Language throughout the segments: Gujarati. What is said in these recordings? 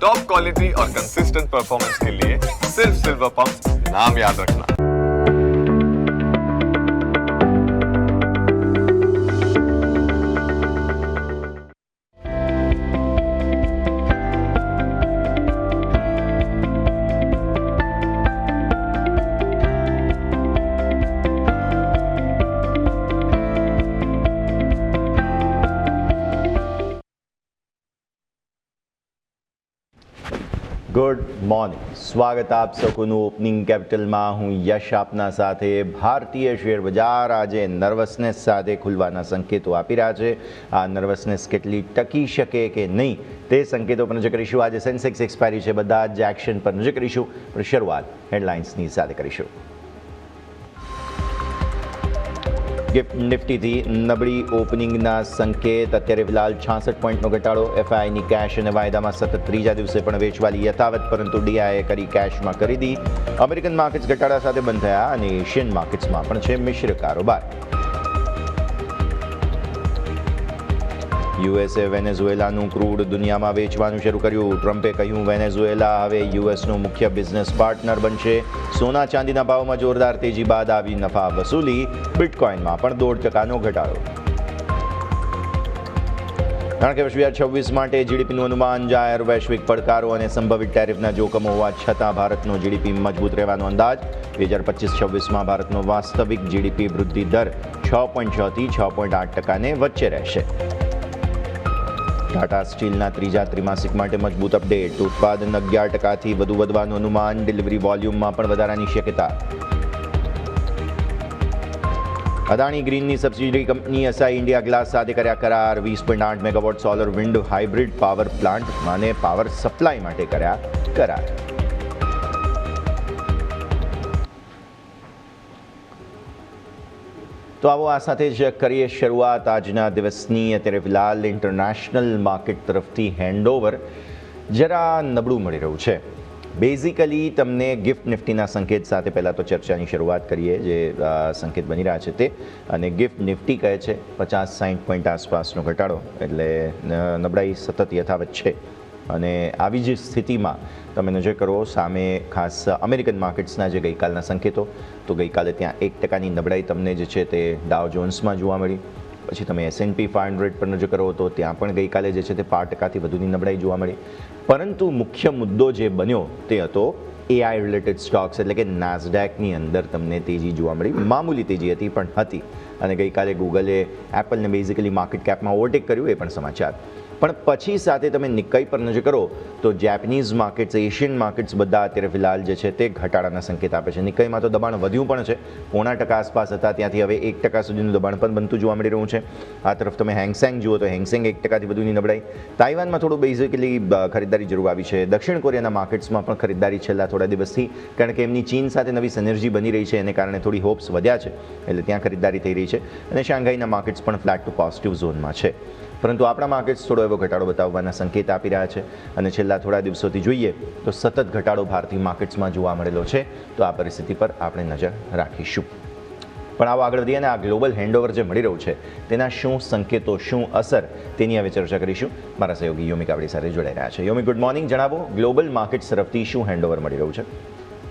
टॉप क्वालिटी और कंसिस्टेंट परफॉर्मेंस के लिए सिर्फ सिल्वर पंप नाम याद रखना। ગુડ મોર્નિંગ, સ્વાગત આપ સૌનું ઓપનિંગ કેપિટલમાં. હું યશ આપના સાથે. ભારતીય શેર બજાર આજે નર્વસનેસ સાથે ખુલવાના સંકેતો આપી રહ્યા છે. આ નર્વસનેસ કેટલી ટકી શકે કે નહીં તે સંકેતો પર નજર કરીશું. આજે સેન્સેક્સ એક્સપાયરી છે, બધા જ એક્શન પર નજર કરીશું. પણ શરૂઆત હેડલાઇન્સની સાથે કરીશું. ગિફ્ટ નિફ્ટીથી નબળી ઓપનિંગના સંકેત. અત્યારે ફિલહાલ 66 પોઈન્ટનો ઘટાડો. એફઆઈની કેશ અને વાયદામાં સતત ત્રીજા દિવસે પણ વેચવાલી યથાવત, પરંતુ ડીઆઈએ કરી કેશમાં ખરીદી. અમેરિકન માર્કેટ્સ ઘટાડા સાથે બંધ થયા અને એશિયન માર્કેટ્સમાં પણ છે મિશ્ર કારોબાર. યુએસએ વેનેઝુએલાનું ક્રૂડ દુનિયામાં વેચવાનું શરૂ કર્યું. ટ્રમ્પે કહ્યું વેનેઝુએલા હવે યુએસનું મુખ્ય બિઝનેસ પાર્ટનર બનશે. સોના ચાંદીના ભાવમાં જોરદાર તેજી બાદ આવી નફા વસૂલી. બિટકોઇનમાં પણ 0.5% ઘટાડો. કારણ કે 2026 માટે જીડીપીનું અનુમાન જાહેર. વૈશ્વિક પડકારો અને સંભવિત ટેરિફના જોખમો હોવા છતાં ભારતનો જીડીપી મજબૂત રહેવાનો અંદાજ. 2025-26માં ભારતનો વાસ્તવિક જીડીપી વૃદ્ધિ દર 6.6 થી 6.8%ને વચ્ચે રહેશે. ટાટા સ્ટીલના ત્રીજા ત્રિમાસિક માટે મજબૂત અપડેટ. ઉત્પાદન 11%થી વધુ વધવાનું અનુમાન. ડિલિવરી વોલ્યુમમાં પણ વધારાની શક્યતા. અદાણી ગ્રીનની subsidiary company SI India glass સાથે કર્યા કરાર. 20.8 megawatt solar wind hybrid power plant અને પાવર સપ્લાય માટે કર્યા કરાર. તો આવો આ સાથે જ કરીએ શરૂઆત આજના દિવસની. અત્યારે ફિલહાલ ઇન્ટરનેશનલ માર્કેટ તરફથી હેન્ડઓવર જરા નબળું મળી રહ્યું છે. બેઝિકલી તમને ગિફ્ટ નિફ્ટીના સંકેત સાથે પહેલાં તો ચર્ચાની શરૂઆત કરીએ, જે સંકેત બની રહ્યા છે તે. અને ગિફ્ટ નિફ્ટી કહે છે 50-60 પોઈન્ટ આસપાસનો ઘટાડો, એટલે નબળાઈ સતત યથાવત છે. અને આવી જ સ્થિતિમાં તમે નજર કરો સામે ખાસ અમેરિકન માર્કેટ્સના જે ગઈકાલના સંકેતો, તો ગઈકાલે ત્યાં 1%ની નબળાઈ તમને જે છે તે ડાઉ જોન્સમાં જોવા મળી. પછી તમે S&P 500 પર નજર કરો તો ત્યાં પણ ગઈકાલે જે છે તે 5%થી વધુની નબળાઈ જોવા મળી. પરંતુ મુખ્ય મુદ્દો જે બન્યો તે હતો AI રિલેટેડ સ્ટોક્સ, એટલે કે નાસ્ડેકની અંદર તમને તેજી જોવા મળી. મામૂલી તેજી હતી પણ હતી. અને ગઈકાલે ગૂગલે એપલને બેઝિકલી માર્કેટ કેપમાં ઓવરટેક કર્યું, એ પણ સમાચાર. પણ પછી સાથે તમે નિક્કાઈ પર નજર કરો તો જેપનીઝ માર્કેટ્સ, એશિયન માર્કેટ્સ બધા અત્યારે ફિલહાલ જે છે તે ઘટાડાના સંકેત આપે છે. નિક્કાઈમાં તો દબાણ વધ્યું પણ છે, 0.5% આસપાસ હતા, ત્યાંથી હવે 1% સુધીનું દબાણ પણ બનતું જોવા મળી રહ્યું છે. આ તરફ તમે હેંગસેંગ જુઓ તો હેંગસેંગ 1%થી વધુની નબળાઈ. તાઇવાનમાં થોડું બેઝિકલી ખરીદારી જરૂર આવી છે. દક્ષિણ કોરિયાના માર્કેટ્સમાં પણ ખરીદારી છેલ્લા થોડા દિવસથી, કારણ કે એમની ચીન સાથે નવી સિનર્જી બની રહી છે, એને કારણે થોડી હોપ્સ વધ્યા છે, એટલે ત્યાં ખરીદારી થઈ રહી છે. અને શાંઘાઈના માર્કેટ્સ પણ ફ્લેટ ટુ પોઝિટિવ ઝોનમાં છે. પરંતુ આપણા માર્કેટ્સ થોડો એવો ઘટાડો બતાવવાના સંકેત આપી રહ્યા છે. અને છેલ્લા થોડા દિવસોથી જોઈએ તો સતત ઘટાડો ભારતીય માર્કેટ્સમાં જોવા મળેલો છે. તો આ પરિસ્થિતિ પર આપણે નજર રાખીશું. પણ આવો આગળ વધીએ અને આ ગ્લોબલ હેન્ડઓવર જે મળી રહ્યું છે તેના શું સંકેતો, શું અસર, તેની હવે ચર્ચા કરીશું. મારા સહયોગી યોમિક આપણી સાથે જોડાઈ રહ્યા છે. યોમિક, ગુડ મોર્નિંગ. જણાવો ગ્લોબલ માર્કેટ્સ તરફથી શું હેન્ડઓવર મળી રહ્યું છે?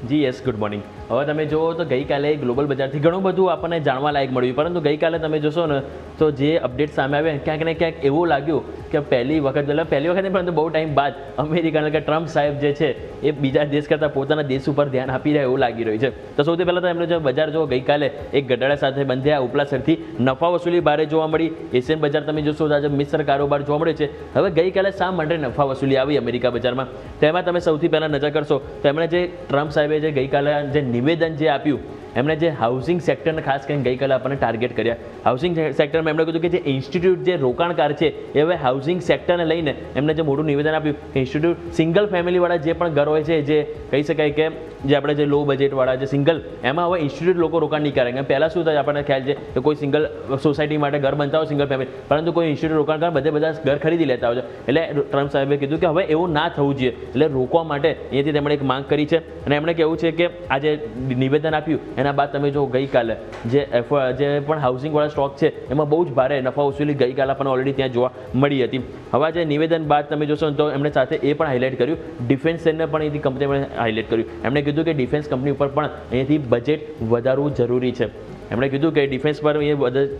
જી યસ, ગુડ મોર્નિંગ. હવે તમે જુઓ તો ગઈકાલે ગ્લોબલ બજારથી ઘણું બધું આપણને જાણવા લાયક મળ્યું, પરંતુ ગઈકાલે તમે જોશો ને તો જે અપડેટ સામે આવ્યા ક્યાંક ને ક્યાંક એવું લાગ્યું કે પહેલી વખત નહીં, પરંતુ બહુ ટાઈમ બાદ અમેરિકાના કે ટ્રમ્પ સાહેબ જે છે એ બીજા દેશ કરતાં પોતાના દેશ ઉપર ધ્યાન આપી રહ્યા એવું લાગી રહ્યું છે. તો સૌથી પહેલાં તો એમનો જે બજાર જો ગઈકાલે એક ઘટાડા સાથે બંધ થયા, ઉપલા સરથી નફા વસૂલી ભારે જોવા મળી. એશિયન બજાર તમે જોશો તો આજે મિશ્ર કારોબાર જોવા મળે છે. હવે ગઈકાલે શા માટે નફા વસૂલી આવી અમેરિકા બજારમાં, તેમાં તમે સૌથી પહેલાં નજર કરશો તો એમણે જે ટ્રમ્પ સાહેબે જે ગઈકાલે જે નિવેદન જે આપ્યું, એમણે જે હાઉસિંગ સેક્ટરને ખાસ કરીને ગઈકાલે આપણને ટાર્ગેટ કર્યા. હાઉસિંગ સેક્ટરમાં એમણે કીધું કે જે ઇન્સ્ટિટ્યૂટ જે રોકાણકાર છે એ હવે હાઉસિંગ સેક્ટરને લઈને એમણે જે મોટું નિવેદન આપ્યું, ઇન્સ્ટિટ્યૂટ સિંગલ ફેમિલીવાળા જે પણ ઘર હોય છે, જે કહી શકાય કે જે આપણે જે લો બજેટવાળા જે સિંગલ, એમાં હવે ઇન્સ્ટિટ્યૂટ લોકો રોકાણ નહીં કરે. પહેલાં શું થાય આપણને ખ્યાલ છે કે કોઈ સિંગલ સોસાયટી માટે ઘર બનતા હોય સિંગલ ફેમિલી, પરંતુ કોઈ ઇન્સ્ટિટ્યૂટ રોકાણકાર બધા ઘર ખરીદી લેતા હોય છે. એટલે ટ્રમ્પ સાહેબે કીધું કે હવે એવું ના થવું જોઈએ, એટલે રોકવા માટે અહીંયાથી તેમણે એક માંગ કરી છે. અને એમણે કહેવું છે કે આ જે નિવેદન આપ્યું એના એના બાદ તમે જો ગઈકાલે જે પણ હાઉસિંગવાળા સ્ટોક છે એમાં બહુ જ ભારે નફા વસૂલી ગઈકાલે આપણને ઓલરેડી ત્યાં જોવા મળી હતી. હવે જે નિવેદન બાદ તમે જોશો ને તો એમણે સાથે એ પણ હાઇલાઇટ કર્યું, ડિફેન્સ શેરને પણ અહીંથી કંપનીએ હાઇલાઇટ કર્યું. એમણે કીધું કે ડિફેન્સ કંપની ઉપર પણ અહીંયાથી બજેટ વધારવું જરૂરી છે. એમણે કીધું કે ડિફેન્સ પર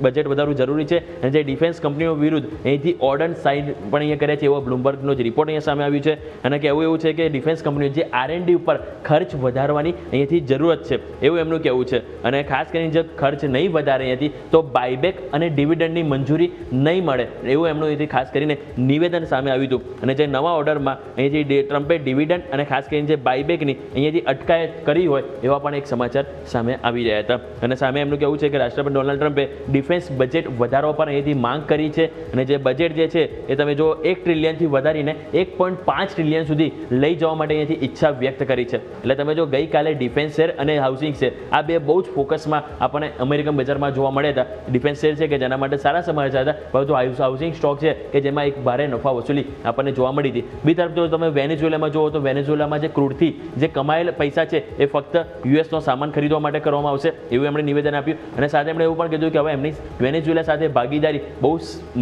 બજેટ વધારવું જરૂરી છે અને જે ડિફેન્સ કંપનીઓ વિરુદ્ધ અહીંથી ઓર્ડર સાઇન પણ અહીંયા કર્યા છે એવો બ્લુમબર્ગનો જ રિપોર્ટ અહીંયા સામે આવ્યું છે. અને કહેવું એવું છે કે ડિફેન્સ કંપનીઓ જે R&D ઉપર ખર્ચ વધારવાની અહીંયાથી જરૂરત છે એવું એમનું કહેવું છે. અને ખાસ કરીને જો ખર્ચ નહીં વધારે અહીંયાથી તો બાયબેક અને ડિવિડન્ડની મંજૂરી નહીં મળે એવું એમનું અહીંથી ખાસ કરીને નિવેદન સામે આવ્યું હતું. અને જે નવા ઓર્ડરમાં અહીંયાથી ટ્રમ્પે ડિવિડન્ડ અને ખાસ કરીને જે બાયબેકની અહીંયાથી અટકાયત કરી હોય એવા પણ એક સમાચાર સામે આવી રહ્યા હતા. અને સામે એમનું કહેવું છે કે રાષ્ટ્રપતિ ડોનાલ્ડ ટ્રમ્પે ડિફેન્સ બજેટ વધારવા પર અહીંયાથી માંગ કરી છે. અને જે બજેટ જે છે એ તમે જો 1 ટ્રિલિયનથી વધારીને 1.5 ટ્રિલિયન સુધી લઈ જવા માટે અહીંયાથી ઈચ્છા વ્યક્ત કરી છે. એટલે તમે જો ગઈકાલે ડિફેન્સ શેર અને હાઉસિંગ શેર આ બે બહુ જ ફોકસમાં આપણને અમેરિકન બજારમાં જોવા મળ્યા હતા. ડિફેન્સ શેર છે કે જેના માટે સારા સમાચાર હતા, પરંતુ હાઉસિંગ સ્ટોક છે કે જેમાં એક ભારે નફા વસૂલી આપણને જોવા મળી હતી. બીજી તરફ જો તમે વેનેઝુએલામાં જુઓ તો વેનેઝુએલામાં જે ક્રૂડથી જે કમાયેલ પૈસા છે એ ફક્ત યુએસનો સામાન ખરીદવા માટે કરવામાં આવશે એવું એમણે નિવેદન આપ્યું. અને સાથે એમણે એવું પણ કીધું કે હવે એમની વેનેઝુએલા સાથે ભાગીદારી બહુ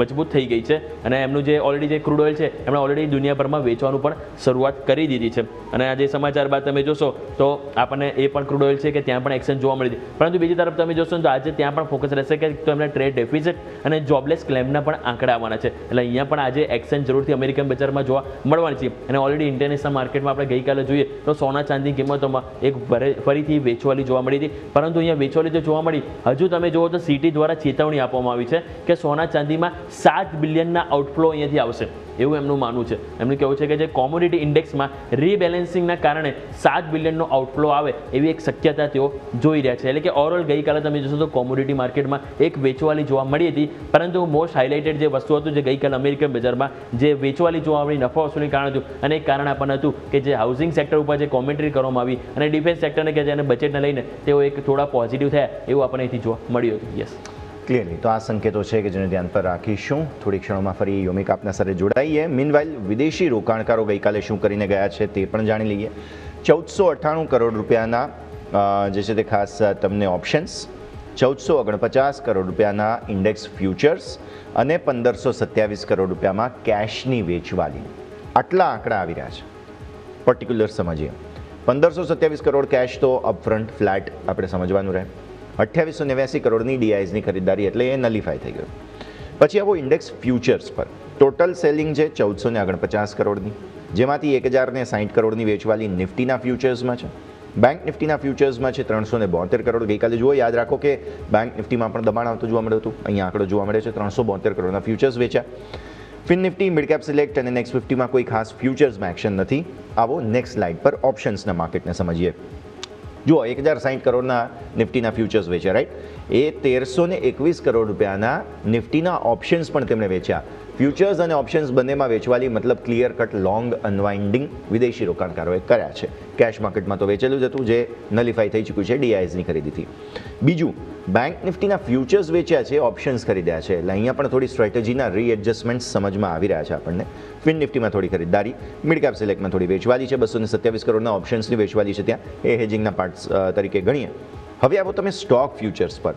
મજબૂત થઈ ગઈ છે અને એમનું જે ઓલરેડી જે ક્રૂડ ઓઇલ છે એમણે ઓલરેડી દુનિયાભરમાં વેચવાનું પણ શરૂઆત કરી દીધી છે. અને આ જે સમાચાર બાદ તમે જોશો તો આપણને એ પણ ક્રૂડ ઓઇલ છે કે ત્યાં પણ એક્શન જોવા મળી હતી. પરંતુ બીજી તરફ તમે જોશો તો આજે ત્યાં પણ ફોકસ રહેશે કે તો એમના ટ્રેડ ડેફિસિટ અને જોબલેસ ક્લેમના પણ આંકડા આવવાના છે. એટલે અહીંયા પણ આજે એક્શન જરૂરથી અમેરિકન બજારમાં જોવા મળવાની છે. અને ઓલરેડી ઇન્ટરનેશનલ માર્કેટમાં આપણે ગઈકાલે જોઈએ તો સોના ચાંદીની કિંમતોમાં એક ફરીથી વેચવાલી જોવા મળી હતી. પરંતુ અહીંયા વેચવાલી તો જોવા મળી, હજુ તમે જુઓ તો સિટી દ્વારા ચેતવણી આપવામાં આવી છે કે સોના ચાંદીમાં 7 બિલિયનના આઉટફ્લો અહીંયાથી આવશે એવું એમનું માનવું છે. એમનું કહેવું છે કે જે કોમોડિટી ઇન્ડેક્સમાં રીબેલેન્સિંગના કારણે 7 બિલિયનનો આઉટફ્લો આવે એવી એક શક્યતા તેઓ જોઈ રહ્યા છે. એટલે કે ઓવરઓલ ગઈકાલે તમે જોશો તો કોમોડિટી માર્કેટમાં એક વેચવાલી જોવા મળી હતી. પરંતુ મોસ્ટ હાઇલાઇટેડ જે વસ્તુ હતું જે ગઈકાલે અમેરિકન બજારમાં જે વેચવાલી જોવા મળી નફા વસૂલી કારણ હતું અને એક કારણ આપણને હતું કે જે હાઉસિંગ સેક્ટર ઉપર જે કોમેન્ટ્રી કરવામાં આવી અને ડિફેન્સ સેક્ટરને કે જેને બજેટને લઈને તેઓ એક થોડા પોઝિટિવ થયા એવું આપણને અહીંથી જોવા મળ્યું હતું. યસ, ક્લિયરલી તો આ સંકેતો છે કે જેને ધ્યાન પર રાખીશું. થોડી ક્ષણોમાં ફરી યોમિક આપના સાથે જોડાઈએ. મીનવાઇલ વિદેશી રોકાણકારો ગઈકાલે શું કરીને ગયા છે તે પણ જાણી લઈએ. 1498 કરોડ રૂપિયાના જે છે તે ખાસ તમને ઓપ્શન્સ, 1449 કરોડ રૂપિયાના ઇન્ડેક્સ ફ્યુચર્સ અને 1527 કરોડ રૂપિયામાં કેશની વેચવાલી. આટલા આંકડા આવી રહ્યા છે. પર્ટિક્યુલર સમજીએ. 1527 કરોડ કેશ તો અપફ્રન્ટ ફ્લેટ આપણે સમજવાનું રહે. 2889 કરોડની ડીઆઈઝની ખરીદારી એટલે એ નલિફાઈ થઈ ગયું. પછી આવો ઇન્ડેક્સ ફ્યુચર્સ પર ટોટલ સેલિંગ છે 1449 કરોડની, જેમાંથી 1060 કરોડની વેચવાલી નિફ્ટીના ફ્યુચર્સમાં છે. બેંક નિફ્ટીના ફ્યુચર્સમાં છે 372 કરોડ. ગઈકાલે જુઓ, યાદ રાખો કે બેંક નિફ્ટીમાં પણ દબાણ આવતું જોવા મળ્યું હતું. અહીંયા આંકડો જોવા મળે છે 372 કરોડના ફ્યુચર્સ વેચ્યા. Fin Nifty, mid cap select અને નેક્સ્ટ 50માં કોઈ ખાસ ફ્યુચર્સમાં એક્શન નથી. આવો નેક્સ્ટ સ્લાઇડ પર ઓપ્શન્સના માર્કેટને સમજીએ. જુઓ, 1060 કરોડના નિફ્ટીના ફ્યુચર્સ વેચ્યા, રાઈટ. એ 1321 કરોડ રૂપિયાના નિફ્ટીના ઓપ્શન્સ પણ તેમણે વેચ્યા. ફ્યુચર્સ અને ઓપ્શન્સ બંનેમાં વેચવાલી મતલબ ક્લિયર કટ લોંગ અનવાઇન્ડિંગ વિદેશી રોકાણકારોએ કર્યા છે. કેશ માર્કેટમાં તો વેચેલું જ હતું જે નલિફાઈ થઈ ચૂક્યું છે ડીઆઈએસની ખરીદીથી. બીજું, બેંક નિફ્ટીના ફ્યુચર્સ વેચ્યા છે, ઓપ્શન્સ ખરીદ્યા છે. એટલે અહીંયા પણ થોડી સ્ટ્રેટેજીના રીએડજસ્ટમેન્ટ સમજમાં આવી રહ્યા છે આપણને. ફિન નિફ્ટીમાં થોડી ખરીદારી, મિડ કેપ સિલેક્ટમાં થોડી વેચવાલી છે. 227 કરોડના ઓપ્શન્સની વેચવાલી છે ત્યાં, એ હેજિંગના પાર્ટ્સ તરીકે ગણીએ. હવે આવો તમે સ્ટોક ફ્યુચર્સ પર.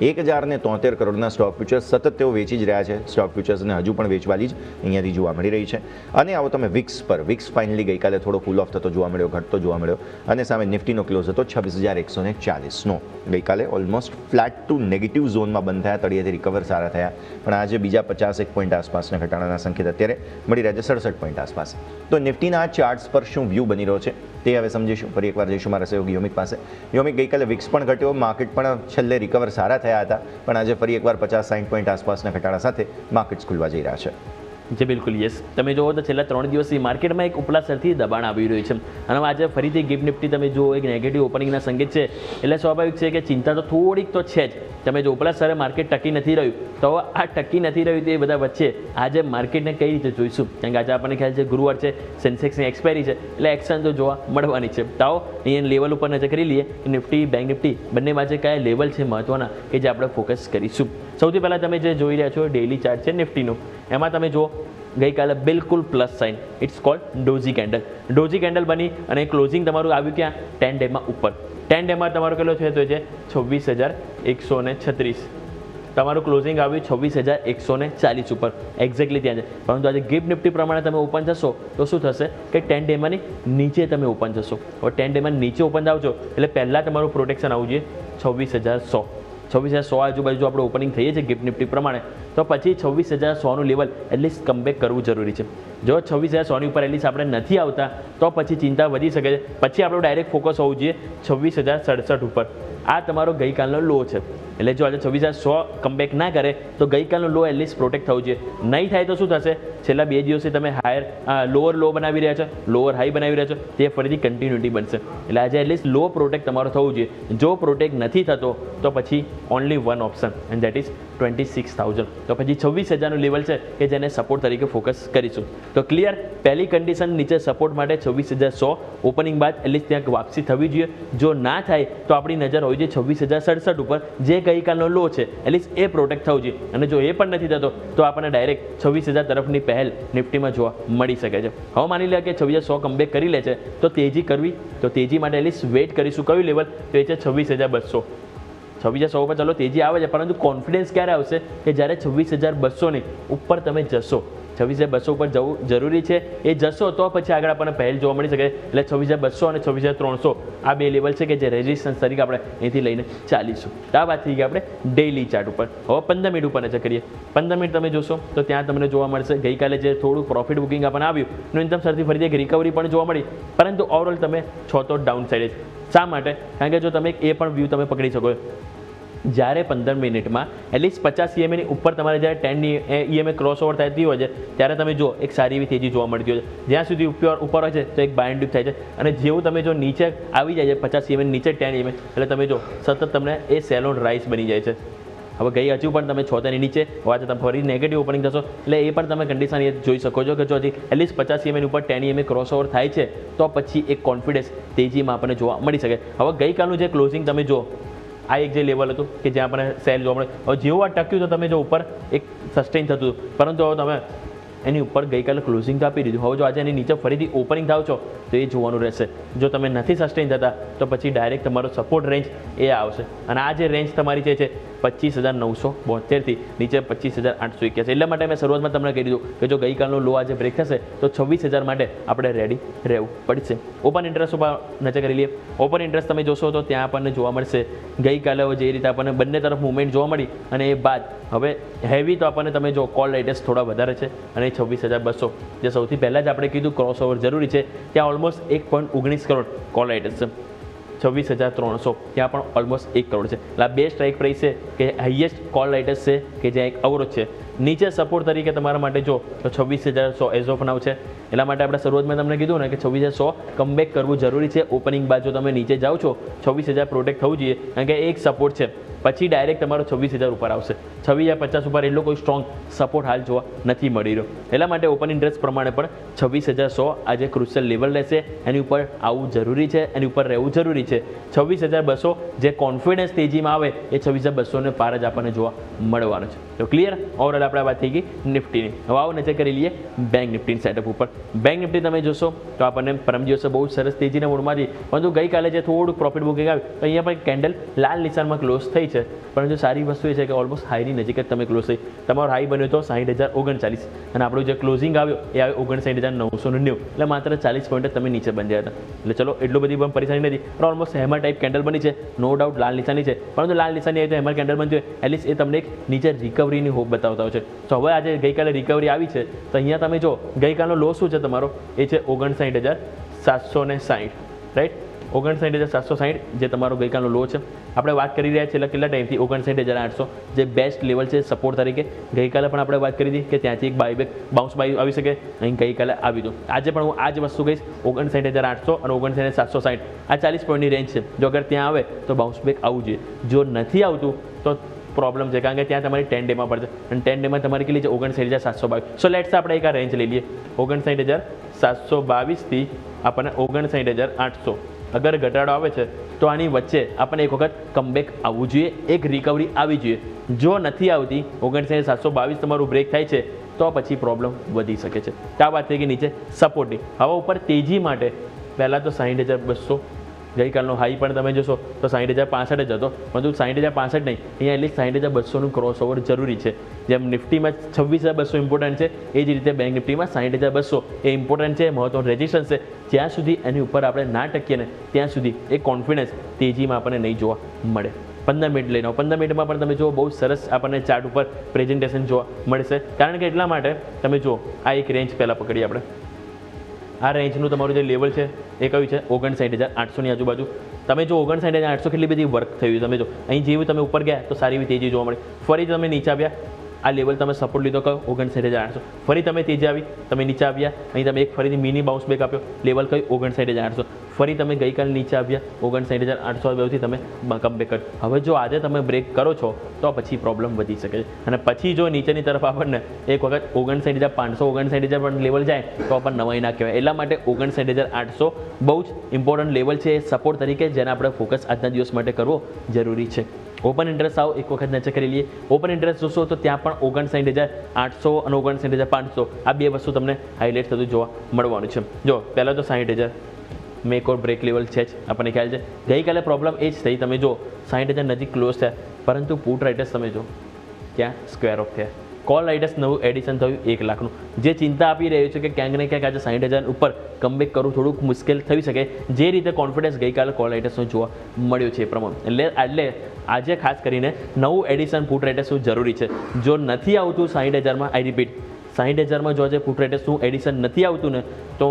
1073 કરોડના સ્ટોક ફ્યુચર્સ સતત તેઓ વેચી જ રહ્યા છે. સ્ટોક ફ્યુચર્સને હજુ પણ વેચવાલી જ અહીંયાથી જોવા મળી રહી છે. અને આવો તમે વિક્સ પર. વિક્સ ફાઇનલી ગઈકાલે થોડો કૂલ ઓફ થતો જોવા મળ્યો, ઘટતો જોવા મળ્યો. અને સામે નિફ્ટીનો ક્લોઝ હતો 26140નો. ગઈકાલે ઓલમોસ્ટ ફ્લેટ ટુ નેગેટિવ ઝોનમાં બંધ થયા, તળિયેથી રિકવર સારા થયા. પણ આજે બીજા 51 પોઈન્ટ આસપાસના ઘટાડાના સંકેત અત્યારે મળી રહ્યા છે 67 પોઈન્ટ આસપાસ. તો નિફ્ટીના ચાર્ટ્સ પર શું વ્યૂ બની રહ્યો છે તે હવે સમજીશું. ફરી એકવાર જઈશું મારા સહયોગી યોમિક પાસે. યોમિક, ગઈકાલે વિક્સ પણ ઘટ્યો, માર્કેટ પણ છેલ્લે રિકવર સારા થયા હતા, પણ આજે ફરી એકવાર 50-60 પોઈન્ટ આસપાસના ઘટાડા સાથે માર્કેટ્સ ખુલવા જઈ રહ્યા છે. જે બિલકુલ યસ, તમે જુઓ તો છેલ્લા 3 દિવસથી માર્કેટમાં એક ઉપલા સ્તરથી દબાણ આવી રહ્યું છે. અને આજે ફરીથી ગિફ્ટ નિફ્ટી તમે જુઓ એક નેગેટિવ ઓપનિંગના સંકેત છે. એટલે સ્વાભાવિક છે કે ચિંતા તો થોડીક તો છે જ. તમે જો ઉપલા સ્તરે માર્કેટ ટકી નથી રહ્યું, તો આ ટકી નથી રહ્યું તે બધા વચ્ચે આજે માર્કેટને કઈ રીતે જોઈશું? કારણ કે આજે આપણને ખ્યાલ છે ગુરુવાર છે, સેન્સેક્સની એક્સપાયરી છે, એટલે એક્શન તો જોવા મળવાની છે. તો અહીંયા લેવલ ઉપર નજર કરી લઈએ કે નિફ્ટી, બેંક નિફ્ટી બંને વચ્ચે કયા લેવલ છે મહત્વના કે જે આપણે ફોકસ કરીશું. સૌથી પહેલાં તમે જે જોઈ રહ્યા છો ડેઇલી ચાર્ટ છે નિફ્ટીનું, એમાં તમે જુઓ ગઈકાલે બિલકુલ plus sign, it's called doji candle. Doji candle બની અને ક્લોઝિંગ તમારું આવ્યું ક્યાં? 10 ડેમાં ઉપર. 10 ડેમાં તમારો કેટલો છે? તો છે 26,136. તમારું ક્લોઝિંગ આવ્યું 26,140 ઉપર, એક્ઝેક્ટલી ત્યાં છે. પરંતુ આજે ગિફ્ટ નિફ્ટી પ્રમાણે તમે ઓપન જશો તો શું થશે કે 10 ડેમાંની નીચે તમે ઓપન જશો. હવે 10 ડેમાં નીચે ઓપન જાવ છો એટલે પહેલાં તમારું પ્રોટેક્શન આવવું જોઈએ 26,100. 26,100 આજુબાજુ જો આપણે ઓપનિંગ થઈએ છીએ ગિફ્ટ નિફ્ટી પ્રમાણે તો પછી 26,100નું લેવલ એટલીસ્ટ કમબેક કરવું જરૂરી છે. જો 26,100ની ઉપર એટલીસ્ટ આપણે નથી આવતા તો પછી ચિંતા વધી શકે છે. પછી આપણું ડાયરેક્ટ ફોકસ હોવું જોઈએ 26,067 ઉપર. આ તમારો ગઈકાલનો લો છે. એટલે જો આજે 26,100 કમબેક ના કરે તો ગઈકાલનો લો એટલીસ્ટ પ્રોટેક્ટ થવું જોઈએ. નહીં થાય તો શું થશે? છેલ્લા 2 દિવસથી તમે લોઅર લો બનાવી રહ્યા છો, લોઅર હાઈ બનાવી રહ્યા છો, તે ફરીથી કન્ટિન્યુટી બનશે. એટલે આજે એટલીસ્ટ લો પ્રોટેક્ટ તમારો થવું જોઈએ. જો પ્રોટેક્ટ નથી થતો તો પછી only one option and that is 26,000. તો પછી 26,000નું લેવલ છે કે જેને સપોર્ટ તરીકે ફોકસ કરીશું. તો ક્લિયર, પહેલી કન્ડિશન નીચે સપોર્ટ માટે 26,100 ઓપનિંગ બાદ એટલીસ્ટ ત્યાં વાપસી થવી જોઈએ. જો ના થાય તો આપણી નજર હોવી જોઈએ 26,067 ઉપર, જે ગઈકાલનો લો છે એટલીસ્ટ એ પ્રોટેક્ટ થવું જોઈએ. અને જો એ પણ નથી થતો તો આપણને ડાયરેક્ટ 26,000 તરફની પહેલ નિફ્ટીમાં જોવા મળી શકે છે. હવે માની લે કે 26,100 કમબેક કરી લે છે તો તેજી કરવી, તો તેજી માટે એટલીસ્ટ વેઇટ કરીશું. કયું લેવલ? તો એ છે 26,200. 26,100 પર ચાલો તેજી આવે છે, પરંતુ કોન્ફિડન્સ ક્યારે આવશે કે જ્યારે 26,200ની ઉપર તમે જશો. 26,200 ઉપર જવું જરૂરી છે. એ જશો તો પછી આગળ આપણને પહેલ જોવા મળી શકે. એટલે 26,200 અને 26,300 આ બે લેવલ છે કે જે રેઝિસ્ટન્સ તરીકે આપણે અહીંથી લઈને ચાલીશું. તો આ વાત થઈ ગઈ આપણે ડેઇલી ચાર્ટ ઉપર. હવે 15 મિનિટ ઉપર નજર કરીએ. 15 મિનિટ તમે જોશો તો ત્યાં તમને જોવા મળશે ગઈકાલે જે થોડું પ્રોફિટ બુકિંગ આપણને આવ્યું ન્યૂનતમ સરથી ફરીથી એક રિકવરી પણ જોવા મળી, પરંતુ ઓવરઓલ તમે છો તો ડાઉન સાઇડ જ. શા માટે? કારણ કે જો તમે એ પણ વ્યૂ તમે પકડી શકો જ્યારે 15 મિનિટમાં એટલીસ્ટ 50 EMA ઉપર તમારે જ્યારે 10 EMA ક્રોસઓવર થતી હોય છે ત્યારે તમે જો એક સારી એવી તેજી જોવા મળતી હોય છે. જ્યાં સુધી ઉપર હોય છે તો એક બાય એન્ડ ડીપ થાય છે, અને જેવું તમે જો નીચે આવી જાય છે 50 EMA નીચે 10 EMA એટલે તમે જો સતત તમને એ સેલ ઓન રાઇઝ બની જાય છે. હવે ગઈ હજુ પણ તમે છો તેની નીચે હોવા છતાં ફરી નેગેટિવ ઓપનિંગ થશો એટલે એ પણ તમે કન્ડિશન એ જોઈ શકો છો કે જો હજી એટલીસ્ટ 50 EMA ઉપર 10 EMA ક્રોસઓવર થાય છે તો પછી એક કોન્ફિડન્સ તેજીમાં આપણને જોવા મળી શકે. હવે ગઈકાલનું જે ક્લોઝિંગ તમે જો આ એક જે લેવલ હતું કે જ્યાં આપણને સેલ જોવા મળે, હવે જેવું આ ટક્યું તો તમે જો ઉપર એક સસ્ટેન થતું હતું, પરંતુ હવે તમે એની ઉપર ગઈકાલે ક્લોઝિંગ તો આપી દીધું. હવે જો આજે એની નીચે ફરીથી ઓપનિંગ થાવ છો તો એ જોવાનું રહેશે. જો તમે નથી સસ્ટેન થતા તો પછી ડાયરેક્ટ તમારો સપોર્ટ રેન્જ એ આવશે. અને આ જે રેન્જ તમારી જે છે 25,972થી નીચે 25,881. એટલા માટે મેં શરૂઆતમાં તમને કહી દીધું કે જો ગઈકાલનો લો આજે બ્રેક થશે તો 26,000 માટે આપણે રેડી રહેવું પડશે. ઓપન ઇન્ટરેસ્ટ ઉપર નજર કરી લઈએ. ઓપન ઇન્ટરેસ્ટ તમે જોશો તો ત્યાં આપણને જોવા મળશે ગઈકાલે જે રીતે આપણને બંને તરફ મુવમેન્ટ જોવા મળી, અને એ બાદ હવે હેવી તો આપણને તમે જો કોલ રાઇટર્સ થોડા વધારે છે અને 26,200 જે સૌથી પહેલાં જ આપણે કીધું ક્રોસઓવર જરૂરી છે ત્યાં ઓલમોસ્ટ 1.19 કરોડ કોલ રાઇટર્સ છે. 26,300 ત્યાં પણ ઓલમોસ્ટ 1 કરોડ છે. એટલે આ બે સ્ટ્રાઇક પ્રાઇસ છે કે હાઈએસ્ટ કોલ રાઇટર્સ છે કે જ્યાં એક અવરોધ છે. નીચે સપોર્ટ તરીકે તમારા માટે જો તો 26,100 એઝ ઓફ નાવ છે. એટલા માટે આપણે શરૂઆતમાં તમને કીધું ને કે 26,100 કમબેક કરવું જરૂરી છે. ઓપનિંગ બાદ જો તમે નીચે જાઓ છો 26,000 પ્રોટેક્ટ થવું જોઈએ, કારણ કે એક સપોર્ટ છે. પછી ડાયરેક્ટ તમારો 26,000 ઉપર આવશે. 26,050 ઉપર એટલો કોઈ સ્ટ્રોંગ સપોર્ટ હાલ જોવા નથી મળી રહ્યો. એટલા માટે ઓપન ઇન્ટરેસ્ટ પ્રમાણે પણ 26,100 આજે ક્રુશિયલ લેવલ રહેશે. એની ઉપર આવવું જરૂરી છે, એની ઉપર રહેવું જરૂરી છે. 26,200 જે કોન્ફિડન્સ તેજીમાં આવે એ 26,200 ને પાર જ આપણને જોવા મળવાનું છે. તો ક્લિયર, ઓવરઓલ આપણે વાત થઈ ગઈ નિફ્ટીની. હવે આવો નજર કરી લઈએ બેંક નિફ્ટી સેટઅપ ઉપર. બેંક નિફ્ટી તમે જોશો તો આપણને પરમ દિવસે બહુ સરસ તેજીના મૂડમાંથી, પરંતુ ગઈકાલે જે થોડું પ્રોફિટ બુકિંગ આવ્યું તો અહીંયા પણ કેન્ડલ લાલ નિશાનમાં ક્લોઝ થઈ છે. પરંતુ સારી વસ્તુ એ છે કે ઓલમોસ્ટ હાઈની નજીક જ તમે ક્લોઝ થઈ. તમારો હાઈ બન્યો તો 60,039 અને આપણું જે ક્લોઝિંગ આવ્યો એ આવ્યો 59,990. એટલે માત્ર 40 પોઈન્ટ જ તમે નીચે બંધ્યા હતા. એટલે ચલો એટલું બધી પણ પરેશાની નથી, પણ ઓલમોસ્ટ હેમર ટાઈપ કેન્ડલ બની છે. નો ડાઉટ લાલ નિશાની છે, પરંતુ લાલ નિશાની આવી તો હેમર કેન્ડલ બનતી હોય એટલીસ્ટ એ તમને એક નીચે રિકવરીની હોપ બતાવતા હોય છે. તો હવે આજે ગઈકાલે રિકવરી આવી છે તો અહીંયા તમે જો ગઈકાલનો લો શું છે તમારો, એ છે 59,760 રાઈટ. 59,760 જે તમારો ગઈકાલનો લો છે. આપણે વાત કરી રહ્યા છીએ કેટલા ટાઈમથી 59,800 જે બેસ્ટ લેવલ છે સપોર્ટ તરીકે. ગઈકાલે પણ આપણે વાત કરી હતી કે ત્યાંથી એક બાયબેક બાઉન્સ બાય આવી શકે, અહીં ગઈકાલે આવ્યું હતું. આજે પણ હું આ જ વસ્તુ કહીશ 59,800 અને 59,760 આ 40 પોઈન્ટની રેન્જ છે. જો અગર ત્યાં આવે તો બાઉન્સ બેક આવવું જોઈએ. જો નથી આવતું તો પ્રોબ્લેમ છે, કારણ કે ત્યાં તમારી 10 ડેમાં પડશે અને 10 ડેમાં તમારી કેટલી છે 59,722. સો લેટ્સ આપણે એક આ રેન્જ લઈ લઈએ 59,722થી આપણને 59,800. અગર ઘટાડો આવે છે તો આની વચ્ચે આપણને એક વખત કમબેક આવવું જોઈએ, એક રિકવરી આવી જોઈએ. જો નથી આવતી 59,722 તમારું બ્રેક થાય છે તો પછી પ્રોબ્લેમ વધી શકે છે. તો આ વાત થઈ ગઈ નીચે સપોર્ટની. હવે ઉપર તેજી માટે પહેલાં તો 60,200 ગઈકાલનો હાઈ પણ તમે જોશો તો 60,065 જ હતો, પરંતુ 60,065 નહીં, અહીંયા એટલી 60,200નું ક્રોસ ઓવર જરૂરી છે. જેમ નિફ્ટીમાં 26,200 ઇમ્પોર્ટન્ટ છે, એ જ રીતે બેંક નિફ્ટીમાં 60,200 એ ઇમ્પોર્ટન્ટ છે, મહત્વનું રેઝિસ્ટન્સ છે. જ્યાં સુધી એની ઉપર આપણે ના ટકીએ ને ત્યાં સુધી એ કોન્ફિડન્સ તેજીમાં આપણને નહીં જોવા મળે. 15 મિનિટ લઈને 15 મિનિટમાં પણ તમે જુઓ બહુ સરસ આપણને ચાર્ટ ઉપર પ્રેઝન્ટેશન જોવા મળશે. કારણ કે એટલા માટે તમે જુઓ આ એક રેન્જ પહેલાં પકડીએ આપણે. આ રેન્જનું તમારું જે લેવલ છે એ કયું છે 59,800ની આજુબાજુ. તમે જો 59,800 કેટલી બધી વર્ક થયું તમે જો અહીં જેવું તમે ઉપર ગયા તો સારી એવી તેજી જોવા મળી. ફરી તમે નીચે આવ્યા, આ લેવલ તમે સપોર્ટ લીધો કયો 59,800, ફરી તમે તેજી આવી, તમે નીચે આવ્યા, અહીં તમે એક ફરીથી મિની બાઉન્સ બેક આપ્યો, લેવલ કયું 59,800, ફરી તમે ગઈકાલે નીચે આવ્યા 59,800 તમે કમબેક કર્યો. હવે જો આજે તમે બ્રેક કરો છો તો પછી પ્રોબ્લેમ વધી શકે છે. અને પછી જો નીચેની તરફ આપણને એક વખત 59,500 59,000 પણ લેવલ જાય તો પણ નવાઈ ના કહેવાય. એટલા માટે 59,800 બહુ જ ઇમ્પોર્ટન્ટ લેવલ છે સપોર્ટ તરીકે, જેને આપણે ફોકસ આજના દિવસ માટે કરવો જરૂરી છે. ઓપન ઇન્ટરેસ્ટ આવો એક વખત નજર કરી લઈએ. ઓપન ઇન્ટરેસ્ટ જોશો તો ત્યાં પણ 59,800 અને 59,500 આ બે વસ્તુ તમને હાઇલાઇટ થતું જોવા મળવાનું છે. જો પહેલાં તો 60,000 મેક ઓર બ્રેક લેવલ છે જ, આપણને ખ્યાલ છે. ગઈકાલે પ્રોબ્લેમ એ જ થઈ, તમે જો 60,000 નજીક ક્લોઝ થયા, પરંતુ પુટ રાઇટર્સ તમે જો ત્યાં સ્ક્વેર ઓફ થયા. કોલ રાઇટર્સ નવું એડિશન થયું 1 લાખનું, જે ચિંતા આપી રહ્યું છે કે ક્યાંક ને ક્યાંક આજે 60,000 ઉપર કમબેક કરવું થોડુંક મુશ્કેલ થઈ શકે. જે રીતે કોન્ફિડન્સ ગઈકાલે કોલ રાઇટર્સનો જોવા મળ્યો છે એ પ્રમાણે એટલે આજે ખાસ કરીને નવું એડિશન પુટ રાઇટર્સનું જરૂરી છે. જો નથી આવતું 60,000માં, આઈ રિપીટ 60,000માં જો આજે પુટ રાઇટર્સનું એડિશન નથી આવતું ને તો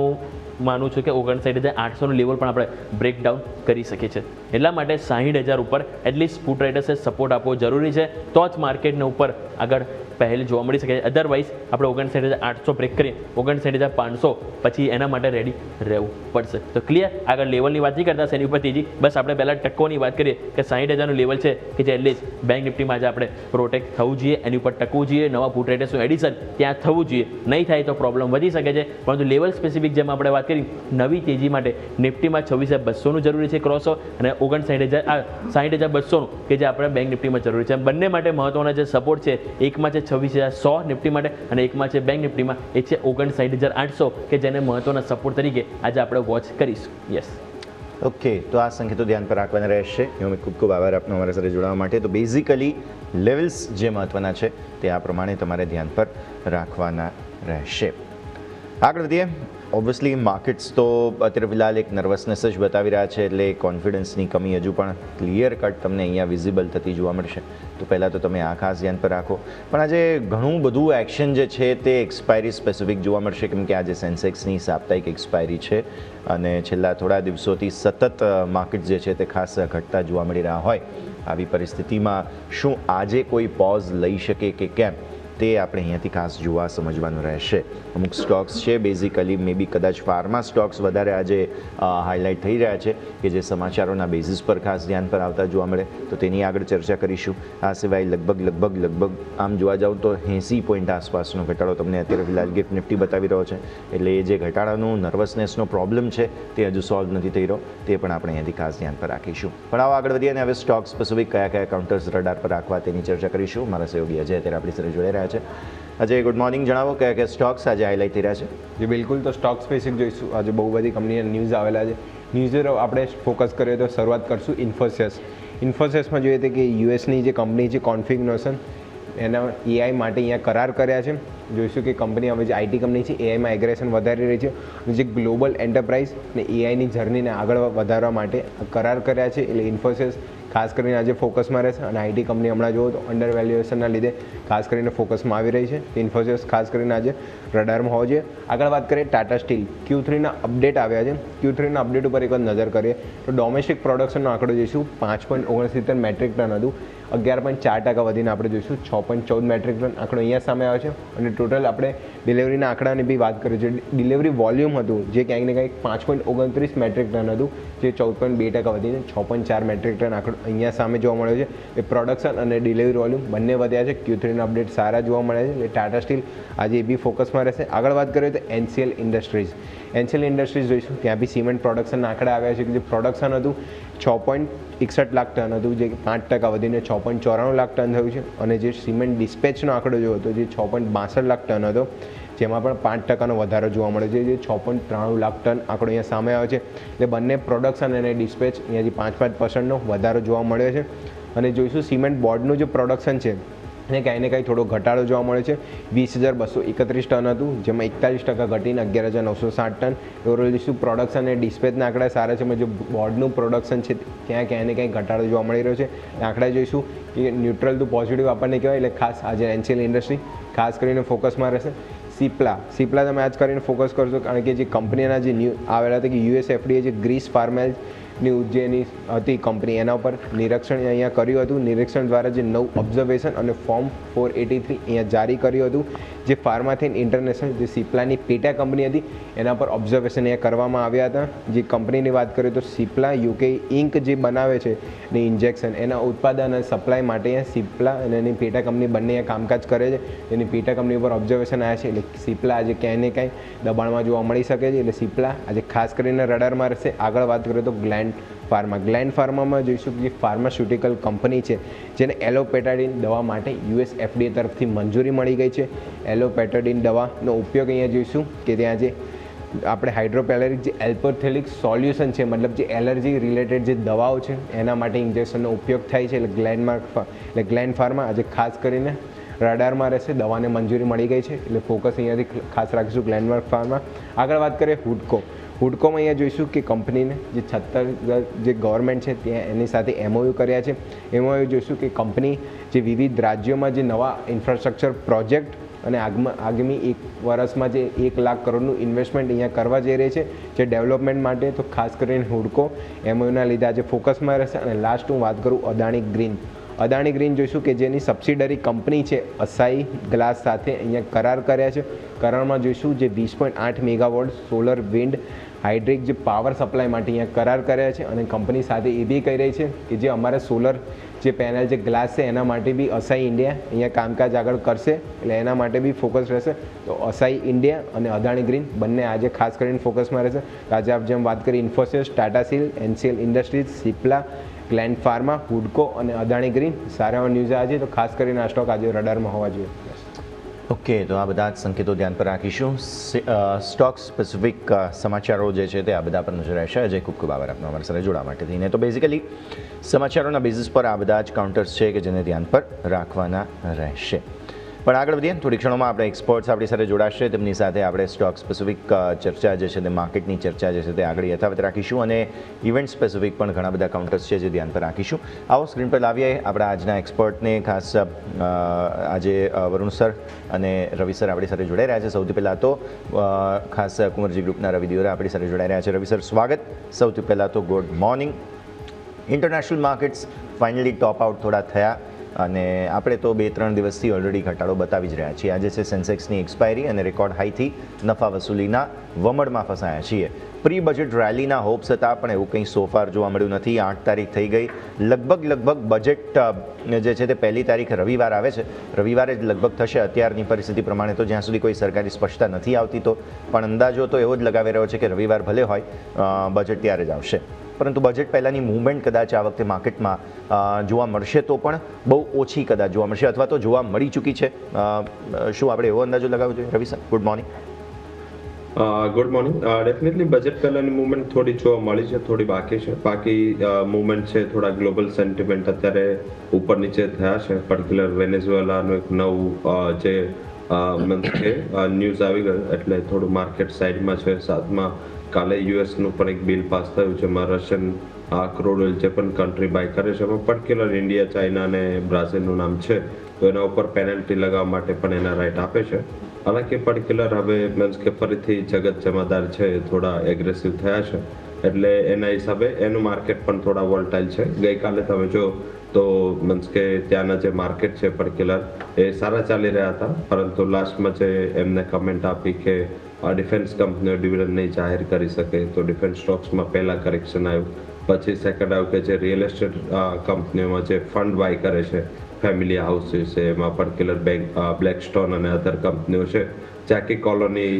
માનું છું કે 59,800નું લેવલ પણ આપણે બ્રેકડાઉન કરી શકીએ છીએ. એટલા માટે 60,000 ઉપર એટલીસ્ટ પુટ રાઇટર્સે સપોર્ટ આપવો જરૂરી છે, તો જ માર્કેટને ઉપર આગળ પહેલ જોવા મળી શકે. અધરવાઇઝ આપણે 59,800 બ્રેક કરીએ 59,500 પછી એના માટે રેડી રહેવું પડશે. તો ક્લિયર, આગળ લેવલની વાત નહીં કરતા એની ઉપર તેજી, બસ આપણે પહેલાં ટકોની વાત કરીએ કે 60,000નું લેવલ છે કે જે એટલીસ્ટ બેંક નિફ્ટીમાં આજે આપણે પ્રોટેક્ટ થવું જોઈએ, એની ઉપર ટકવું જોઈએ, નવા પુટ રાઇટર્સનું એડિશન ત્યાં થવું જોઈએ. નહીં થાય તો પ્રોબ્લેમ વધી શકે છે. પરંતુ લેવલ સ્પેસિફિક જેમ આપણે વાત કરી, નવી તેજી માટે નિફ્ટીમાં 26,200નું જરૂરી છે ક્રોસો, અને 60,200નું કે જે આપણે બેંક નિફ્ટીમાં જરૂરી છે. બંને માટે મહત્વના જે સપોર્ટ છે, એકમાં છે 26,100 નિફ્ટી માટે અને એકમાં છે બેંક નિફ્ટીમાં એ છે 59,800 કે જેને મહત્વના સપોર્ટ તરીકે આજે આપણે વોચ કરીશું. યસ, ઓકે, તો આ સંકેતો ધ્યાન પર રાખવાના રહેશે. એમાં ખૂબ ખૂબ આભાર આપનો અમારા સાથે જોડાવા માટે. તો બેઝિકલી લેવલ્સ જે મહત્વના છે તે આ પ્રમાણે તમારે ધ્યાન પર રાખવાના રહેશે. આગળ વધીએ. ઓબ્વિયસલી માર્કેટ્સ તો અત્યારે ફિલહાલ એક નર્વસનેસ જ બતાવી રહ્યા છે, એટલે કોન્ફિડન્સની કમી હજુ પણ ક્લિયર કટ તમને અહીંયા વિઝિબલ થતી જોવા મળશે. તો પહેલાં તો તમે આ ખાસ ધ્યાન પર રાખો. પણ આજે ઘણું બધું એક્શન જે છે તે એક્સપાયરી સ્પેસિફિક જોવા મળશે, કેમ કે આજે સેન્સેક્સની સાપ્તાહિક એક્સપાયરી છે અને છેલ્લા થોડા દિવસોથી સતત માર્કેટ જે છે તે ખાસ ઘટતા જોવા મળી રહ્યા હોય. આવી પરિસ્થિતિમાં શું આજે કોઈ પોઝ લઈ શકે કે કેમ, તે આપણે અહીંયાથી ખાસ જોવા સમજવાનું રહેશે. અમુક સ્ટોક્સ છે બેઝિકલી મે બી કદાચ ફાર્મા સ્ટોક્સ વધારે આજે હાઇલાઇટ થઈ રહ્યા છે કે જે સમાચારોના બેઝિસ પર ખાસ ધ્યાન પર આવતા જોવા મળે, તો તેની આગળ ચર્ચા કરીશું. આ સિવાય લગભગ આમ જોવા જાવ તો 80 પોઈન્ટ આસપાસનો ઘટાડો તમને અત્યારે ફિલહાલ ગિફ્ટ નિફ્ટી બતાવી રહ્યો છે. એટલે એ જે ઘટાડાનો નર્વસનેસનો પ્રોબ્લેમ છે તે હજુ સોલ્વ નથી થઈ રહ્યો, તે પણ આપણે અહીંયાથી ખાસ ધ્યાન પર રાખીશું. પણ આવો આગળ વધીએ અને હવે સ્ટોક સ્પેસિફિક કયા કાઉન્ટર્સ રડાર પર રાખવા તેની ચર્ચા કરીશું. મારા સહયોગી અજય અત્યારે આપણી સાથે જોડાઈ રહ્યા છે. Ajay, good morning. જણાવો કયા સ્ટોક્સ આજે હાઇલાઇટ થઈ રહ્યા છે? જી બિલકુલ, તો સ્ટોક સ્પેસિફિક જોઈશું. આજે બહુ બધી કંપનીના ન્યૂઝ આવેલા છે. ન્યૂઝ આપણે ફોકસ કરીએ તો શરૂઆત કરશું ઇન્ફોસિસ. ઇન્ફોસિસમાં જોઈએ કે યુએસની જે કંપની છે કોન્ફિગ્નોશન, એના એઆઈ માટે અહીંયા કરાર કર્યા છે. જોઈશું કે કંપની હવે જે આઈટી કંપની છે એઆઈમાં એગ્રેશન વધારી રહી છે અને જે ગ્લોબલ એન્ટરપ્રાઇઝ ને એઆઈની જર્નીને આગળ વધારવા માટે કરાર કર્યા છે. એટલે ઇન્ફોસિસ ખાસ કરીને આજે ફોકસમાં રહેશે અને આઈટી કંપની હમણાં જુઓ તો અંડર વેલ્યુએશનના લીધે ખાસ કરીને ફોકસમાં આવી રહી છે. ઇન્ફોસિસ ખાસ કરીને આજે રડારમાં હોવો જોઈએ. આગળ વાત કરીએ ટાટા સ્ટીલ, Q3ના અપડેટ આવ્યા છે. Q3ના અપડેટ ઉપર એક નજર કરીએ તો ડોમેસ્ટિક પ્રોડક્શનનો આંકડો જોઈશું 5.69 મેટ્રિક ટન હતું, 11.4% વધીને આપણે જોઈશું 6.14 મેટ્રિક ટન આંકડો અહીંયા સામે આવે છે. અને ટોટલ આપણે ડિલિવરીના આંકડાની બી વાત કરીએ છીએ. ડિલિવરી વોલ્યુમ હતું જે ક્યાંક ને ક્યાંક 5.29 મેટ્રિક ટન હતું, જે 14.2% વધીને 6.4 મેટ્રિક ટન આંકડો અહીંયા સામે જોવા મળ્યો છે. એ પ્રોડક્શન અને ડિલિવરી વોલ્યુમ બંને વધ્યા છે. Q3ના અપડેટ સારા જોવા મળ્યા છે. એટલે ટાટા સ્ટીલ આજે એ બી ફોકસમાં રહેશે. આગળ વાત કરીએ તો NCL ઇન્ડસ્ટ્રીઝ. એન્સેલ ઇન્ડસ્ટ્રીઝ જોઈશું, ત્યાં બી સિમેન્ટ પ્રોડક્શન આંકડા આવ્યા છે કે જે પ્રોડક્શન હતું 6.61 લાખ ટન હતું, જે 5% વધીને 6.94 લાખ ટન થયું છે. અને જે સિમેન્ટ ડિસ્પેચનો આંકડો જો હતો જે 6.62 લાખ ટન હતો, જેમાં પણ 5%નો વધારો જોવા મળે છે, જે 6.93 લાખ ટન આંકડો અહીંયા સામે આવ્યો છે. એટલે બંને પ્રોડક્શન અને ડિસ્પેચ અહીંયાથી 5% વધારો જોવા મળ્યો છે. અને જોઈશું સિમેન્ટ બોર્ડનું જે પ્રોડક્શન છે એને કાંઈ ને કાંઈ થોડો ઘટાડો જોવા મળે છે. 20,231 ટન હતું, જેમાં 41% ઘટીને 11,960 ટન. ઓવરઓલ જોઈશું પ્રોડક્શન અને ડિસ્પેચના આંકડા સારા છે, જે બોર્ડનું પ્રોડક્શન છે ત્યાં ક્યાંય ને ક્યાંય ઘટાડો જોવા મળી રહ્યો છે. આંકડા જોઈશું કે ન્યુટ્રલ ટુ પોઝિટિવ આપણને કહેવાય, એટલે ખાસ આજે એન્સેલ ઇન્ડસ્ટ્રી ખાસ કરીને ફોકસમાં રહેશે. સિપ્લા તમે આજ કરીને ફોકસ કરશો, કારણ કે જે કંપનીના જે આવેલા હતા કે USFDA જે ગ્રીસ ફાર્મેલની જેની હતી કંપની, એના ઉપર નિરીક્ષણ અહીંયા કર્યું હતું. નિરીક્ષણ દ્વારા જે નવું ઓબ્ઝર્વેશન અને ફોર્મ 483 અહીંયા જારી કર્યું હતું, જે ફાર્માથેન ઇન્ટરનેશનલ જે સિપ્લાની પેટા કંપની હતી એના પર ઓબ્ઝર્વેશન અહીંયા કરવામાં આવ્યા હતા. જે કંપનીની વાત કરીએ તો સિપ્લા UK ઇન્ક જે બનાવે છે ને ઇન્જેક્શન, એના ઉત્પાદન અને સપ્લાય માટે અહીંયા સિપ્લા અને એની પેટા કંપની બંને અહીંયા કામકાજ કરે છે. એની પેટા કંપની ઉપર ઓબ્ઝર્વેશન આવ્યા છે, એટલે સિપ્લા આજે ક્યાંય ને ક્યાંય દબાણમાં જોવા મળી શકે છે. એટલે સિપ્લા આજે ખાસ કરીને રડારમાં રહેશે. આગળ વાત કરીએ તો ગ્લેન્ડ ફાર્મામાં જોઈશું કે જે ફાર્માસ્યુટિકલ કંપની છે, જેને એલોપેટાડિન દવા માટે USFDA તરફથી મંજૂરી મળી ગઈ છે. એલોપેટાડિન દવાનો ઉપયોગ અહીંયા જોઈશું કે ત્યાં જે આપણે હાઇડ્રોપેલેરિક જે એલ્પોથેલિક સોલ્યુશન છે, મતલબ જે એલર્જી રિલેટેડ જે દવાઓ છે એના માટે ઇન્જેક્શનનો ઉપયોગ થાય છે. એટલે ગ્લેન્ડ ફાર્મા આજે ખાસ કરીને રડારમાં રહેશે. દવાને મંજૂરી મળી ગઈ છે, એટલે ફોકસ અહીંયાથી ખાસ રાખીશું ગ્લેન્ડ ફાર્મા. આગળ વાત કરીએ હુડકોમાં અહીંયા જોઈશું કે કંપનીને જે છત્તીસગઢ જે ગવર્મેન્ટ છે ત્યાં એની સાથે MOU કર્યા છે. એમાં જોઈશું કે કંપની જે વિવિધ રાજ્યોમાં જે નવા ઇન્ફ્રાસ્ટ્રક્ચર પ્રોજેક્ટ અને આગામી 1 વર્ષમાં જે 1 લાખ કરોડનું ઇન્વેસ્ટમેન્ટ અહીંયા કરવા જઈ રહી છે જે ડેવલપમેન્ટ માટે. તો ખાસ કરીને હુડકો MOUના લીધે આજે ફોકસમાં રહેશે. અને લાસ્ટ હું વાત કરું અદાણી ગ્રીન જોઈશું કે જેની સબસિડરી કંપની છે અસાઈ ગ્લાસ સાથે અહીંયા કરાર કર્યા છે. કરારમાં જોઈશું જે 20.8 મેગાવોટ સોલર વિન્ડ હાઇડ્રિક જે પાવર સપ્લાય માટે અહીંયા કરાર કર્યા છે. અને કંપની સાથે એ બી કહી રહી છે કે જે અમારા સોલર જે પેનલ જે ગ્લાસ છે એના માટે બી અસાઈ ઇન્ડિયા અહીંયા કામકાજ આગળ કરશે, એટલે એના માટે બી ફોકસ રહેશે. તો અસાઈ ઇન્ડિયા અને અદાણી ગ્રીન બંને આજે ખાસ કરીને ફોકસમાં રહેશે. આજે આપ જેમ વાત કરી Infosys, Tata steel, Ansell industries, Cipla, Gland Pharma, હુડકો અને અદાણી ગ્રીન સારા એવા ન્યૂઝ આજે. તો ખાસ કરીને આ સ્ટોક આજે રડારમાં હોવા જોઈએ. ઓકે, તો આ બધા જ સંકેતો ધ્યાન પર રાખીશું. સ્ટોક સ્પેસિફિક સમાચારો જે છે તે આ બધા પર નજર રહેશે. અજય, ખૂબ ખૂબ આભાર આપનો અમારી સાથે જોડવા માટે થઈને. તો બેઝિકલી સમાચારોના બેઝિસ પર આ બધા જ કાઉન્ટર્સ છે કે જેને ધ્યાન પર રાખવાના રહેશે. પણ આગળ વધીએ, થોડી ક્ષણોમાં આપણે એક્સપર્ટ્સ આપણી સાથે જોડાશે. તેમની સાથે આપણે સ્ટોક સ્પેસિફિક ચર્ચા જે છે તે માર્કેટની ચર્ચા જે છે તે આગળ યથાવત રાખીશું અને ઇવેન્ટ સ્પેસિફિક પણ ઘણા બધા કાઉન્ટર્સ છે જે ધ્યાન પર રાખીશું. આવો સ્ક્રીન પર લાવીએ આપણા આજના એક્સપર્ટને. ખાસ આજે વરુણ સર અને રવિ સર આપણી સાથે જોડાઈ રહ્યા છે. સૌથી પહેલાં તો ખાસ કુંવરજી ગ્રુપના રવિ દિયોરા આપણી સાથે જોડાઈ રહ્યા છે. રવિ સર, સ્વાગત. સૌથી પહેલાં તો good morning. International markets finally top out થોડા થયા અને આપણે તો 2-3 દિવસથી ઓલરેડી ઘટાડો બતાવી જ રહ્યા છીએ. આજે છે સેન્સેક્સની એક્સપાયરી અને રેકોર્ડ હાઈથી નફા વસૂલીના વમળમાં ફસાયા છીએ. પ્રી બજેટ રેલીના હોપ્સ હતા પણ એવું કંઈ સોફાર જોવા મળ્યું નથી. 8 તારીખ થઈ ગઈ. લગભગ બજેટ જે છે તે 1લી તારીખ રવિવાર આવે છે. રવિવારે જ લગભગ થશે અત્યારની પરિસ્થિતિ પ્રમાણે, તો જ્યાં સુધી કોઈ સરકારી સ્પષ્ટતા નથી આવતી તો પણ અંદાજો તો એવો જ લગાવી રહ્યો છે કે રવિવાર ભલે હોય, બજેટ ત્યારે જ આવશે. પરંતુ બજેટ પહેલાંની મૂવમેન્ટ કદાચ આ વખતે માર્કેટમાં જોવા મળશે તો પણ બહુ ઓછી કદાચ જોવા મળશે, અથવા તો જોવા મળી ચૂકી છે. શું આપણે એવો અંદાજો લગાવવો જોઈએ? Ravi sir, good morning. Good morning. Definitely budget પહેલાની મૂવમેન્ટ થોડી જોવા મળી છે, થોડી બાકી છે. બાકી મૂવમેન્ટ છે થોડા ગ્લોબલ સેન્ટિમેન્ટ અત્યારે ઉપર નીચે થયા છે. પર્ટિક્યુલર વેનેઝુએલાનું એક નવું જે ન્યૂઝ આવી ગયું એટલે થોડું માર્કેટ સાઈડમાં છે. સાથમાં કાલે યુએસનું પણ એક બિલ પાસ થયું છે જેમાં રશિયન ક્રૂડ ઓઇલ જે પણ કન્ટ્રી બાય કરે છે એમાં પર્ટિક્યુલર ઇન્ડિયા, ચાઇના અને બ્રાઝિલનું નામ છે, તો એના ઉપર પેનલ્ટી લગાવવા માટે પણ એના રાઇટ આપે છે. હાલાકી પર્ટિક્યુલર હવે મીન્સ કે ફરીથી જગત જમાદાર છે થોડા એગ્રેસિવ થયા છે, એટલે એના હિસાબે એનું માર્કેટ પણ થોડા વોલ્ટાઇલ છે. ગઈકાલે તમે જો તો મીન્સ કે ત્યાંના જે માર્કેટ છે પર્ટિક્યુલર એ સારા ચાલી રહ્યા હતા, પરંતુ લાસ્ટમાં જે એમને કમેન્ટ આપી કે ડિફેન્સ કંપનીઓ ડિવિડન્ડ નહીં જાહેર કરી શકે, તો ડિફેન્સ સ્ટોક્સમાં પહેલાં કરેક્શન આવ્યું. પછી સેકન્ડ આવ્યું કે જે રિયલ એસ્ટેટ કંપનીઓમાં જે ફંડ બાય કરે છે ફેમિલી હાઉસીસ છે, એમાં પર્ટિક્યુલર બેંક બ્લેકસ્ટોન અને અધર કંપનીઓ છે, ચાકી કોલોની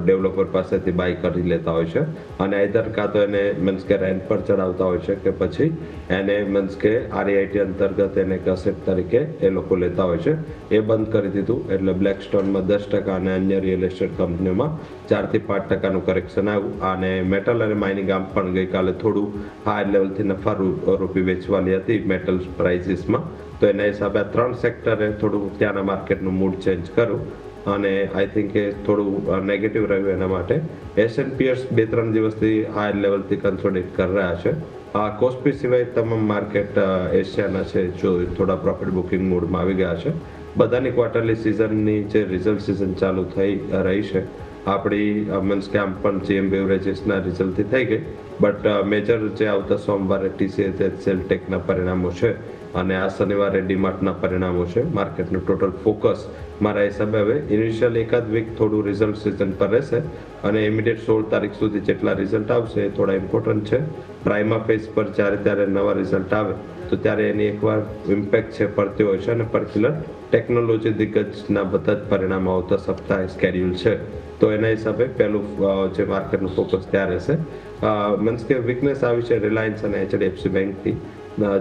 ડેવલપર પાસેથી બાય કરી લેતા હોય છે અને આઈધર કાં તો એને મીન્સ કે રેન્ટ પર ચડાવતા હોય છે કે પછી એને મીન્સ કે આરઆઈટી અંતર્ગત એને એક અસેટ તરીકે એ લોકો લેતા હોય છે. એ બંધ કરી દીધું એટલે બ્લેકસ્ટોનમાં 10% અને અન્ય રિયલ એસ્ટેટ કંપનીઓમાં 4 થી 5% કરેક્શન આવ્યું અને મેટલ અને માઇનિંગ આમ પણ ગઈકાલે થોડું હાઈ લેવલથી નફા રૂપી વેચવાની હતી મેટલ પ્રાઇસીસમાં. તો એના હિસાબે 3 સેક્ટરે થોડું ત્યાંના માર્કેટનું મૂડ ચેન્જ કર્યું અને આઈ થિંક એ થોડું નેગેટિવ રહ્યું એના માટે. S&P 2-3 દિવસથી હાઈ લેવલથી કન્સોલિડેટ કરી રહ્યા છે. કોસ્પી સિવાય તમામ માર્કેટ એશિયાના છે જો થોડા પ્રોફિટ બુકિંગ મૂડમાં આવી ગયા છે. બધાની ક્વાર્ટરલી સિઝનની જે રિઝલ્ટ સિઝન ચાલુ થઈ રહી છે આપણી મીન્સ કે આમ પણ GM બેવરેજીસના રિઝલ્ટથી થઈ ગઈ બટ મેજર જે આવતા સોમવારે TCS સેલટેકના પરિણામો છે અને આ શનિવારે ડીમાર્ટના પરિણામો છે. માર્કેટનું ટોટલ ફોકસ મારા હિસાબે હવે ઇનિશિયલ એકાદ વીક થોડું રિઝલ્ટ સિઝન પર રહેશે અને ઇમિડિયેટ 16 તારીખ સુધી જેટલા રિઝલ્ટ આવશે એ થોડા ઇમ્પોર્ટન્ટ છે. પ્રાઇમા ફેઝ પર ત્યારે નવા રિઝલ્ટ આવે તો ત્યારે એની એકવાર ઇમ્પેક્ટ છે પડતી હોય છે અને પર્ટિક્યુલર ટેકનોલોજી દિગ્ગજના બધા જ પરિણામો આવતા સપ્તાહે સ્કેડ્યુલ છે. તો એના હિસાબે પહેલું જે માર્કેટનું ફોકસ ત્યાં રહેશે. મીન્સ કે વીકનેસ આવી છે રિલાયન્સ અને HDFC બેંકથી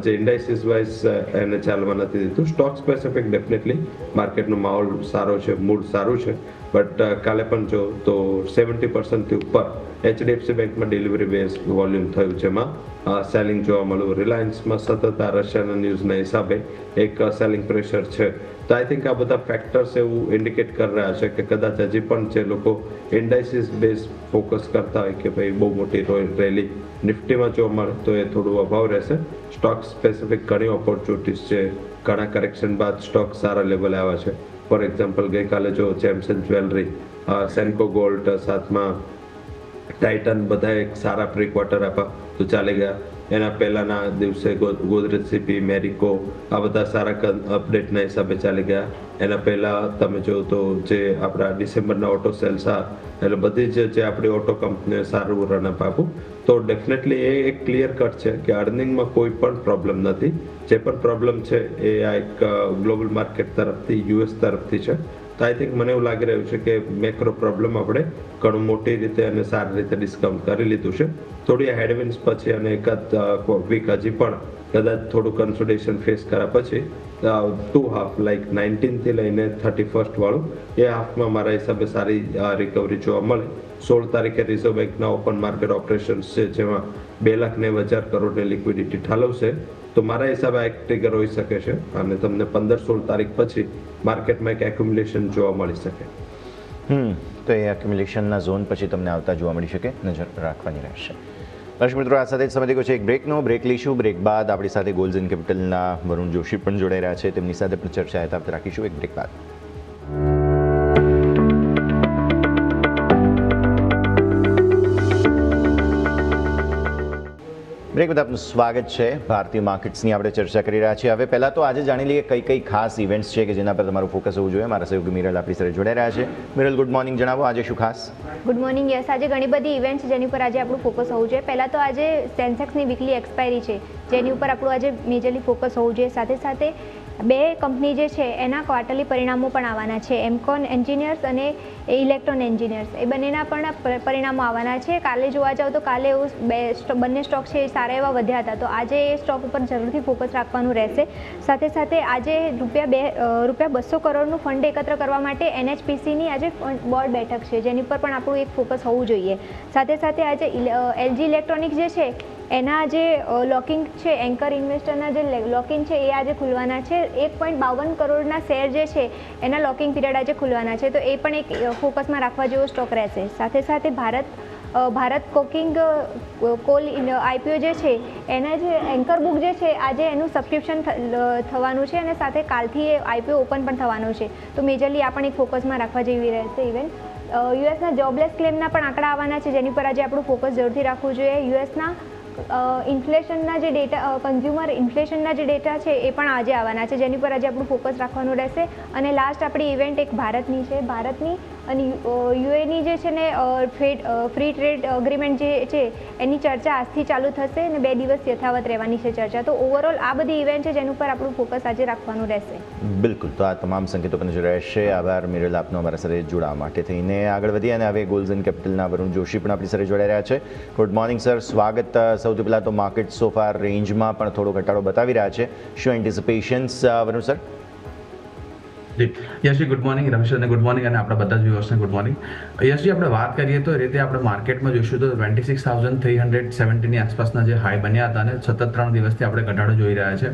જે ઇન્ડાઇસીસ વાઇઝ એને ચાલવા નથી દીધું. સ્ટોક સ્પેસિફિક ડેફિનેટલી માર્કેટનો માહોલ સારો છે, મૂડ સારું છે બટ કાલે પણ જો તો 70%થી ઉપર HDFC બેંકમાં ડિલિવરી બેઝ વોલ્યુમ થયું જેમાં સેલિંગ જોવા મળ્યું. રિલાયન્સમાં સતત આ રશિયાના ન્યૂઝના હિસાબે એક સેલિંગ પ્રેશર છે. તો આઈ થિંક આ બધા ફેક્ટર્સ એવું ઇન્ડિકેટ કરી રહ્યા છે કે કદાચ હજી પણ જે લોકો ઇન્ડાઇસીસ બેઝ ફોકસ કરતા હોય કે ભાઈ બહુ મોટી રેલી નિફ્ટીમાં જોવા મળે તો એ થોડું અભાવ રહેશે. સ્ટોક સ્પેસિફિક ઘણી ઓપોર્ચ્યુનિટીઝ છે. ઘણા કરેક્શન બાદ સ્ટોક સારા લેવલે આવ્યા છે. ફોર એક્ઝામ્પલ ગઈકાલે જો જેમ્સન જ્વેલરી, સેન્કો ગોલ્ડ, સાથમાં ટાઇટન બધા એક સારા પ્રી ક્વાર્ટર આપ્યા તો ચાલી ગયા. એના પહેલાના દિવસે ગોદરેજ CP, મેરિકો આ બધા સારા અપડેટના હિસાબે ચાલી ગયા. એના પહેલાં તમે જો તો જે આપણા ડિસેમ્બરના ઓટો સેલ્સ એટલે બધી જ જે આપણી ઓટો કંપનીઓ સારું રનઅપ આપ્યું તો ડેફિનેટલી એ એક ક્લિયર કટ છે કે અર્નિંગમાં કોઈ પણ પ્રોબ્લેમ નથી. જે પણ પ્રોબ્લેમ છે એ આ એક ગ્લોબલ માર્કેટ તરફથી US તરફથી છે. તો આઈ થિંક મને એવું લાગી રહ્યું છે કે મેક્રો પ્રોબ્લેમ આપણે ઘણું મોટી રીતે અને સારી રીતે ડિસ્કાઉન્ટ કરી લીધું છે. થોડી હેડવિન્સ પછી અને એકાદ વીક હજી પણ કદાચ થોડું કન્સોલિડેશન ફેસ કર્યા પછી 2 હાફ લાઈક 19 થી લઈને 31 વાળું એ હાફમાં મારા હિસાબે સારી રિકવરી જોવા મળે. 16 તારીખે રિઝર્વ બેંકના ઓપન માર્કેટ ઓપરેશન્સ છે જેમાં 2,90,000 કરોડની લિક્વિડિટી ઠાલવશે તો મારા હિસાબે એક ટ્રિગર હોઈ શકે છે અને તમને 15-16 તારીખ પછી માર્કેટમાં એક એક્યુમ્યુલેશન જોવા મળી શકે. તો એ એક્યુમ્યુલેશનના ઝોન પછી તમને આવતા જોવા મળી શકે, નજર રાખવાની રહેશે. દર્શક મિત્રો, આ સાથે જ સમય છે એક બ્રેક લઈશું. બ્રેક બાદ આપણી સાથે ગોલ્ડન કેપિટલના વરુણ જોશી પણ જોડાઈ રહ્યા છે. તેમની સાથે પણ ચર્ચા યથાવત રાખીશું એક બ્રેક બાદ. બ્રેક બાદ આપનું સ્વાગત છે. ભારતીય માર્કેટ્સની આપણે ચર્ચા કરી રહ્યા છીએ. હવે પહેલાં તો આજે જાણી લઈએ કઈ ખાસ ઇવેન્ટ્સ છે કે જેના પર તમારું ફોકસ હોવું જોઈએ. મારા સહયોગી મિરલ આપણી સાથે જોડાઈ રહ્યા છે. મિરલ, ગુડ મોર્નિંગ. જણાવો આજે શું ખાસ? Good morning. યસ, આજે ઘણી બધી ઇવેન્ટ્સ છે જેની ઉપર આજે આપણું ફોકસ હોવું જોઈએ. પહેલાં તો આજે સેન્સેક્સની વીકલી એક્સપાયરી છે જેની ઉપર આપણું આજે મેજરલી ફોકસ હોવું જોઈએ. સાથે બે કંપની જે છે એના ક્વાર્ટરલી પરિણામો પણ આવવાના છે. એમકોન એન્જિનિયર્સ અને ઇલેક્ટ્રોન એન્જિનિયર્સ એ બંનેના પણ પરિણામો આવવાના છે. કાલે જોવા જાવ તો કાલે એવું બંને સ્ટોક છે એ સારા એવા વધ્યા હતા. તો આજે એ સ્ટોક ઉપર જરૂરથી ફોકસ રાખવાનું રહેશે. સાથે આજે ₹200 કરોડનું ફંડ એકત્ર કરવા માટે NHPCની આજે બોર્ડ બેઠક છે જેની પર પણ આપણું એક ફોકસ હોવું જોઈએ. સાથે આજે LG ઇલેક્ટ્રોનિક્સ જે છે એના જે લોકિંગ છે, એન્કર ઇન્વેસ્ટરના જે લોકિંગ છે એ આજે ખુલવાના છે. 1.52 કરોડના શેર જે છે એના લોકિંગ પીરિયડ આજે ખુલવાના છે. તો એ પણ એક ફોકસમાં રાખવા જેવો સ્ટોક રહેશે. સાથે ભારત કોકિંગ કોલ IPO જે છે એના જે એન્કર બુક જે છે આજે એનું સબસ્ક્રિપ્શન થવાનું છે અને સાથે કાલથી એ IPO ઓપન પણ થવાનું છે. તો મેજરલી આ પણ એક ફોકસમાં રાખવા જેવી રહેશે ઇવેન્ટ. યુએસના જોબલેસ ક્લેમના પણ આંકડા આવવાના છે જેની પર આજે આપણું ફોકસ જરૂરથી રાખવું જોઈએ. યુએસના ઇન્ફ્લેશનના જે ડેટા, કન્ઝ્યુમર ઇન્ફ્લેશનના જે ડેટા છે એ પણ આજે આવવાના છે જેની પર આજે આપણું ફોકસ રાખવાનું રહેશે. અને લાસ્ટ આપણી ઇવેન્ટ એક ભારતની છે. ભારતની અને યુએની જે છે ને ફ્રી ટ્રેડ એગ્રીમેન્ટ જે છે એની ચર્ચા આજથી ચાલુ થશે અને 2 દિવસ યથાવત રહેવાની છે ચર્ચા. તો ઓવરઓલ આ બધી ઇવેન્ટ છે જેના ઉપર આપણું ફોકસ આજે રાખવાનું રહેશે. બિલકુલ, તો આ તમામ સંકેતો પર નજર રહેશે. આભાર મિરલ આપનો અમારા સાથે જોડાવા માટે થઈને. આગળ વધીએ અને હવે ગોલ્ડન કેપિટલના વરુણ જોશી પણ આપણી સાથે જોડાઈ રહ્યા છે. ગુડ મોર્નિંગ સર, સ્વાગત. સૌથી પહેલાં તો માર્કેટ સોફાર રેન્જમાં પણ થોડો ઘટાડો બતાવી રહ્યા છે. શું anticipations Varun sir? Yashji good morning, Ramesh અને ગુડ મોર્નિંગ અને આપણા બધા જ વ્યુઅર્સને ગુડ મોર્નિંગ. યશજી આપણે વાત કરીએ તો એ રીતે આપણે માર્કેટમાં જોઈશું તો 26,370 ની આસપાસના જે હાઈ બન્યા હતા અને સતત 3 દિવસથી આપણે ઘટાડો જોઈ રહ્યા છે.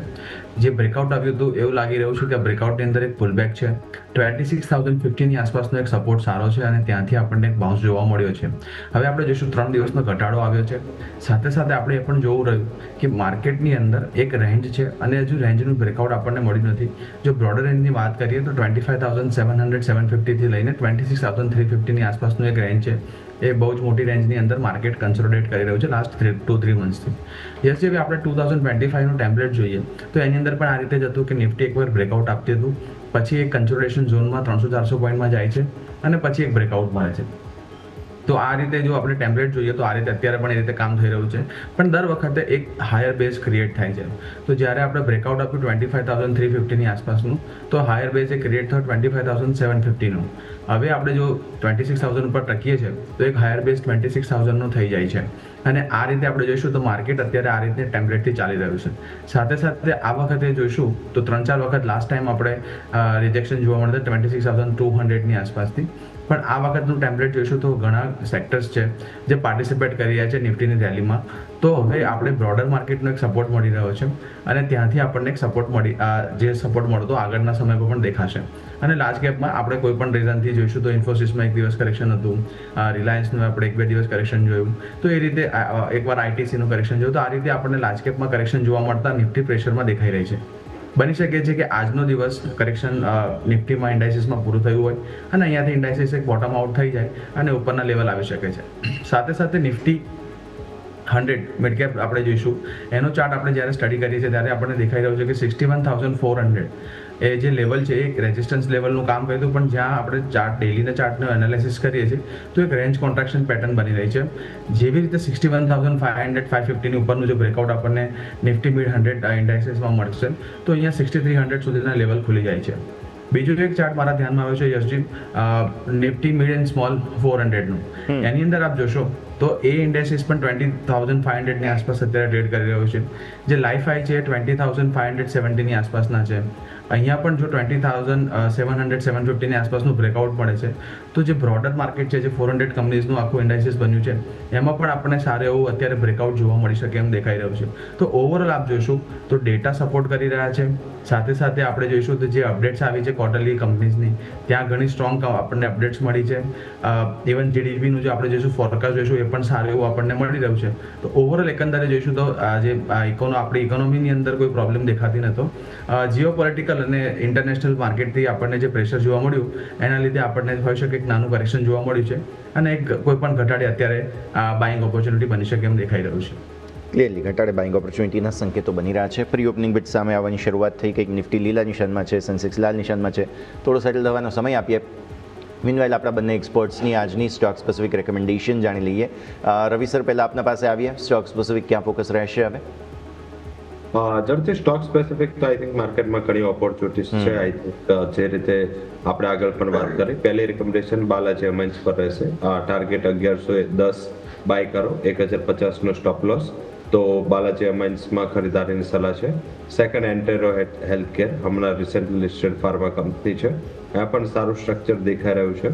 જે બ્રેકઆઉટ આવ્યું હતું એવું લાગી રહ્યું છે કે બ્રેકઆઉટની અંદર એક પુલબેક છે. 26,050 ની આસપાસનો એક સપોર્ટ સારો છે અને ત્યાંથી આપણને એક બાઉન્સ જોવા મળ્યો છે. હવે આપણે જોઈશું 3 દિવસનો ઘટાડો આવ્યો છે. સાથે સાથે આપણે એ પણ જોવું રહ્યું કે માર્કેટની અંદર એક રેન્જ છે અને હજુ રેન્જનું બ્રેકઆઉટ આપણને મળ્યું નથી. જો બ્રોડર રેન્જની વાત કરીએ તો 25,700-750 થી લઈને 26,350 ની આસપાસનું એક રેન્જ છે. એ બહુ જ મોટી રેન્જની અંદર માર્કેટ કન્સોલિડેટ કરી રહ્યું છે લાસ્ટ 2-3 મંથ્સથી. યસ, જેવી આપણે 2025નું ટેમ્પલેટ જોઈએ તો એની અંદર પણ આ રીતે જ હતું કે નિફ્ટી એકવાર બ્રેકઆઉટ આપતી હતું, પછી એક કન્સોલિડેશન ઝોનમાં 300-400 પોઈન્ટમાં જાય છે અને પછી એક બ્રેકઆઉટ મળે છે. તો આ રીતે જો આપણે ટેમ્પલેટ જોઈએ તો આ રીતે અત્યારે પણ એ રીતે કામ થઈ રહ્યું છે. પણ દર વખતે એક હાયર બેઝ ક્રિએટ થાય છે. તો જ્યારે આપણે બ્રેકઆઉટ આપ્યું 25,350 ની આસપાસનું તો હાયર બેઝ એ ક્રિએટ થયો 25,750 નું. હવે આપણે જો 26,000 ઉપર ટકીએ છીએ તો એક હાયર બેઝ 26,000 નું થઈ જાય છે. અને આ રીતે આપણે જોઈશું તો માર્કેટ અત્યારે આ રીતે ટેમ્પલેટથી ચાલી રહ્યું છે. સાથે સાથે આ વખતે જોઈશું તો 3-4 વખત લાસ્ટ ટાઈમ આપણે રિજેક્શન જોવા મળતા 26,200 ની આસપાસથી. પણ આ વખતનું ટેમ્પલેટ જોઈશું તો ઘણા સેક્ટર્સ છે જે પાર્ટિસિપેટ કરી રહ્યા છે નિફ્ટીની રેલીમાં. તો હવે આપણે બ્રોડર માર્કેટનો એક સપોર્ટ મળી રહ્યો છે અને ત્યાંથી આપણને એક સપોર્ટ જે સપોર્ટ મળતો આગળના સમય પર પણ દેખાશે. અને લાર્જ કેપમાં આપણે કોઈ પણ રીઝનથી જોઈશું તો ઇન્ફોસિસમાં 1 દિવસ કરેક્શન હતું, રિલાયન્સનું આપણે 1-2 દિવસ કરેક્શન જોયું. તો એ રીતે એકવાર આઈટીસીનું કરેક્શન જોયું. તો આ રીતે આપણને લાર્જ કેપમાં કરેક્શન જોવા મળતા નિફ્ટી પ્રેશરમાં દેખાઈ રહી છે. બની શકે છે કે આજનો દિવસ કરેક્શન નિફ્ટીમાં ઇન્ડાઇસીસમાં પૂરું થયું હોય અને અહીંયાથી ઇન્ડાઇસીસ એક બોટમ આઉટ થઈ જાય અને ઉપરના લેવલ આવી શકે છે. સાથે સાથે નિફ્ટી 100 મિડ કેપ આપણે જોઈશું. એનો ચાર્ટ આપણે જ્યારે સ્ટડી કરીએ છીએ ત્યારે આપણને દેખાઈ રહ્યું છે કે 61,400 એ જે લેવલ છે એ રેઝિસ્ટન્સ લેવલનું કામ કર્યું, પણ જ્યાં આપણે ચાર્ટ ડેલીના ચાર્ટનું એનાલિસિસ કરીએ છીએ તો એક રેન્જ કોન્ટ્રાક્શન પેટર્ન બની રહી છે. જેવી રીતે 61,500-550 ની ઉપરનું જો બ્રેકઆઉટ આપણને નિફ્ટી મિડ 100 ઇન્ડાઇસીસમાં મળશે તો અહીંયા 6300 સુધીના લેવલ ખુલી જાય છે. બીજું એક ચાર્ટ મારા ધ્યાનમાં આવ્યો છે યશજી, નિફ્ટી મિડ એન્ડ સ્મોલ 400નું. એની અંદર આપ જોશો તો એ ઇન્ડેક્સિસ પણ 20,500 ની આસપાસ અત્યારે ટ્રેડ કરી રહ્યો છે. જે લાઈફ હાઈ છે 20,570 ની આસપાસના છે. અહીંયા પણ જો 20,700-750 ની આસપાસનું બ્રેકઆઉટ મળે છે તો જે બ્રોડર માર્કેટ છે, જે 400 કંપનીઝનું આખું ઇન્ડાઇસિસ બન્યું છે એમાં પણ આપણને સારું એવું અત્યારે બ્રેકઆઉટ જોવા મળી શકે એમ દેખાઈ રહ્યું છે. તો ઓવરઓલ આપ જોઈશું તો ડેટા સપોર્ટ કરી રહ્યા છે. સાથે સાથે આપણે જોઈશું તો જે અપડેટ્સ આવી છે ક્વાર્ટરલી કંપનીઝની, ત્યાં ઘણી સ્ટ્રોંગ આપણને અપડેટ્સ મળી છે. ઇવન જીડીપીનું જો આપણે જોઈશું ફોરકાસ્ટ જોઈશું એ પણ સારું એવું આપણને મળી રહ્યું છે. તો ઓવરઓલ એકંદરે જોઈશું તો જે આપણી ઇકોનોમીની અંદર કોઈ પ્રોબ્લેમ દેખાતી નહોતો. જીઓપોલિટિકલ અને ઇન્ટરનેશનલ માર્કેટથી આપણને જે પ્રેશર જોવા મળ્યું એના લીધે આપણને હોઈ શકે એક નાનું કરેક્શન જોવા મળ્યું છે અને એક કોઈ પણ ઘટાડે અત્યારે બાઇંગ ઓપોર્ચ્યુનિટી બની શકે એમ દેખાઈ રહ્યું છે. ક્લિયરલી ઘટાડે બાઇંગ ઓપોર્ચ્યુનિટીના સંકેતો બની રહ્યા છે. પ્રી ઓપનિંગ બીટ સામે આવવાની શરૂઆત થઈ, કંઈક નિફ્ટી લીલા નિશાનમાં છે, સેન્સેક્સ લાલ નિશાનમાં છે. થોડો સેટલ થવાનો સમય આપીએ. મીનવાઇલ આપણા બંને એક્સપર્ટ્સની આજની સ્ટોક સ્પેસિફિક રેકમેન્ડેશન જાણી લઈએ. રવિ સર, પહેલાં આપના પાસે આવીએ. સ્ટોક સ્પેસિફિક ક્યાં ફોકસ રહેશે હવે? ઝડપથી સ્ટોક સ્પેસિફિક તો આઈ થિંક માર્કેટમાં ઘણી ઓપોર્ચ્યુનિટીઝ છે. આઈ થિંક જે રીતે આપણે આગળ પણ વાત કરી, પહેલી રિકમેન્ડેશન બાલાજી અમાઇન્સ પર રહેશે. ટાર્ગેટ 1110 બાય કરો, 1050 નો સ્ટોપ લોસ. તો બાલાજી અમાઇન્સમાં ખરીદારીની સલાહ છે. સેકન્ડ એન્ટેરો હેલ્થકેર, હમણાં રિસેન્ટલી લિસ્ટેડ ફાર્મા કંપની છે. આ પણ સારું સ્ટ્રક્ચર દેખાઈ રહ્યું છે.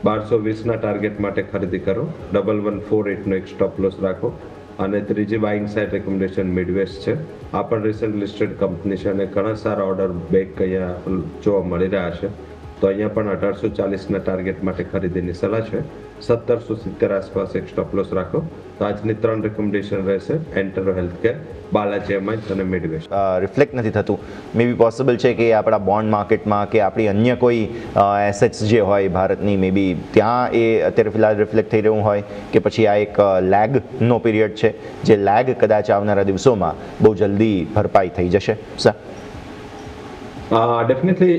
1220ના ટાર્ગેટ માટે ખરીદી કરો, 1148 નો એક સ્ટોપ લોસ રાખો. અને ત્રીજી બાઇંગ સાઇડ રેકમેન્ડેશન મિડવેસ્ટ છે. આ પણ રિસેન્ટ લિસ્ટેડ કંપની છે અને ઘણા સારા ઓર્ડર બેક અહીંયા જોવા મળી રહ્યા છે. તો અહીંયા પણ 1840ના ટાર્ગેટ માટે ખરીદીની સલાહ છે. 1770 આસપાસ એક સ્ટોપ લોસ રાખો. તો આજની 3 રેકમેન્ડેશન રહેશે: એન્ટેરો હેલ્થકેર, બાલાજી અમાઇન્સ અને મિડવેસ્ટ. રિફ્લેક્ટ નથી થતું. મે બી પોસિબલ છે કે આપણા બોન્ડ માર્કેટમાં કે આપણી અન્ય કોઈ એસેટ્સ જે હોય ભારતની, મે બી ત્યાં એ અત્યારે ફિલહાલ રિફ્લેક્ટ થઈ રહ્યું હોય કે પછી આ એક લેગનો પીરિયડ છે, જે લેગ કદાચ આવનારા દિવસોમાં બહુ જલ્દી ભરપાઈ થઈ જશે. સર, ડેફિનેટલી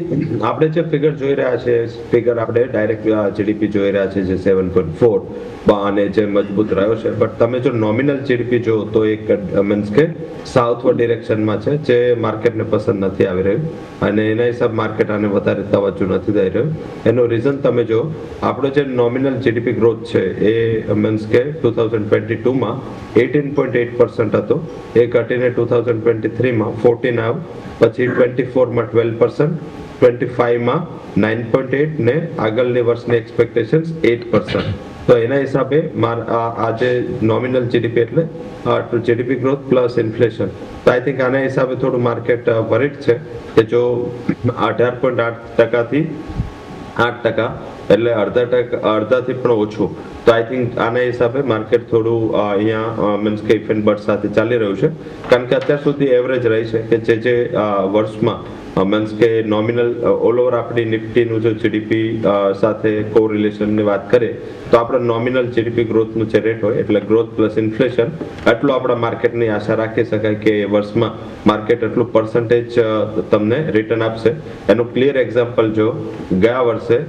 આપણે જે ફિગર જોઈ રહ્યા છે ફિગર આપણે ડાયરેક્ટ જીડીપી જોઈ રહ્યા છે જે 7.4 અને જે મજબૂત રહ્યો છે બટ તમે જો નોમિનલ જીડીપી જો તો એક મીન્સ કે સાઉથવર્ડ ડિરેક્શનમાં છે જે માર્કેટને પસંદ નથી આવી રહ્યું અને એના હિસાબ માર્કેટ આને વધારે તવજ્જો નથી દઈ રહ્યું. એનું રીઝન તમે જો આપણો જે નોમિનલ જીડીપી ગ્રોથ છે એ મીન્સ કે 2022માં 18.8% હતો એ ઘટીને 2023માં 14 આવ્યો પછી 24માં 12%, 25માં 9.8 ને આગળની વર્ષની એક્સપેક્ટેશન્સ 8%. તો એના હિસાબે આ જે નોમિનલ જીડીપી એટલે જીડીપી ગ્રોથ પ્લસ ઇન્ફ્લેશન તો આઈ થિંક આના હિસાબે થોડું માર્કેટ વરિડ છે કે જો 18.8%થી 8% એટલે અડધાથી પણ ઓછું તો આઈ થિંક આના હિસાબે માર્કેટ થોડું અહીંયા મીન્સ કે ઇફ એન્ડ બટ સાથે ચાલી રહ્યું છે કારણ કે અત્યાર સુધી એવરેજ રહી છે કે જે વર્ષમાં મીન્સ કે નોમિનલ ઓલ ઓવર આપણી નિફ્ટીનું જો જીડીપી સાથે કોરિલેશનની વાત કરીએ તો આપણા નોમિનલ જીડીપી ગ્રોથનું જે રેટ હોય એટલે ગ્રોથ પ્લસ ઇન્ફ્લેશન એટલું આપણા માર્કેટની આશા રાખી શકાય કે વર્ષમાં માર્કેટ એટલું પર્સન્ટેજ તમને રિટર્ન આપશે. એનું ક્લિયર એક્ઝામ્પલ જો ગયા વર્ષે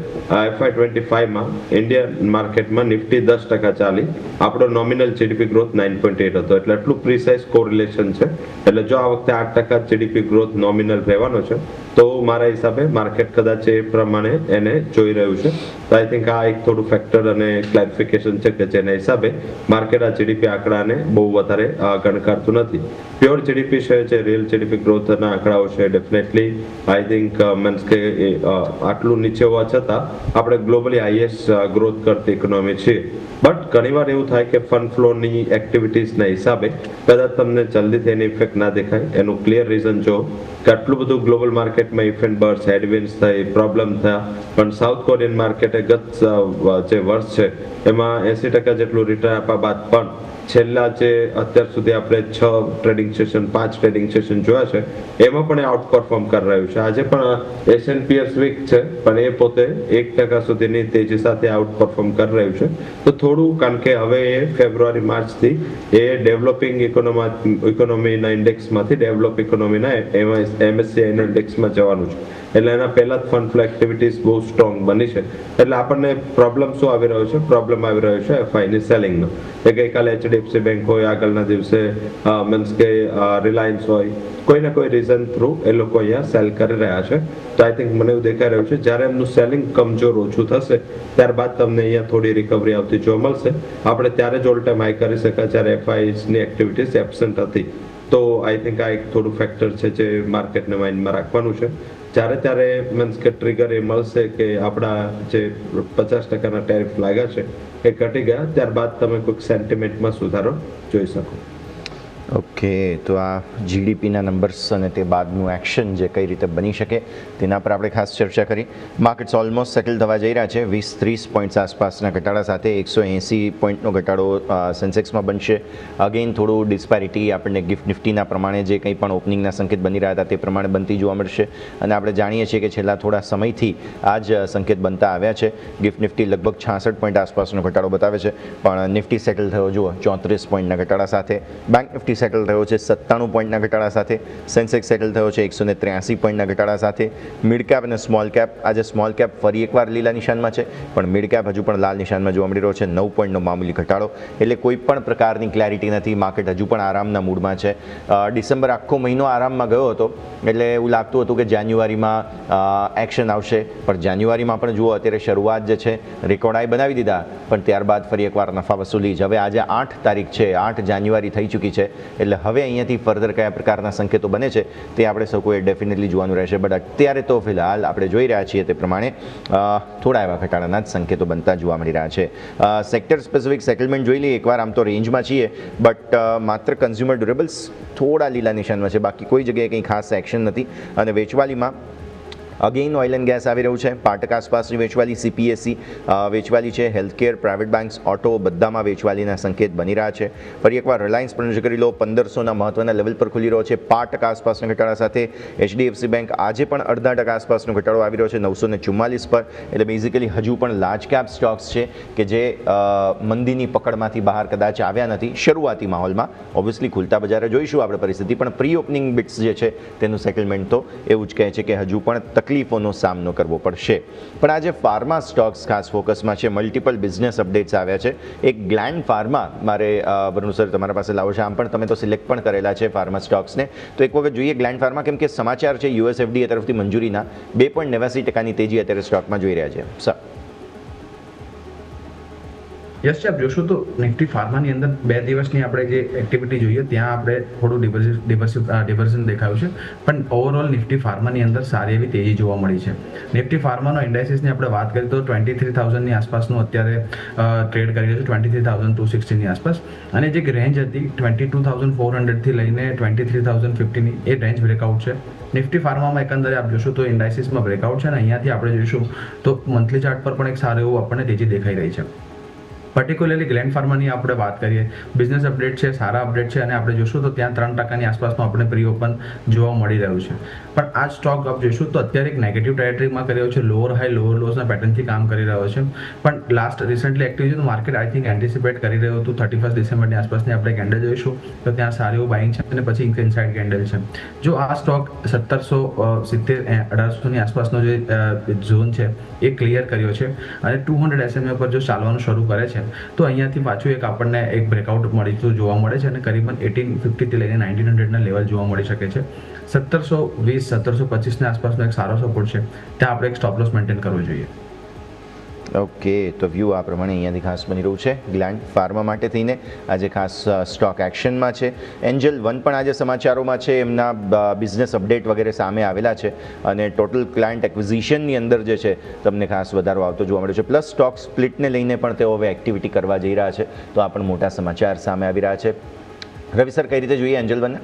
FY25માં ઇન્ડિયન માર્કેટમાં નિફ્ટી 10% ચાલી આપણો નોમિનલ જીડીપી ગ્રોથ 9.8 હતો એટલે એટલું પ્રિસાઇઝ કોરિલેશન છે એટલે જો આ વખતે 8% જીડીપી ગ્રોથ નોમિનલ રહેવાનો છે તો મારા હિસાબે માર્કેટ કદાચ એ પ્રમાણે એને જોઈ રહ્યું છે. તો આઈ થિંક આ એક થોડું ફેક્ટર અને ક્લેરિફિકેશન છે કે જેના હિસાબે માર્કેટ આ જીડીપી આંકડાને બહુ વધારે ગણકારતું નથી. પ્યોર જીડીપી છે જે રિયલ જીડીપી ગ્રોથના આંકડાઓ છે ડેફિનેટલી આઈ થિંક મીન્સ કે આટલું નીચે હોવા છતાં આપણે ગ્લોબલી હાઈએસ્ટ ગ્રોથ કરતી ઇકોનોમી છીએ બટ ઘણીવાર એવું થાય કે ફંડ ફ્લોની એક્ટિવિટીઝના હિસાબે કદાચ તમને જલ્દીથી એની ઇફેક્ટ ના દેખાય. એનું ક્લિયર રીઝન જો કે આટલું બધું ગ્લોબલ માર્કેટમાં ઇફ એન્ડ બર્ડ્સ હેડવિન્ડ્સ થઈ પ્રોબ્લેમ થયા પણ સાઉથ કોરિયન માર્કેટે ગત જે વર્ષ છે એમાં 80% જેટલું રિટર્ન આપ્યા બાદ પણ છેલ્લા જે અત્યાર સુધી આપણે 6 ટ્રેડિંગ સેશન 5 ટ્રેડિંગ સેશન જોયા છે એમાં પણ આઉટ પરફોર્મ કરી રહ્યું છે. આજે પણ S&P વીક છે પણ એ પોતે 1% સુધીની તેજી સાથે આઉટ પરફોર્મ કરી રહ્યું છે. તો થોડું કારણ કે હવે એ ફેબ્રુઆરી માર્ચથી એ ડેવલપિંગ ઇકોનોમીના ઇન્ડેક્સમાંથી ડેવલપ ઇકોનોમીના એમાં MSCI ઇન્ડેક્સમાં જવાનું છે એટલે એના પહેલા જ ફંડ ફ્લો એક્ટિવિટીઝ બહુ સ્ટ્રોંગ બની છે એટલે આપણને પ્રોબ્લેમ શું આવી રહ્યો છે પ્રોબ્લેમ આવી રહ્યો છે FIની સેલિંગનો એ ગઈકાલે HDFC બેંક હોય આગળના દિવસે મીન્સ કે રિલાયન્સ હોય કોઈને કોઈ રીઝન થ્રુ એ લોકો અહીંયા સેલ કરી રહ્યા છે. તો આઈ થિંક મને એવું દેખાઈ રહ્યું છે જ્યારે એમનું સેલિંગ કમજોર ઓછું થશે ત્યારબાદ તમને અહીંયા થોડી રિકવરી આવતી જોવા મળશે. આપણે ત્યારે જ ઓલ ટાઈમ હાઈ કરી શકાય જ્યારે FIની એક્ટિવિટીઝ એબસન્ટ હતી. તો આઈ થિંક આ એક થોડું ફેક્ટર છે જે માર્કેટને માઇન્ડમાં રાખવાનું છે. ત્યારે મીન્સ કે ટ્રિગર એ મળશે કે આપણા જે 50%ના ટેરિફ લાગ્યા છે એ ઘટી ગયા ત્યારબાદ તમે કોઈક સેન્ટિમેન્ટમાં સુધારો જોઈ શકો. ઓકે, તો આ જીડીપીના નંબર્સ અને તે બાદનું એક્શન જે કઈ રીતે બની શકે તેના પર આપણે ખાસ ચર્ચા કરી. માર્કેટ્સ ઓલમોસ્ટ સેટલ થવા જઈ રહ્યા છે 20-30 પોઈન્ટ્સ આસપાસના ઘટાડા સાથે 180 પોઈન્ટનો ઘટાડો સેન્સેક્સમાં બનશે. અગેન થોડું ડિસ્પેરિટી આપણને ગિફ્ટ નિફ્ટીના પ્રમાણે જે કંઈ પણ ઓપનિંગના સંકેત બની રહ્યા હતા તે પ્રમાણે બનતી જોવા મળશે અને આપણે જાણીએ છીએ કે છેલ્લા થોડા સમયથી આ જ સંકેત બનતા આવ્યા છે. ગિફ્ટ નિફ્ટી લગભગ 66 પોઈન્ટ આસપાસનો ઘટાડો બતાવે છે પણ નિફ્ટી સેટલ થયો જુઓ 34 પોઈન્ટના ઘટાડા સાથે. બેંક નિફ્ટી સેટલ થયો છે 97 પોઈન્ટના ઘટાડા સાથે. સેન્સેક્સ સેટલ થયો છે 183 પોઈન્ટના ઘટાડા સાથે. મિડ કેપ અને સ્મોલ કેપ, આજે સ્મોલ કેપ ફરી એકવાર લીલા નિશાનમાં છે પણ મિડ કેપ હજુ પણ લાલ નિશાનમાં જોવા મળી રહ્યો છે. 9 પોઈન્ટનો મામૂલી ઘટાડો એટલે કોઈ પણ પ્રકારની ક્લેરિટી નથી. માર્કેટ હજુ પણ આરામના મૂડમાં છે. ડિસેમ્બર આખો મહિનો આરામમાં ગયો હતો એટલે એવું લાગતું હતું કે જાન્યુઆરીમાં એક્શન આવશે પણ જાન્યુઆરીમાં પણ જુઓ અત્યારે શરૂઆત જે છે રેકોર્ડ હાઈ બનાવી દીધા પણ ત્યારબાદ ફરી એકવાર નફા વસૂલી જ. હવે આજે 8 તારીખ છે, 8 જાન્યુઆરી થઈ ચૂકી છે એટલે હવે અહીંયાથી ફર્ધર કયા પ્રકારના સંકેતો બને છે તે આપણે સૌ કોઈ ડેફિનેટલી જોવાનું રહેશે. બટ અત્યારે તો ફિલહાલ આપણે જોઈ રહ્યા છીએ તે પ્રમાણે થોડા એવા ઘટાડાના જ સંકેતો બનતા જોવા મળી રહ્યા છે. સેક્ટર સ્પેસિફિક સેટલમેન્ટ જોઈ લઈએ એકવાર. આમ તો રેન્જમાં છીએ બટ માત્ર કન્ઝ્યુમર ડ્યુરેબલ્સ થોડા લીલા નિશાનમાં છે, બાકી કોઈ જગ્યાએ કંઈ ખાસ એક્શન નથી અને વેચવાલીમાં અગેઇન ઓઇલ એન્ડ ગેસ આવી રહ્યું છે 5% આસપાસની વેચવાલી, CPSE વેચવાલી છે, હેલ્થકેર, પ્રાઇવેટ બેંક્સ, ઓટો બધામાં વેચવાલીના સંકેત બની રહ્યા છે. ફરી એકવાર રિલાયન્સ પર નજર કરી લો, 1500ના મહત્વના લેવલ પર ખુલી રહ્યો છે 5% આસપાસના ઘટાડા સાથે. HDFC બેંક આજે પણ 0.5% આસપાસનો ઘટાડો આવી રહ્યો છે 944 પર. એટલે બેઝિકલી હજુ પણ લાર્જ કેપ સ્ટોક્સ છે કે જે મંદીની પકડમાંથી બહાર કદાચ આવ્યા નથી શરૂઆતી માહોલમાં. ઓબ્વિયસલી ખુલતા બજારે જોઈશું આપણે પરિસ્થિતિ, પણ પ્રી ઓપનિંગ બિટ્સ જે છે તેનું સેટલમેન્ટ તો એવું જ કહે છે કે હજુ પણ તકલીફોનો સામનો કરવો પડશે. પણ આજે ફાર્મા સ્ટોક્સ ખાસ ફોકસમાં છે. મલ્ટિપલ બિઝનેસ અપડેટ્સ આવ્યા છે. એક ગ્લેન્ડ ફાર્મા મારે વરુણ સર તમારા પાસે લાવો છે, આમ પણ તમે તો સિલેક્ટ પણ કરેલા છે ફાર્મા સ્ટોક્સને, તો એક વખત જોઈએ ગ્લેન્ડ ફાર્મા, કેમ કે સમાચાર છે US FDA તરફથી મંજૂરીના 2.89% તેજી અત્યારે સ્ટોકમાં જોઈ રહ્યા છે. સર યસ, આપ જોશો તો નિફ્ટી ફાર્માની અંદર 2 દિવસની આપણે જે એક્ટિવિટી જોઈએ ત્યાં આપણે થોડું ડિવર્ઝન દેખાયું છે, પણ ઓવરઓલ નિફ્ટી ફાર્માની અંદર સારી એવી તેજી જોવા મળી છે. નિફ્ટી ફાર્માનો ઇન્ડાઇસીસની આપણે વાત કરીએ તો 23,000ની આસપાસનું અત્યારે ટ્રેડ કરી રહ્યું છે, 23,260ની આસપાસ, અને જે રેન્જ હતી 22,400થી લઈને 23,050ની એ રેન્જ બ્રેકઆઉટ છે. નિફ્ટી ફાર્મામાં એકંદરે આપ જોશો તો ઇન્ડાઇસીસમાં બ્રેકઆઉટ છે, અને અહીંયાથી આપણે જોઈશું તો મંથલી ચાર્ટ પર પણ એક સારું એવું આપણને તેજી દેખાઈ રહી છે. પર્ટિક્યુલરલી ગ્લેન્ડ ફાર્માની આપણે વાત કરીએ, બિઝનેસ અપડેટ છે, સારા અપડેટ છે, અને આપણે જોશું તો ત્યાં 3%ની આસપાસનું આપણે પ્રી ઓપન જોવા મળી રહ્યું છે. પણ આ સ્ટોક આપ જોઈશું તો અત્યારે એક નેગેટિવ ટેરેટરીમાં કરી રહ્યો છે, લોઅર હાઈ લોઅર લોસના પેટર્નથી કામ કરી રહ્યો છે. પણ લાસ્ટ રિસન્ટલી એક્ટિવ છે તો માર્કેટ આઈ થિંક એન્ટિસિપેટ કરી રહ્યું હતું 31 ડિસેમ્બરની આસપાસની આપણે કેન્ડલ જોઈશું તો ત્યાં સારું એવું બાઇંગ છે, અને પછી ઇનસાઇડ કેન્ડલ છે. જો આ સ્ટોક 1770-1800ની આસપાસનો જે ઝોન છે એ ક્લિયર કર્યો છે અને 200 SMA પર જો ચાલવાનું શરૂ કરે છે તો અહીંયાથી પાછું એક આપણને એક બ્રેકઆઉટ મળીતું જોવા મળે છે, અને કરીબન 1850થી લઈને 1900ના લેવલ જોવા મળી શકે છે. 1720-1725ની આસપાસનો એક સારો સપોર્ટ છે, ત્યાં આપણે એક સ્ટોપ લોસ મેન્ટેન કરવો જોઈએ. ઓકે, તો વ્યૂ આ પ્રમાણે અહીંયાથી ખાસ બની રહ્યું છે ગ્લેન્ડ ફાર્મા માટે થઈને. આજે ખાસ સ્ટોક એક્શનમાં છે. એન્જલ વન પણ આજે સમાચારોમાં છે, એમના બિઝનેસ અપડેટ વગેરે સામે આવેલા છે, અને ટોટલ ક્લાયન્ટ એક્વિઝિશનની અંદર જે છે તમને ખાસ વધારો આવતો જોવા મળ્યો છે. પ્લસ સ્ટોક સ્પ્લિટને લઈને પણ તેઓ હવે એક્ટિવિટી કરવા જઈ રહ્યા છે, તો આ પણ મોટા સમાચાર સામે આવી રહ્યા છે. રવિ સર, કઈ રીતે જોઈએ એન્જલ વનને?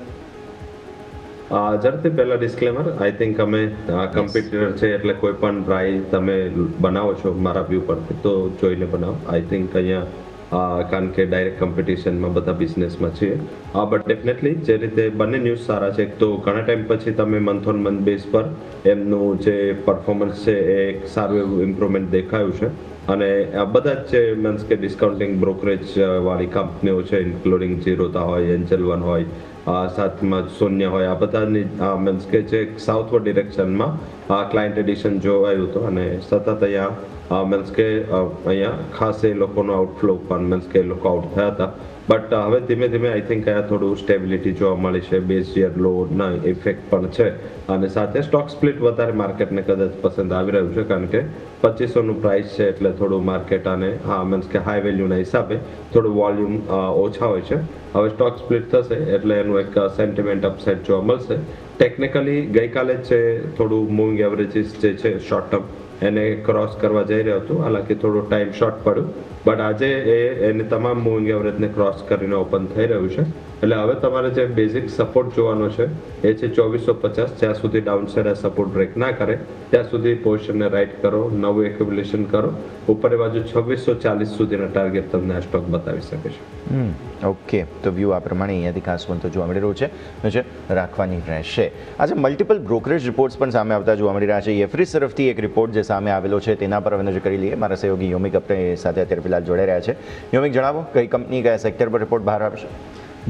ઝડપથી પહેલા ડિસ્ક્લેમર, આઈ થિંક અમે કમ્પિટિટર છે એટલે કોઈ પણ ટ્રાય તમે બનાવો છો મારા વ્યૂ પરથી તો જોઈને બનાવો. આઈ થિંક અહીંયા કારણ કે ડાયરેક્ટ કોમ્પિટિશનમાં બધા બિઝનેસમાં છીએ, બટ ડેફિનેટલી જે રીતે બંને ન્યૂઝ સારા છે. તો ઘણા ટાઈમ પછી તમે મંથ ઓન મંથ બેઝ પર એમનું જે પરફોર્મન્સ છે એ એક સારું એવું ઇમ્પ્રુવમેન્ટ દેખાયું છે, અને બધા જ જે મીન્સ કે ડિસ્કાઉન્ટિંગ બ્રોકરેજ વાળી કંપનીઓ છે, ઇન્ક્લુડિંગ જીરોધા હોય, એન્જલ વન હોય, સાથમાં શૂન્ય હોય, આ બધાની મીન્સ કે જે સાઉથવર્ડ ડિરેક્શનમાં ક્લાયન્ટ એડિશન જોવાયું હતું, અને સતત અહીંયા મીન્સ કે અહીંયા ખાસ એ લોકોનો આઉટફ્લો પણ મીન્સ કે એ લોકો આઉટ થયા હતા. બટ હવે ધીમે ધીમે આઈ થિંક અહીંયા થોડું સ્ટેબિલિટી જોવા મળી છે, બેઝ યર લોના ઇફેક્ટ પણ છે, અને સાથે સ્ટોક સ્પ્લિટ વધારે માર્કેટને કદાચ પસંદ આવી રહ્યું છે, કારણ કે 2500નું પ્રાઇસ છે એટલે થોડું માર્કેટ આને મીન્સ કે હાઈ વેલ્યુના હિસાબે થોડું વોલ્યુમ ઓછા હોય છે. હવે સ્ટોક સ્પ્લિટ થશે એટલે એનું એક સેન્ટિમેન્ટ અપસાઇડ જોવા મળશે. ટેકનિકલી ગઈકાલે જ છે થોડું મૂવિંગ એવરેજીસ જે છે શોર્ટ ટર્મ એને ક્રોસ કરવા જઈ રહ્યો હતું, હાલાકી થોડું ટાઈમ શોર્ટ પડ્યું, બટ આજે એને તમામ મૂવિંગ એવરેજને ક્રોસ કરીને ઓપન થઈ રહ્યું છે. એટલે હવે તમારે જે બેઝિક સપોર્ટ જોવાનો છે એ છે 2450. જ્યાં સુધી ડાઉનસાઇડ સપોર્ટ બ્રેક ના કરે ત્યાં સુધી પોઝિશનને રાઇટ કરો, નવું એક્યુમ્યુલેશન કરો. ઉપરની બાજુ 2640 સુધીના ટાર્ગેટ તમને આ સ્ટોક બતાવી શકે છે. ઓકે, તો વ્યૂ આ પ્રમાણે અહીંયાથી ખાસ બનતો જોવા મળી રહ્યું છે, રાખવાની રહેશે. આજે મલ્ટિપલ બ્રોકરેજ રિપોર્ટ્સ પણ સામે આવતા જોવા મળી રહ્યા છે. એફરીસ તરફથી એક રિપોર્ટ જે સામે આવેલો છે તેના પર હવે નજર કરી લઈએ. મારા સહયોગી યોમિક આપણે સાથે અત્યારે ફિલહાલ જોડાઈ રહ્યા છે. યોમિક, જણાવો કઈ કંપની કયા સેક્ટર પર રિપોર્ટ બહાર આવશે?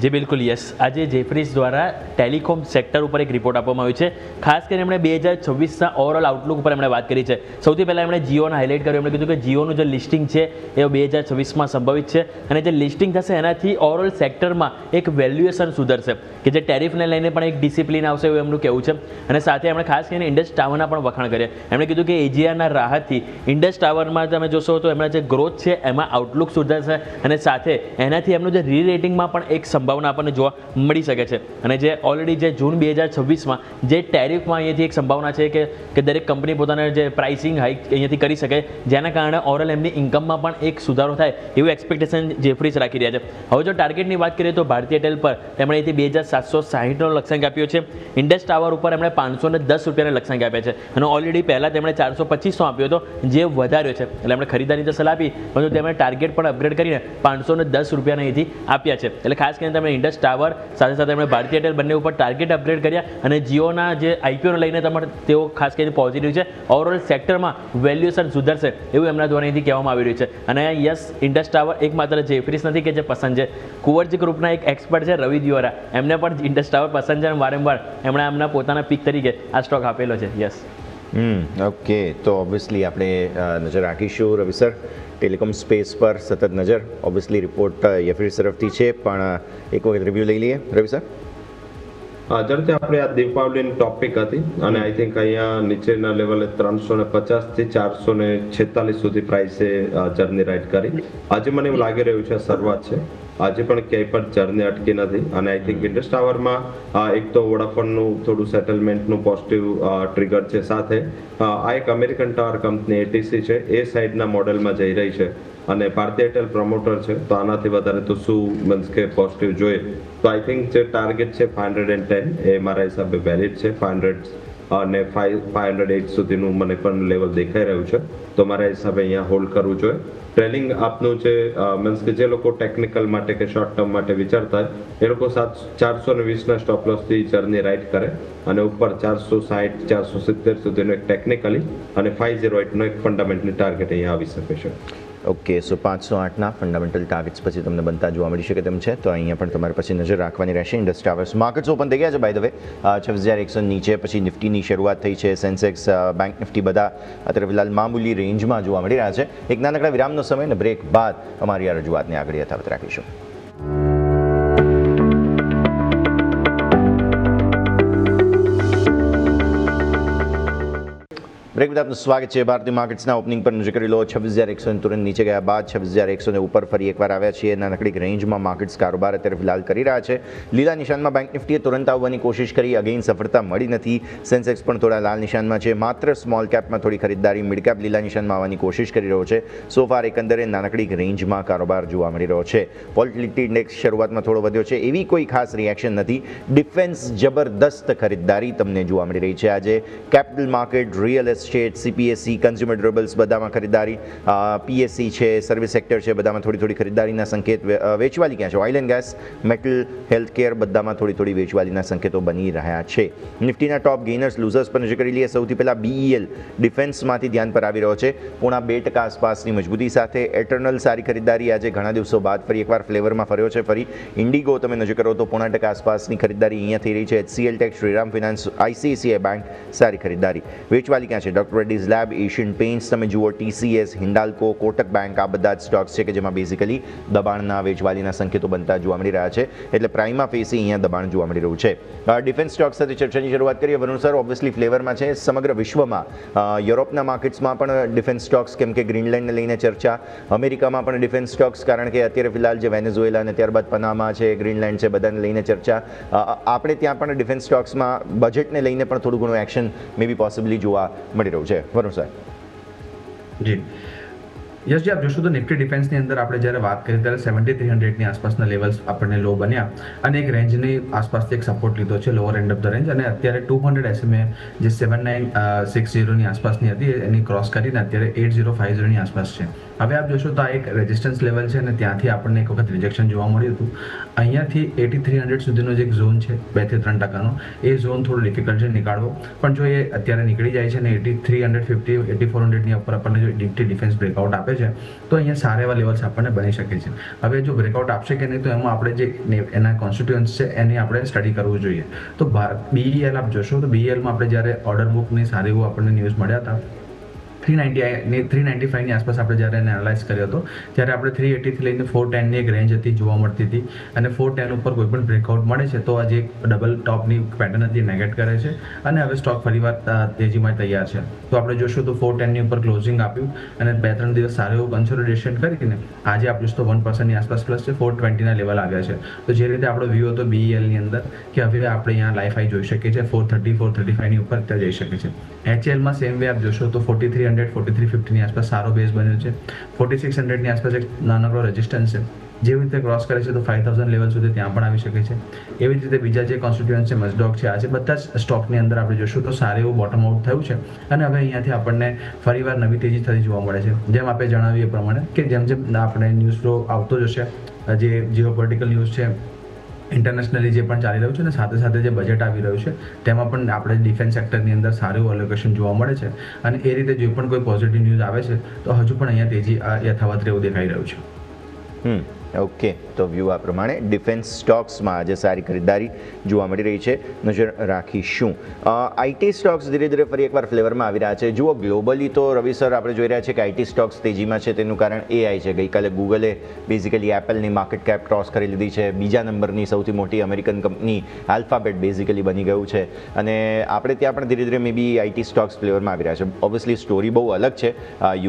જી બિલકુલ, યસ. આજે જેફરીઝ દ્વારા ટેલિકોમ સેક્ટર ઉપર એક રિપોર્ટ આપવામાં આવ્યો છે. ખાસ કરીને એમણે 2026ના ઓવરઓલ આઉટલુક ઉપર એમણે વાત કરી છે. સૌથી પહેલાં એમણે જીઓને હાઇલાઇટ કર્યું. એમણે કીધું કે જીઓનું જે લિસ્ટિંગ છે એ 2026માં સંભવિત છે, અને જે લિસ્ટિંગ થશે એનાથી ઓવરઓલ સેક્ટરમાં એક વેલ્યુએશન સુધરશે, કે જે ટેરિફને લઈને પણ એક ડિસિપ્લિન આવશે એવું એમનું કહેવું છે. અને સાથે એમણે ખાસ કરીને ઇન્ડસ ટાવરના પણ વખાણ કર્યા. એમણે કીધું કે એજીઆરના રાહતથી ઇન્ડસ ટાવરમાં તમે જોશો તો એમના જે ગ્રોથ છે એમાં આઉટલુક સુધરશે, અને સાથે એનાથી એમનું જે રી રેટિંગમાં પણ એક સંભાવના આપણને જોવા મળી શકે છે. અને જે ઓલરેડી જે જૂન 2026માં જે ટેરિફમાં અહીંયાથી એક સંભાવના છે કે દરેક કંપની પોતાના જે પ્રાઇસિંગ હાઇક અહીંયાથી કરી શકે, જેના કારણે ઓવરઓલ એમની ઇન્કમમાં પણ એક સુધારો થાય એવું એક્સપેક્ટેશન જેફરીસ રાખી રહ્યા છે. હવે જો ટાર્ગેટની વાત કરીએ તો ભારતીય એરટેલ પર તેમણે અહીંથી 2760નો લક્ષ્યાંક આપ્યો છે. ઇન્ડસ ટાવર ઉપર એમણે 510 રૂપિયાના લક્ષ્યાંક આપ્યા છે અને ઓલરેડી પહેલાં તેમણે 425નો આપ્યો હતો, જે વધાર્યો છે. એટલે એમણે ખરીદાની તો સલાહ આપી, પરંતુ તેમણે ટાર્ગેટ પણ અપગ્રેડ કરીને 510 રૂપિયાના અહીંથી આપ્યા છે. એટલે ખાસ કરીને તમે ઇન્ડસ ટાવર સાથે સાથે એમણે ભારતીય એરટેલ બંને ઉપર ટાર્ગેટ અપગ્રેડ કર્યા અને જીઓના જે આઈપીઓને લઈને તમારે તેઓ ખાસ કરીને પોઝિટિવ છે. ઓવરઓલ સેક્ટરમાં વેલ્યુએશન સુધરશે એવું એમના દ્વારા અહીંથી કહેવામાં આવી રહ્યું છે. અને યસ, ઇન્ડસ ટાવર એકમાત્ર જેફરીસ નથી કે જે પસંદ છે, કુંવરજી ગ્રુપના એક એક્સપર્ટ છે રવિ દિયોરા, એમને પણ ઇન્ડસ ટાવર પસંદ છે અને વારંવાર એમણે એમના પોતાના પીક તરીકે આ સ્ટોક આપેલો છે. યસ. ઓકે, તો ઓબ્વિયસલી આપણે નજર રાખીશું રવિ સર ટેલિકોમ સ્પેસ પર સતત નજર. ઓબ્વિયસલી રિપોર્ટ યફરીસ તરફથી છે, પણ એક વખત રિવ્યૂ લઈ લઈએ રવિ સર. ઝડપથી આપણે આ દીપાવલીની ટોપિક હતી અને આઈ થિંક અહીંયા નીચેના લેવલે 350 થી 446 સુધી પ્રાઇસે જર્ની રાઇડ કરી. આજે મને એવું લાગી રહ્યું છે શરૂઆત છે, આજે પણ ક્યાંય પણ જર્ની અટકી નથી. અને આઈ થિંક ઇન્ડસ ટાવરમાં એક તો વોડાફોનનું થોડું સેટલમેન્ટનું પોઝિટિવ ટ્રિગર છે, સાથે આ એક અમેરિકન ટાવર કંપની એટીસી છે એ સાઇડના મોડેલમાં જઈ રહી છે અને ભારતીય એરટેલ પ્રમોટર છે, તો આનાથી વધારે તો શું મીન્સ કે પોઝિટિવ જોઈએ. તો આઈ થિંક જે ટાર્ગેટ છે 510 એ મારા હિસાબે વેલિડ છે. 500 અને 508 સુધીનું મને પણ લેવલ દેખાઈ રહ્યું છે, તો મારા હિસાબે અહીંયા હોલ્ડ કરવું જોઈએ. ટ્રેલિંગ આપનું જે મીન્સ કે જે લોકો ટેકનિકલ માટે કે શોર્ટ ટર્મ માટે વિચારતા હોય એ લોકો 420ના સ્ટોપ લોસથી જર્ની રાઇડ કરે અને ઉપર 460 470 સુધીનો એક ટેકનિકલી અને 508નો એક ફંડામેન્ટલી ટાર્ગેટ અહીંયા આવી શકે છે. ઓકે, સો 508ના ફંડામેન્ટલ ટાર્ગેટ્સ પછી તમને બનતા જોવા મળી શકે તેમ છે, તો અહીંયા પણ તમારે પછી નજર રાખવાની રહેશે. ઇન્ડસ ટાવર્સ માર્કેટ્સ ઓપન થઈ ગયા છે બાય ધ વે. 26,100 નીચે પછી નિફ્ટીની શરૂઆત થઈ છે. સેન્સેક્સ, બેંક નિફ્ટી બધા અત્યારે ફિલહાલ મામૂલી રેન્જમાં જોવા મળી રહ્યા છે. એક નાનકડા વિરામનો સમય અને બ્રેક બાદ અમારી આ રજૂઆતને આગળ યથાવત રાખીશું. બ્રેક બાદ આપનું સ્વાગત છે. ભારતીય માર્કેટ્સના ઓપનિંગ પર નજર કરી લો. 26,100 તુરંત નીચે ગયા બાદ 26,100 ઉપર ફરી એકવાર આવ્યા છીએ. નાનકડી રેન્જમાં માર્કેટ્સ કારોબાર અત્યારે ફિલહાલ કરી રહ્યા છે. લીલા નિશાનમાં બેંક નિફ્ટીએ તુરંત આવવાની કોશિશ કરી, અગેઇન સફળતા મળી નથી. સેન્સેક્સ પણ થોડા લાલ નિશાનમાં છે. માત્ર સ્મોલ કેપમાં થોડી ખરીદદારી, મિડ કેપ લીલા નિશાનમાં આવવાની કોશિશ કરી રહ્યો છે. સો ફાર એકંદરે નાનકડી રેન્જમાં કારોબાર જોવા મળી રહ્યો છે. વોલેટિલિટી ઇન્ડેક્સ શરૂઆતમાં થોડો વધ્યો છે, એવી કોઈ ખાસ રિએક્શન નથી. ડિફેન્સ જબરદસ્ત ખરીદદારી તમને જોવા મળી રહી છે આજે. Capital market, real estate, CPSE, consumer durables બધામાં ખરીદારી, PSE છે, સર્વિસ સેક્ટર છે, બધામાં થોડી ખરીદારીના સંકેત. વેચવાલી ક્યાં છે? Oil and gas, metal, health care બધામાં થોડી વેચવાલીના સંકેતો બની રહ્યા છે. નિફ્ટીના ટોપ ગેઇનર્સ લૂઝર્સ પર નજર કરી લઈએ. સૌથી પહેલાં BEL ડિફેન્સમાંથી ધ્યાન પર આવી રહ્યો છે, 0.5% આસપાસની મજબૂતી સાથે. એટર્નલ સારી ખરીદારી આજે ઘણા દિવસો બાદ ફરી એકવાર ફ્લેવરમાં ફર્યો છે. ફરી ઇન્ડિગો તમે નજર કરો તો 0.5% આસપાસની ખરીદારી અહીંયા થઈ રહી છે. HCL tech, Shriram finance, ICICI bank સારી ખરીદારી. વેચવાલી ક્યાં છે? Doctor Reddy's lab, Asian paints તમે જુઓ, TCS, હિન્ડાલ્કો, કોટક બેંક, આ બધા જ સ્ટોક્સ છે કે જેમાં બેઝિકલી દબાણના વેચવાલીના સંકેતો બનતા જોવા મળી રહ્યા છે. એટલે પ્રાઇમા ફેસી અહીંયા દબાણ જોવા મળી રહ્યું છે. ડિફેન્સ સ્ટોક સાથે ચર્ચાની શરૂઆત કરીએ. વરુણ સર, ઓબ્વિયસલી ફ્લેવરમાં છે સમગ્ર વિશ્વમાં. યુરોપના માર્કેટ્સમાં પણ ડિફેન્સ સ્ટોક્સ, કેમ કે ગ્રીનલેન્ડને લઈને ચર્ચા. અમેરિકામાં પણ ડિફેન્સ સ્ટોક્સ, કારણ કે અત્યારે ફિલહાલ જે વેનેઝુએલા અને ત્યારબાદ પનામા છે, ગ્રીનલેન્ડ છે, બધાને લઈને ચર્ચા. આપણે ત્યાં પણ ડિફેન્સ સ્ટોક્સમાં બજેટને લઈને પણ થોડું ઘણું એક્શન મે બી પોસિબલી જોવા મળી રહ્યું છે. વરુણ સાહેબ. જી યસજી, આપ જોશો તો નિફ્ટી ડિફેન્સની અંદર આપણે જ્યારે વાત કરીએ ત્યારે 7300ની આસપાસના લેવલ્સ આપણને લો બન્યા અને એક રેન્જની આસપાસથી એક સપોર્ટ લીધો છે, lower end of the range. અને અત્યારે 200 SMA જે 7960ની આસપાસની હતી એની ક્રોસ કરીને અત્યારે 8050ની આસપાસ છે. હવે આપ જોશો તો આ એક રેઝિસ્ટન્સ લેવલ છે અને ત્યાંથી આપણને એક વખત રિજેક્શન જોવા મળ્યું હતું. અહીંયાથી 8300 સુધીનો જે એક ઝોન છે 2-3%નો, એ ઝોન થોડો ડિફિકલ્ટ છે નીકાળવો, પણ જો એ અત્યારે નીકળી જાય છે અને 8350 8400ની ઉપર આપણને જો નિફ્ટી ડિફેન્સ બ્રેકઆઉટ આપે છે તો અહીંયા સારા એવા લેવલ્સ આપણને બની શકે છે. હવે જો બ્રેકઆઉટ આપશે કે નહીં તો એમાં આપણે જે એના કોન્સ્ટિટ્યુઅન્સ છે એની આપણે સ્ટડી કરવું જોઈએ. તો BEL આપ જોશો તો BELમાં આપણે જ્યારે ઓર્ડર બુકની સારી એવું આપણને ન્યૂઝ મળ્યા હતા 395ની આસપાસ આપણે જ્યારે એને એનાલાઇઝ કર્યો હતો ત્યારે આપણે 380થી લઈને 410ની એક રેન્જ હતી જોવા મળતી હતી અને 410 ઉપર કોઈ પણ બ્રેકઆઉટ મળે છે તો આજે એક ડબલ ટોપની પેટર્ન હતી નેગેટ કરે છે અને હવે સ્ટોક ફરીવાર તેજીમાં તૈયાર છે. તો આપણે જોશું તો 410ની ઉપર ક્લોઝિંગ આપ્યું અને 2-3 દિવસ સારું એવું કન્સોલિડેશન કરીને આજે આપણું તો 1%ની આસપાસ પ્લસ છે, 420ના લેવલ આવ્યા છે. તો જે રીતે આપણો વ્યૂ હતો BELની અંદર કે હવે આપણે અહીંયા લાઈફ હાઈ જોઈ શકીએ છીએ 430-435ની ઉપર અત્યારે જઈ શકે છે. HLમાં સેમ વે આપ જોશો તો 4300-4350ની આસપાસ સારો બેઝ બન્યો છે. 4600ની આસપાસ એક નાનકડો રેઝિસ્ટન્સ છે. જેવી રીતે ક્રોસ કરે છે તો 5000 લેવલ સુધી ત્યાં પણ આવી શકે છે. એવી જ રીતે બીજા જે કોન્સ્ટિટ્યુઅન્ટ છે મઝડોગ છે, આજે બધા જ સ્ટોકની અંદર આપણે જોશું તો સારું એવું બોટમ આઉટ થયું છે અને હવે અહીંયાથી આપણને ફરીવાર નવી તેજી થતી જોવા મળે છે. જેમ આપણે જણાવીએ એ પ્રમાણે કે જેમ જેમ આપણે ન્યૂઝ ફ્લો આવતો જશે, જે જીઓપોલિટિકલ ન્યૂઝ છે, ઇન્ટરનેશનલી જે પણ ચાલી રહ્યું છે અને સાથે સાથે જે બજેટ આવી રહ્યું છે તેમાં પણ આપણે ડિફેન્સ સેક્ટરની અંદર સારું એવું એલોકેશન જોવા મળે છે અને એ રીતે જે પણ કોઈ પોઝિટિવ ન્યૂઝ આવે છે તો હજુ પણ અહીંયા તેજી યથાવત રહેવું દેખાઈ રહ્યું છે. ઓકે, તો વ્યૂ આ પ્રમાણે ડિફેન્સ સ્ટોક્સમાં આજે સારી ખરીદારી જોવા મળી રહી છે, નજર રાખીશું. આઈટી સ્ટોક્સ ધીરે ધીરે ફરી એકવાર ફ્લેવરમાં આવી રહ્યા છે. જુઓ, ગ્લોબલી તો રવિ સર આપણે જોઈ રહ્યા છે કે આઈટી સ્ટોક્સ તેજીમાં છે. તેનું કારણ AI છે. ગઈકાલે ગૂગલે બેઝિકલી એપલની માર્કેટ કેપ ક્રોસ કરી લીધી છે. બીજા નંબરની સૌથી મોટી અમેરિકન કંપની આલ્ફાબેટ બેઝિકલી બની ગયું છે અને આપણે ત્યાં પણ ધીરે ધીરે મે બી આઈટી સ્ટોક્સ ફ્લેવરમાં આવી રહ્યા છે. ઓબ્વિયસલી સ્ટોરી બહુ અલગ છે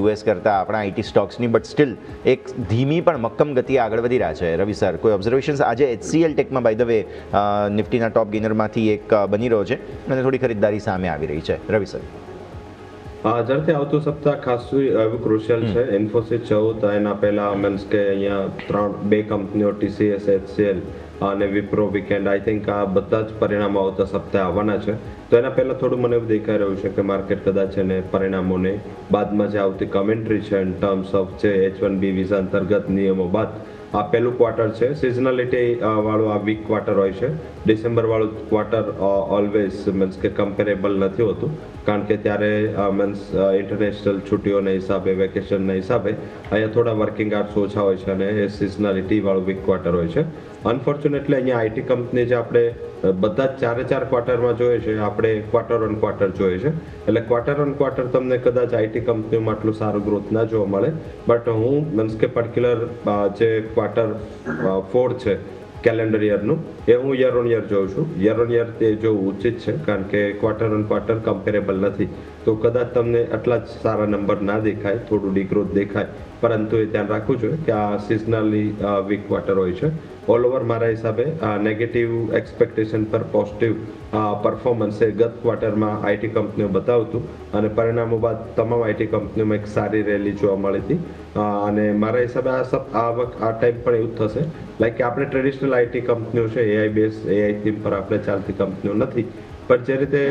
US કરતાં આપણા આઈટી સ્ટોક્સની, બટ સ્ટીલ એક ધીમી પણ મક્કમ ગતિ આગળ વધી રહ્યા છે. રવિ સર, કોઈ ઓબ્ઝર્વેશન્સ? આજે HCL ટેકમાં બાય ધ વે નિફ્ટીના ટોપ ગેનરમાંથી એક બની રહ્યો છે અને થોડી ખરીદદારી સામે આવી રહી છે. રવિ સર, ઝડપથી આવતું સપ્તાહ ખાસું એવું ક્રુશિયલ છે. ઇન્ફોસિસ જવું તો એના પહેલા મીન્સ કે અહીંયા 2 કંપનીઓ TCS, HCL અને વિપ્રો વીકેન્ડ, આઈ થિંક આ બધા જ પરિણામો આવતા સપ્તાહે આવવાના છે. તો એના પહેલાં થોડું મને એવું દેખાઈ રહ્યું છે કે માર્કેટ કદાચ એને પરિણામોને બાદમાં જે આવતી કમેન્ટ્રી છે ઇન ટર્મ્સ ઓફ જે H1B વિઝા અંતર્ગત નિયમો બાદ આ પહેલું ક્વાર્ટર છે. સિઝનલિટી વાળું આ વીક ક્વાર્ટર હોય છે. ડિસેમ્બર વાળું ક્વાર્ટર ઓલવેઝ મીન્સ કે કમ્પેરેબલ નથી હોતું કારણ કે ત્યારે મીન્સ ઇન્ટરનેશનલ છુટ્ટીઓના હિસાબે, વેકેશનના હિસાબે અહીંયા થોડા વર્કિંગ આર્સ ઓછા હોય છે અને એ સિઝનલિટી વાળું વીક ક્વાર્ટર હોય છે. અનફોર્ચ્યુનેટલી અહીંયા આઈટી કંપની જે આપણે બધા જ 4 ક્વાર્ટરમાં જોઈએ છે, આપણે ક્વાર્ટર ઓન ક્વાર્ટર જોઈએ છે. એટલે ક્વાર્ટર ઓન ક્વાર્ટર તમને કદાચ આઈટી કંપનીઓમાં આટલું સારું ગ્રોથ ના જોવા મળે, બટ હું મીન્સ કે પર્ટિક્યુલર જે ક્વાર્ટર 4 છે કેલેન્ડર યરનું, એ હું યર ઓન યર જોઉં છું. યર ઓન યર તે જોવું ઉચિત છે કારણ કે ક્વાર્ટર ઓન ક્વાર્ટર કમ્પેરેબલ નથી. તો કદાચ તમને આટલા જ સારા નંબર ના દેખાય, થોડું ડિગ્રોથ દેખાય, પરંતુ એ ધ્યાન રાખવું જોઈએ કે આ સિઝનલી વીક ક્વાર્ટર હોય છે. ઓલ ઓવર મારા હિસાબે નેગેટિવ એક્સપેક્ટેશન પર પોઝિટિવ પરફોર્મન્સ એ ગત ક્વાર્ટરમાં આઈટી કંપનીઓ બતાવતું અને પરિણામો બાદ તમામ આઈટી કંપનીઓમાં એક સારી રેલી જોવા મળી હતી અને મારા હિસાબે આ ટાઈમ પણ એવું થશે. લાઈક કે આપણે ટ્રેડિશનલ આઈટી કંપનીઓ છે, AI બેઝ, AI થીમ પર આપણે ચાલતી કંપનીઓ નથી, પણ જે રીતે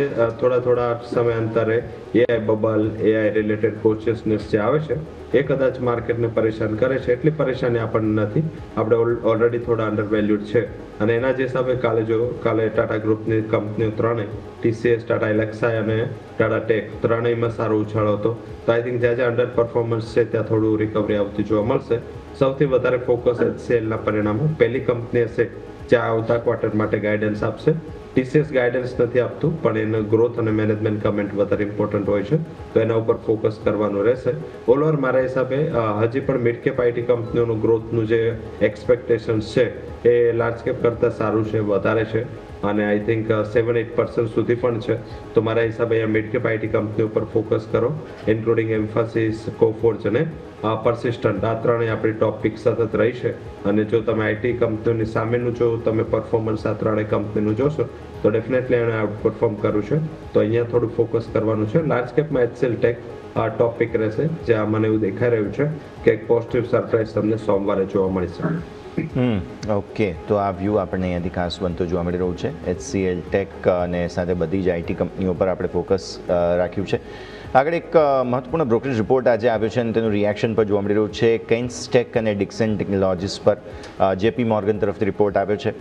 થોડા સમયાંતરે AI bubble, AI related consciousness જે આવે છે એ કદાચ માર્કેટને પરેશાન કરે છે. એટલી પરેશાની આપણને નથી, આપણે ઓલરેડી થોડા અંડર વેલ્યુડ છે અને એના જે હિસાબે કાલે ટાટા ગ્રુપની કંપનીઓ ત્રણેય, TCS, ટાટા એલેક્સાઈ અને ટાટા ટેક, ત્રણેયમાં સારો ઉછાળો હતો. તો આઈ થિંક જ્યાં અંડર પરફોર્મન્સ છે ત્યાં થોડું રિકવરી આવતી જોવા મળશે. સૌથી વધારે ફોકસ HCLના પરિણામો, પહેલી કંપની હશે જ્યાં આવતા ક્વાર્ટર માટે ગાઈડન્સ આપશે. TCS ગાઈડન્સ નથી આપતું પણ એનો ગ્રોથ અને મેનેજમેન્ટ કમેન્ટ વધારે ઇમ્પોર્ટન્ટ હોય છે, તો એના ઉપર ફોકસ કરવાનું રહેશે. ઓલ ઓવર મારા હિસાબે હજી પણ મિડ કેપ આઈટી કંપનીઓનું ગ્રોથનું જે એક્સપેક્ટેશન્સ છે એ લાર્જ કેપ કરતાં સારું છે, વધારે છે અને આઈ થિંક 7-8% સુધી પણ છે. તો મારા હિસાબે અહીંયા મિડ કેપ આઈટી કંપની ઉપર ફોકસ કરો, ઇન્ક્લુડિંગ એમ્ફાસિસ, કોફોર્જ અને પરસિસ્ટન્ટ. આ ત્રણેય આપણી ટોપ પિક સતત રહી છે અને જો તમે આઈટી કંપનીઓની સામેનું જો તમે પરફોર્મન્સ આ ત્રણેય કંપનીનું જોશો તો ડેફિનેટલી એણે આઉટ પરફોર્મ કર્યું છે. તો અહીંયા થોડું ફોકસ કરવાનું છે. લાર્જ કેપમાં HCL ટેક આ ટોપ પિક રહેશે, જ્યાં મને એવું દેખાઈ રહ્યું છે કે એક પોઝિટિવ સરપ્રાઈઝ તમને સોમવારે જોવા મળશે. ઓકે, તો આ વ્યૂ આપણને અહીંયાથી ખાસ બનતો જોવા મળી રહ્યું છે. HCL ટેક અને સાથે બધી જ આઈટી કંપનીઓ પર આપણે ફોકસ રાખ્યું છે. આગળ એક મહત્વપૂર્ણ બ્રોકરેજ રિપોર્ટ આજે આવ્યો છે અને તેનું રિએક્શન પર જોવા મળી રહ્યું છે. કેન્સ ટેક અને ડિક્સન ટેકનોલોજીસ પર JP મોર્ગન તરફથી રિપોર્ટ આવ્યો છે.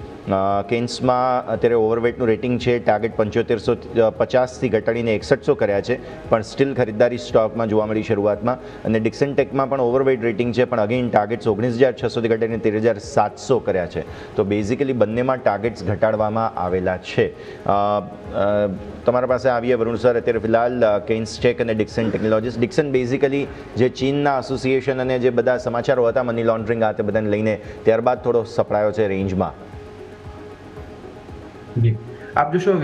કેન્સમાં અત્યારે ઓવરવેટનું રેટિંગ છે, ટાર્ગેટ 7550થી ઘટાડીને 6100 કર્યા છે, પણ સ્ટીલ ખરીદદારી સ્ટોકમાં જોવા મળી શરૂઆતમાં. અને ડિક્સન ટેકમાં પણ ઓવરવેટ રેટિંગ છે, પણ અગેન ટાર્ગેટ્સ 19600થી ઘટાડીને 13700 કર્યા છે. તો બેઝિકલી બંનેમાં ટાર્ગેટ્સ ઘટાડવામાં આવેલા છે. તમારા પાસે આવીએ વરુણ સર, અત્યારે ફિલહાલ કેન્સ ટેક ટેક અને ડિક્સન ટેકનોલોજીસ. ડિક્સન બેઝિકલી જે ચીનના એસોસિએશન અને જે બધા સમાચારો હતા મની લોન્ડરિંગ આ તે બધાને લઈને ત્યારબાદ થોડો સપડાયો છે રેન્જમાં. જી આપ જોશો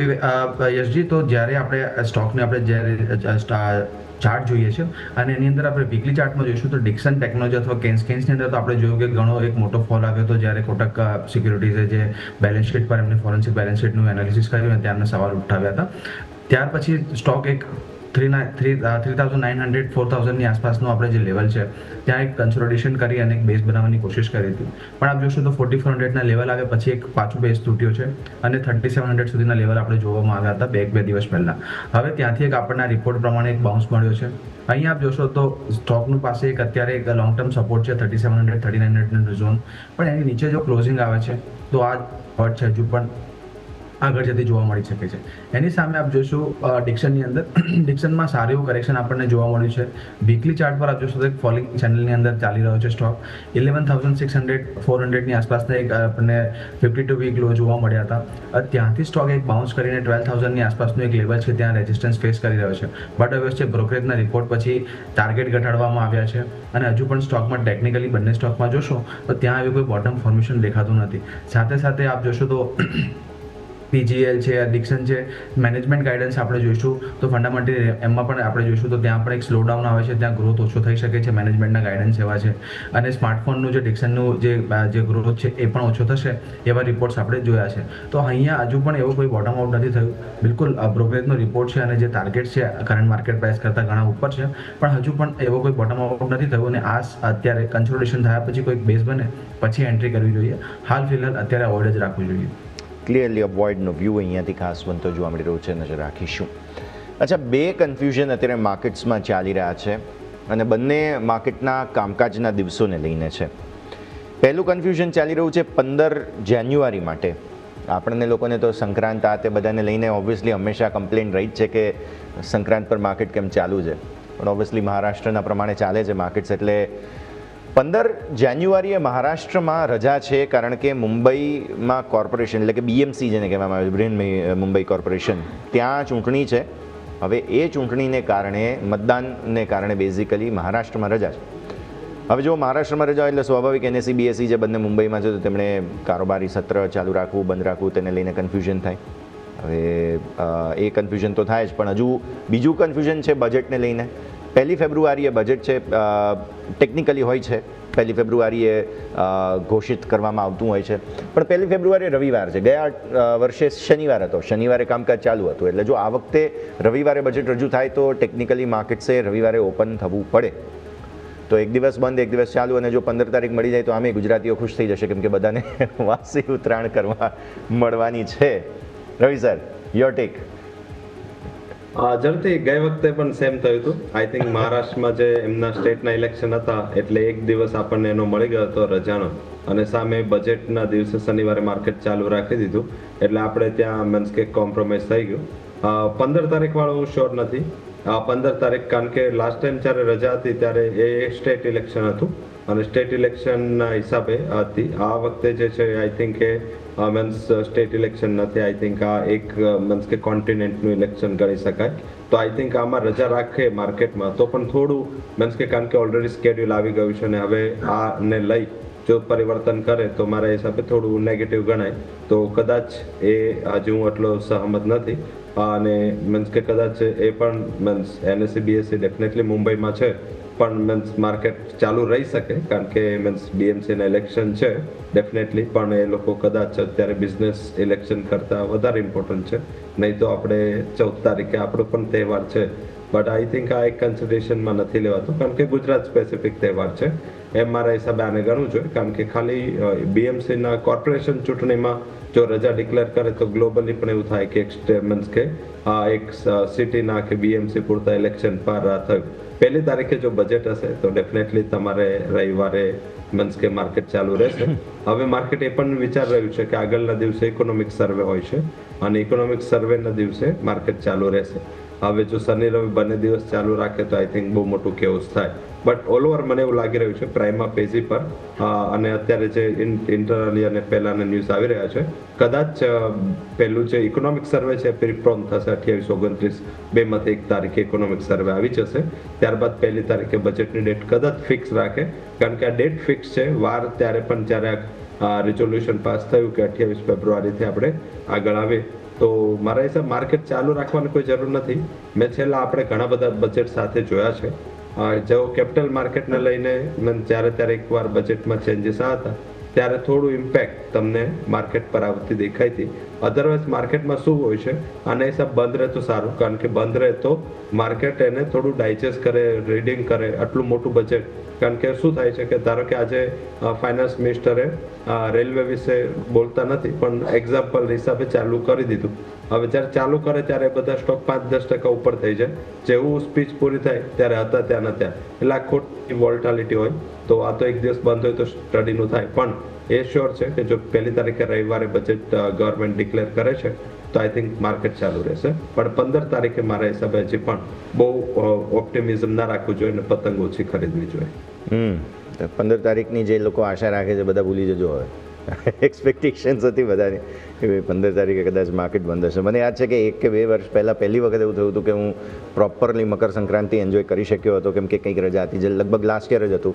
યશજી, તો જ્યારે આપણે સ્ટોકને આપણે જ્યારે ચાર્ટ જોઈએ છે અને એની અંદર આપણે વીકલી ચાર્ટમાં જોઈશું તો ડિક્સન ટેકનોલોજી અથવા કેન્સની અંદર તો આપણે જોયું કે ઘણો એક મોટો ફોલ આવ્યો હતો જ્યારે કોટક સિક્યુરિટીઝે જે બેલેન્સ શીટ પર એમને ફોરેન્સિક બેલેન્સ શીટનું એનાલિસિસ કર્યું અને ત્યાં એમને સવાલ ઉઠાવ્યા હતા. ત્યાર પછી સ્ટોક એક 3,900 4,000ની આસપાસનું આપણે જે લેવલ છે ત્યાં એક કન્સોલિડેશન કરી અને એક બેઝ બનાવવાની કોશિશ કરી હતી, પણ આપ જોશો તો 4,400ના લેવલ આવે પછી એક પાછું બેઝ તૂટ્યો છે અને 3,700 સુધીના લેવલ આપણે જોવામાં આવ્યા હતા બે દિવસ પહેલાં. હવે ત્યાંથી એક આપણના રિપોર્ટ પ્રમાણે એક બાઉન્સ મળ્યો છે. અહીંયા આપ જોશો તો સ્ટોકનું પાસે એક અત્યારે એક લોંગ ટર્મ સપોર્ટ છે 3,700 3,900 ઝોન, પણ એની નીચે જો ક્લોઝિંગ આવે છે તો આ હર્ટ છે હજુ પણ આગળ જતી જોવા મળી શકે છે. એની સામે આપ જોઈશું ડિક્સનની અંદર ડિક્સનમાં સારું એવું કરેક્શન આપણને જોવા મળ્યું છે. વીકલી ચાર્ટ પર આપ જોશો તો એક ફોલિંગ ચેનલની અંદર ચાલી રહ્યો છે સ્ટોક. 11,600 400ની આસપાસના એક આપણને 52 વીક લો જોવા મળ્યા હતા. ત્યાંથી સ્ટોક એક બાઉન્સ કરીને 12,000ની આસપાસનું એક લેવલ છે ત્યાં રેઝિસ્ટન્સ ફેસ કરી રહ્યો છે. બટ હવે છે બ્રોકરેજના રિપોર્ટ પછી ટાર્ગેટ ઘટાડવામાં આવ્યા છે અને હજુ પણ સ્ટોકમાં ટેકનિકલી બંને સ્ટોકમાં જોશો તો ત્યાં આવી કોઈ બોટમ ફોર્મેશન દેખાતું નથી. સાથે સાથે આપ જોશો તો પીજીએલ છે, ડિક્સન છે, મેનેજમેન્ટ ગાઈડન્સ આપણે જોઈશું તો ફંડામેન્ટલી એમાં પણ આપણે જોઈશું તો ત્યાં પણ એક સ્લો ડાઉન આવે છે, ત્યાં ગ્રોથ ઓછો થઈ શકે છે, મેનેજમેન્ટના ગાઈડન્સ એવા છે. અને સ્માર્ટફોનનું જે ડિક્સનનું જે ગ્રોથ છે એ પણ ઓછો થશે એવા રિપોર્ટ્સ આપણે જોયા છે. તો અહીંયા હજુ પણ એવું કોઈ બોટમ આઉટ નથી થયું. બિલકુલ બ્રોકરેજનો રિપોર્ટ છે અને જે ટાર્ગેટ છે કરંટ માર્કેટ પ્રાઇસ કરતાં ઘણા ઉપર છે, પણ હજુ પણ એવો કોઈ બોટમ આઉટ નથી થયું અને આ અત્યારે કન્સોલિડેશન થયા પછી કોઈક બેઝ બને પછી એન્ટ્રી કરવી જોઈએ. હાલ ફિલહાલ અત્યારે અવોઇડ જ રાખવું જોઈએ. ક્લિયરલી અવોઇડનો વ્યૂ અહીંયાથી ખાસ બનતો જોવા મળી રહ્યો છે, નજર રાખીશું. અચ્છા, બે કન્ફ્યુઝન અત્યારે માર્કેટ્સમાં ચાલી રહ્યા છે અને બંને માર્કેટના કામકાજના દિવસોને લઈને છે. પહેલું કન્ફ્યુઝન ચાલી રહ્યું છે 15 જાન્યુઆરી માટે. આપણને લોકોને તો સંક્રાંત આ તે બધાને લઈને ઓબ્વિયસલી હંમેશા કમ્પ્લેન રહી જ છે કે સંક્રાંત પર માર્કેટ કેમ ચાલુ છે, પણ ઓબ્વિયસલી મહારાષ્ટ્રના પ્રમાણે ચાલે છે માર્કેટ્સ. એટલે 15 જાન્યુઆરીએ મહારાષ્ટ્રમાં રજા છે કારણ કે મુંબઈમાં કોર્પોરેશન એટલે કે બીએમસી જેને કહેવામાં આવે છે, બ્રિહન મુંબઈ કોર્પોરેશન, ત્યાં ચૂંટણી છે. હવે એ ચૂંટણીને કારણે મતદાનને કારણે બેઝિકલી મહારાષ્ટ્રમાં રજા છે. હવે જો મહારાષ્ટ્રમાં રજા એટલે સ્વાભાવિક એનએસઈ બીએસઈ જે બંને મુંબઈમાં છે તો તેમણે કારોબારી સત્ર ચાલુ રાખવું બંધ રાખવું તેને લઈને કન્ફ્યુઝન થાય. હવે એ કન્ફ્યુઝન તો થાય જ, પણ હજુ બીજું કન્ફ્યુઝન છે બજેટને લઈને. 1 ફેબ્રુઆરીએ બજેટ છે, ટેકનિકલી હોય છે 1 ફેબ્રુઆરીએ ઘોષિત કરવામાં આવતું હોય છે, પણ 1 ફેબ્રુઆરી રવિવાર છે. ગયા વર્ષે શનિવાર હતો, શનિવારે કામકાજ ચાલુ હતું. એટલે જો આ વખતે રવિવારે બજેટ રજૂ થાય તો ટેકનિકલી માર્કેટ્સે રવિવારે ઓપન થવું પડે. તો એક દિવસ બંધ એક દિવસ ચાલુ, અને જો 15 તારીખ મળી જાય તો આમે ગુજરાતીઓ ખુશ થઈ જશે કેમ કે બધાને વાસી ઉત્તરાયણ કરવા મળવાની છે. રવિ સર, યોર ટેક. ઝડપથી ગઈ વખતે પણ સેમ થયું હતું. આઈ થિંક મહારાષ્ટ્રમાં જે એમના સ્ટેટના ઇલેક્શન હતા એટલે એક દિવસ આપણને એનો મળી ગયો હતો રજાનો, અને સામે બજેટના દિવસે શનિવારે માર્કેટ ચાલુ રાખી દીધું એટલે આપણે ત્યાં મીન્સ કે કોમ્પ્રોમાઇઝ થઈ ગયું. 15 તારીખ વાળું હું શ્યોર નથી. 15 તારીખ કારણ કે લાસ્ટ ટાઈમ જ્યારે રજા હતી ત્યારે એ સ્ટેટ ઇલેક્શન હતું અને સ્ટેટ ઇલેક્શનના હિસાબે હતી. આ વખતે જે છે આઈ થિંક કે મીન્સ સ્ટેટ ઇલેક્શન નથી, આઈ થિંક આ એક મીન્સ કે કોન્ટિનેન્ટનું ઇલેક્શન ગણી શકાય. તો આઈ થિંક આમાં રજા રાખે માર્કેટમાં તો પણ થોડું મીન્સ કે કારણ કે ઓલરેડી સ્કેડ્યુલ આવી ગયું છે અને હવે આને લઈ જો પરિવર્તન કરે તો મારા હિસાબે થોડું નેગેટિવ ગણાય. તો કદાચ એ હજુ હું એટલો સહમત નથી અને મીન્સ કે કદાચ એ પણ મીન્સ એનએસઈ બીએસઈ ડેફિનેટલી મુંબઈમાં છે પણ મીન્સ માર્કેટ ચાલુ રહી શકે કારણ કે મીન્સ બીએમસીના ઇલેક્શન છે ડેફિનેટલી, પણ એ લોકો કદાચ અત્યારે બિઝનેસ ઇલેક્શન કરતાં વધારે ઇમ્પોર્ટન્ટ છે. નહીં તો આપણે 14 તારીખે આપણો પણ તહેવાર છે, બટ આઈ થિંક આ એક કન્સિડરેશનમાં નથી લેવાતું કારણ કે ગુજરાત સ્પેસિફિક તહેવાર છે. એમ મારા હિસાબે આને ગણવું જોઈએ કારણ કે ખાલી બીએમસીના કોર્પોરેશન ચૂંટણીમાં જો રજા ડિક્લેર કરે તો ગ્લોબલી પણ એવું થાય કે મીન્સ કે એક સિટીના કે બીએમસી પૂરતા ઇલેક્શન પર થયું. 1 તારીખે જો બજેટ હશે તો ડેફિનેટલી તમારે રવિવારે મીન્સ કે માર્કેટ ચાલુ રહેશે. હવે માર્કેટ એ પણ વિચાર રહ્યું છે કે આગળના દિવસે ઇકોનોમિક સર્વે હોય છે અને ઇકોનોમિક સર્વેના દિવસે માર્કેટ ચાલુ રહેશે. હવે જો શનિ રવિ બંને દિવસ ચાલુ રાખે તો આઈ થિંક બહુ મોટું કેઓસ થાય. બટ ઓલ ઓવર મને એવું લાગી રહ્યું છે પ્રાઇમા પેઝી પર અને અત્યારે જે ઇન્ટરનલી અને પહેલાના ન્યૂઝ આવી રહ્યા છે, કદાચ પહેલું જે ઇકોનોમિક સર્વે છે પ્રીપ્રોન થશે 28-29 બેમાંથી 1 તારીખે ઇકોનોમિક સર્વે આવી જશે. ત્યારબાદ 1 તારીખે બજેટની ડેટ કદાચ ફિક્સ રાખે, કારણ કે આ ડેટ ફિક્સ છે. વાર ત્યારે પણ જ્યારે રિઝોલ્યુશન પાસ થયું કે 28 ફેબ્રુઆરીથી આપણે આગળ આવે, તો મારા હિસાબ માર્કેટ ચાલુ રાખવાની કોઈ જરૂર નથી. મેં છેલ્લા આપણે ઘણા બધા બજેટ સાથે જોયા છે. જો કેપિટલ માર્કેટને લઈને જ્યારે ત્યારે એકવાર બજેટમાં ચેન્જીસ આવ્યા હતા ત્યારે થોડું ઇમ્પેક્ટ તમને માર્કેટ પર આવતી દેખાઈ હતી. અધરવાઇઝ માર્કેટમાં શું હોય છે, આના હિસાબ બંધ રહે તો સારું, કારણ કે બંધ રહે તો માર્કેટ એને થોડું ડાયજેસ્ટ કરે, રીડિંગ કરે આટલું મોટું બજેટ. કારણ કે શું થાય છે કે ધારો કે આજે ફાઇનાન્સ મિનિસ્ટરે રેલવે વિશે બોલતા નથી પણ એક્ઝામ્પલ હિસાબે ચાલુ કરી દીધું. હવે જ્યારે ચાલુ કરે ત્યારે બધા સ્ટોક 5-10% ઉપર થઈ જાય. જેવું સ્પીચ પૂરી થાય ત્યારે હતા ત્યાં ન ત્યાં, એટલે આ ખોટી વોલ્ટાલિટી હોય. તો આ તો એક દિવસ બંધ હોય તો સ્ટડીનું થાય, પણ એ શ્યોર છે કે જો 1 તારીખે રવિવારે બજેટ ગવર્મેન્ટ ડિક્લેર કરે છે તો આઈ થિંક માર્કેટ ચાલુ રહેશે. પણ 15 તારીખે મારા હિસાબે હજી પણ બહુ ઓપ્ટિમિઝમ ના રાખવું જોઈએ અને પતંગ ઓછી ખરીદવી જોઈએ. 15 તારીખની જે લોકો આશા રાખે છે બધા ભૂલી જજો. હવે એક્સપેક્ટેશન્સ હતી બધાની કે 15 તારીખે કદાચ માર્કેટ બંધ હશે. મને યાદ છે કે 1 કે 2 વર્ષ પહેલાં પહેલી વખત એવું થયું હતું કે હું પ્રોપરલી મકર સંક્રાંતિ એન્જોય કરી શક્યો હતો, કેમ કે કંઈક રજા હતી. જે લગભગ લાસ્ટ યર જ હતું,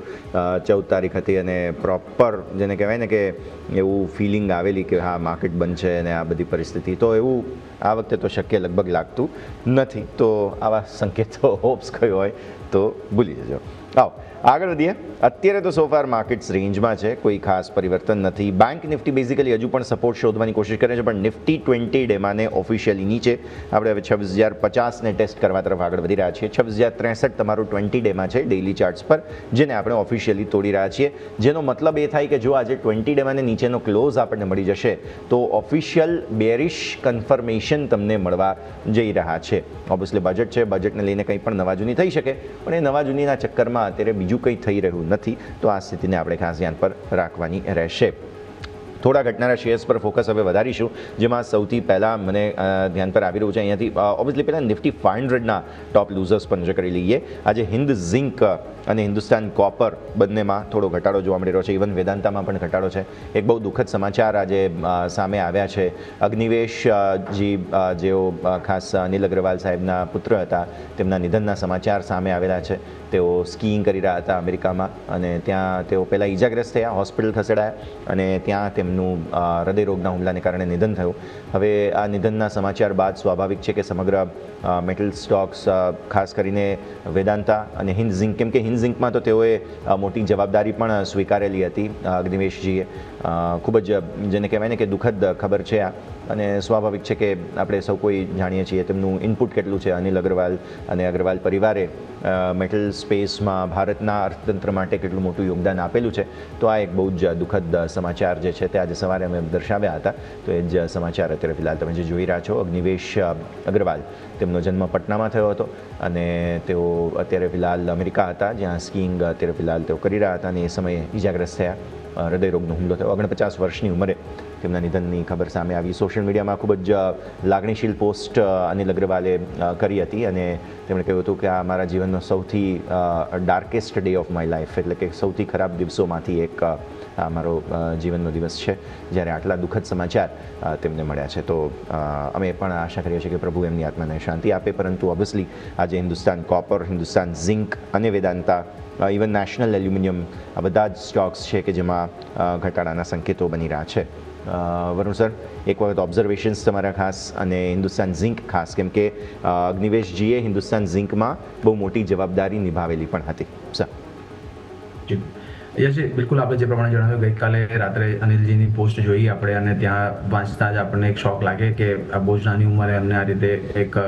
14 તારીખ હતી અને પ્રોપર જેને કહેવાય ને કે એવું ફિલિંગ આવેલી કે હા માર્કેટ બંધ છે અને આ બધી પરિસ્થિતિ. તો એવું આ વખતે તો શક્ય લગભગ લાગતું નથી. તો આવા સંકેતો હોપ્સ કયો હોય તો ભૂલી જજો. આવો આગળ વધીએ. અત્યારે તો સોફાર માર્કેટ્સ રેન્જમાં છે, કોઈ ખાસ પરિવર્તન નથી. બેંક નિફ્ટી બેઝિકલી હજુ પણ સપોર્ટ શોધવાની કોશિશ કરે છે, પણ નિફ્ટી 20 ડેમાંને ઓફિશિયલી નીચે. આપણે હવે 26,050ને ટેસ્ટ કરવા તરફ આગળ વધી રહ્યા છીએ. 26,063 તમારું 20 ડેમાં છે ડેઇલી ચાર્ટ્સ પર, જેને આપણે ઓફિશિયલી તોડી રહ્યા છીએ. જેનો મતલબ એ થાય કે જો આજે 20 ડેમાંને નીચેનો ક્લોઝ આપણને મળી જશે તો ઓફિશિયલ બેરિશ કન્ફર્મેશન તમને મળવા જઈ રહ્યા છે. ઓબ્વિયસલી બજેટ છે, બજેટને લઈને કંઈ પણ નવાજૂની થઈ શકે, પણ એ નવાજૂનીના ચક્કરમાં અત્યારે બીજું કંઈ થઈ રહ્યું નથી. તો આ સ્થિતિને આપણે ખાસ ધ્યાન પર રાખવાની રહેશે. થોડા ઘટનારા શેર્સ પર ફોકસ હવે વધારીશું, જેમાં સૌથી પહેલાં મને ધ્યાન પર આવી રહ્યું છે અહીંયાથી ઓબ્વિયસલી પહેલાં નિફ્ટી 500ના ટોપ લૂઝર્સ પર નજર કરી લઈએ. આજે હિન્દ ઝિંક અને હિન્દુસ્તાન કોપર બંનેમાં થોડો ઘટાડો જોવા મળી રહ્યો છે. ઇવન વેદાંતામાં પણ ઘટાડો છે. એક બહુ દુઃખદ સમાચાર આજે સામે આવ્યા છે. અગ્નિવેશજી જેઓ ખાસ અનિલ અગ્રવાલ સાહેબના પુત્ર હતા, તેમના નિધનના સમાચાર સામે આવેલા છે. તેઓ સ્કીઇંગ કરી રહ્યા હતા અમેરિકામાં અને ત્યાં તેઓ પહેલાં ઈજાગ્રસ્ત થયા, હોસ્પિટલ ખસેડાયા અને ત્યાં તેમનું હૃદયરોગના હુમલાને કારણે નિધન થયું. હવે આ નિધનના સમાચાર બાદ સ્વાભાવિક છે કે સમગ્ર મેટલ સ્ટોક્સ ખાસ કરીને વેદાંતા અને હિન્દ ઝિંક, કેમ કે હિન્દ ઝિંકમાં તો તેઓએ મોટી જવાબદારી પણ સ્વીકારેલી હતી અગ્નિવેશજીએ. ખૂબ જ જેને કહેવાય ને કે દુઃખદ ખબર છે આ, અને સ્વાભાવિક છે કે આપણે સૌ કોઈ જાણીએ છીએ તેમનું ઇનપુટ કેટલું છે. અનિલ અગ્રવાલ અને અગ્રવાલ પરિવારે મેટલ સ્પેસમાં ભારતના અર્થતંત્ર માટે કેટલું મોટું યોગદાન આપેલું છે. તો આ એક બહુ જ દુઃખદ સમાચાર જે છે તે આજે સવારે અમે દર્શાવ્યા હતા. તો એ જ સમાચાર અત્યારે ફિલહાલ તમે જે જોઈ રહ્યા છો. અગ્નિવેશ અગ્રવાલ, તેમનો જન્મ પટનામાં થયો હતો અને તેઓ અત્યારે ફિલહાલ અમેરિકા હતા, જ્યાં સ્કીઇંગ અત્યારે ફિલહાલ તેઓ કરી રહ્યા હતા અને એ સમયે ઇજાગ્રસ્ત થયા. હૃદયરોગનો હુમલો થયો. 49 વર્ષની ઉંમરે તેમના નિધનની ખબર સામે આવી. સોશિયલ મીડિયામાં ખૂબ જ લાગણીશીલ પોસ્ટ અનિલ અગ્રવાલે કરી હતી અને તેમણે કહ્યું હતું કે આ મારા જીવનનો સૌથી darkest day of my life, એટલે કે સૌથી ખરાબ દિવસોમાંથી એક આ મારો જીવનનો દિવસ છે, જ્યારે આટલા દુઃખદ સમાચાર તેમને મળ્યા છે. તો અમે પણ આશા કરીએ છીએ કે પ્રભુ એમની આત્માને શાંતિ આપે. પરંતુ ઓબ્વિયસલી આજે હિન્દુસ્તાન કોપર, હિન્દુસ્તાન ઝિંક અને વેદાંતા, ઇવન નેશનલ એલ્યુમિનિયમ, આ બધા જ સ્ટોક્સ છે કે જેમાં ઘટાડાના સંકેતો બની રહ્યા છે. વરુણ સર, એક વખત ઓબ્ઝર્વેશન્સ તમારા ખાસ અને હિન્દુસ્તાન ઝિંક ખાસ, કેમ કે અગ્નિવેશજીએ હિન્દુસ્તાન ઝિંકમાં બહુ મોટી જવાબદારી નિભાવેલી પણ હતી. સર યશજી, બિલકુલ આપણે જે પ્રમાણે જણાવ્યું, ગઈકાલે રાત્રે અનિલજીની પોસ્ટ જોઈ આપણે અને ત્યાં વાંચતા જ આપણને એક શોક લાગે કે આ બહુ જ નાની ઉંમરે એમને આ રીતે એક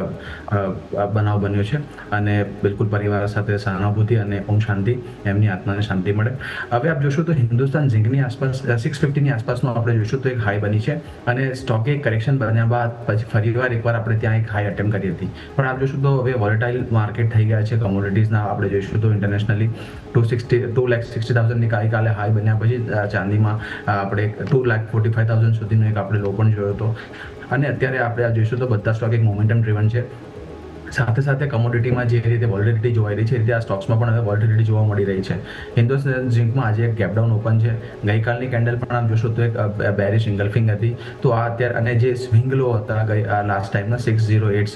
બનાવ બન્યો છે અને બિલકુલ પરિવાર સાથે સહાનુભૂતિ અને ઓમ શાંતિ, એમની આત્માને શાંતિ મળે. હવે આપ જોશો તો હિન્દુસ્તાન ઝિંકની આસપાસ 650ની આસપાસનું આપણે જોઈશું તો એક હાઈ બની છે અને સ્ટોકે કરેક્શન બન્યા બાદ પછી ફરીવાર એકવાર આપણે ત્યાં એક હાઈ અટેમ્પ કરી હતી. પણ આપ જોશું તો હવે વોલેટાઇલ માર્કેટ થઈ ગયા છે કમોડિટીઝના. આપણે જોઈશું તો ઇન્ટરનેશનલી 2,60,000 ની ગઈકાલે હાઈ બન્યા પછી ચાંદીમાં આપણે 2,45,000 સુધીનો એક આપણે લો પણ જોયો હતો. અને અત્યારે આપણે આ જોઈશું તો બધા સ્ટોક એક મોમેન્ટમ ડ્રીવન છે. સાથે સાથે કમોડિટીમાં જે રીતે વોલેટિલિટી જોવાઈ રહી છે એ રીતે આ સ્ટોક્સમાં પણ હવે વોલેટિલિટી જોવા મળી રહી છે. હિન્દુસ્તાન ઝિંકમાં આજે એક ગેપ ડાઉન ઓપન છે. ગઈકાલની કેન્ડલ પણ આપ જોશો તો એક બેરિશ ઇંગલ્ફિંગ હતી. તો આ અત્યારે અને જે સ્વિંગ લો હતા લાસ્ટ ટાઈમના 608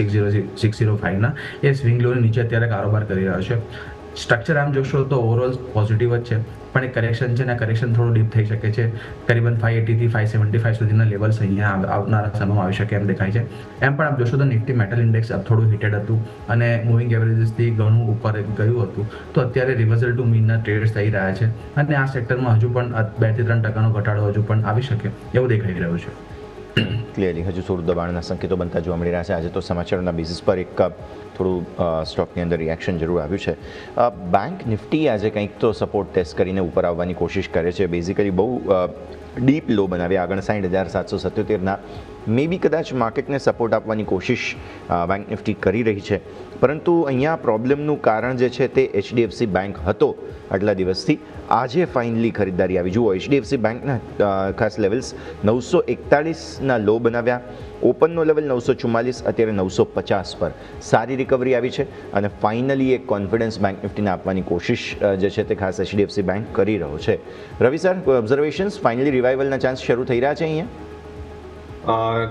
605ના એ સ્વિંગ લોની નીચે અત્યારે કારોબાર કરી રહ્યો છે. સ્ટ્રક્ચર આમ જોશો તો ઓવરઓલ પોઝિટિવ જ છે, પણ એક કરેક્શન છે ને આ કરેક્શન થોડું ડીપ થઈ શકે છે. કરીબન 580 થી 575 સુધીના લેવલ્સ અહીંયા આવનારા સમયમાં આવી શકે એમ દેખાય છે. એમ પણ આપ જોશો તો નિફ્ટી મેટલ ઇન્ડેક્સ થોડું હિટેડ હતું અને મૂવિંગ એવરેજીસથી ઘણું ઉપર ગયું હતું. તો અત્યારે રિવર્સલ ટુ મીનના ટ્રેડ્સ થઈ રહ્યા છે અને આ સેક્ટરમાં હજુ પણ 2 થી 3% ઘટાડો હજુ પણ આવી શકે એવું દેખાઈ રહ્યું છે. ક્લિયરલી હજુ થોડું દબાણના સંકેતો બનતા જોવા મળી રહ્યા છે. આજે તો સમાચારોના બેઝિસ પર એક થોડું સ્ટોકની અંદર રિએક્શન જરૂર આવ્યું છે. બેંક નિફ્ટી આજે કંઈક તો સપોર્ટ ટેસ્ટ કરીને ઉપર આવવાની કોશિશ કરે છે. બેઝિકલી બહુ ડીપ લો બનાવ્યા 59,777ના મે બી કદાચ માર્કેટને સપોર્ટ આપવાની કોશિશ બેંક નિફ્ટી કરી રહી છે. પરંતુ અહીંયા પ્રોબ્લેમનું કારણ જે છે તે HDFC બેંક હતો આટલા દિવસથી. આજે ફાઇનલી ખરીદદારી આવી. જુઓ HDFC બેંકના ખાસ લેવલ્સ 941ના લો બનાવ્યા. ઓપનનો લેવલ 944, અત્યારે 950 પર સારી રિકવરી આવી છે અને ફાઇનલી એક કોન્ફિડન્સ બેંક નિફ્ટીને આપવાની કોશિશ જે છે તે ખાસ HDFC બેંક કરી રહ્યો છે. રવિ સર, કોઈ ઓબ્ઝર્વેશન્સ? ફાઇનલી રિવાઇવલના ચાન્સ શરૂ થઈ રહ્યા છે અહીંયા?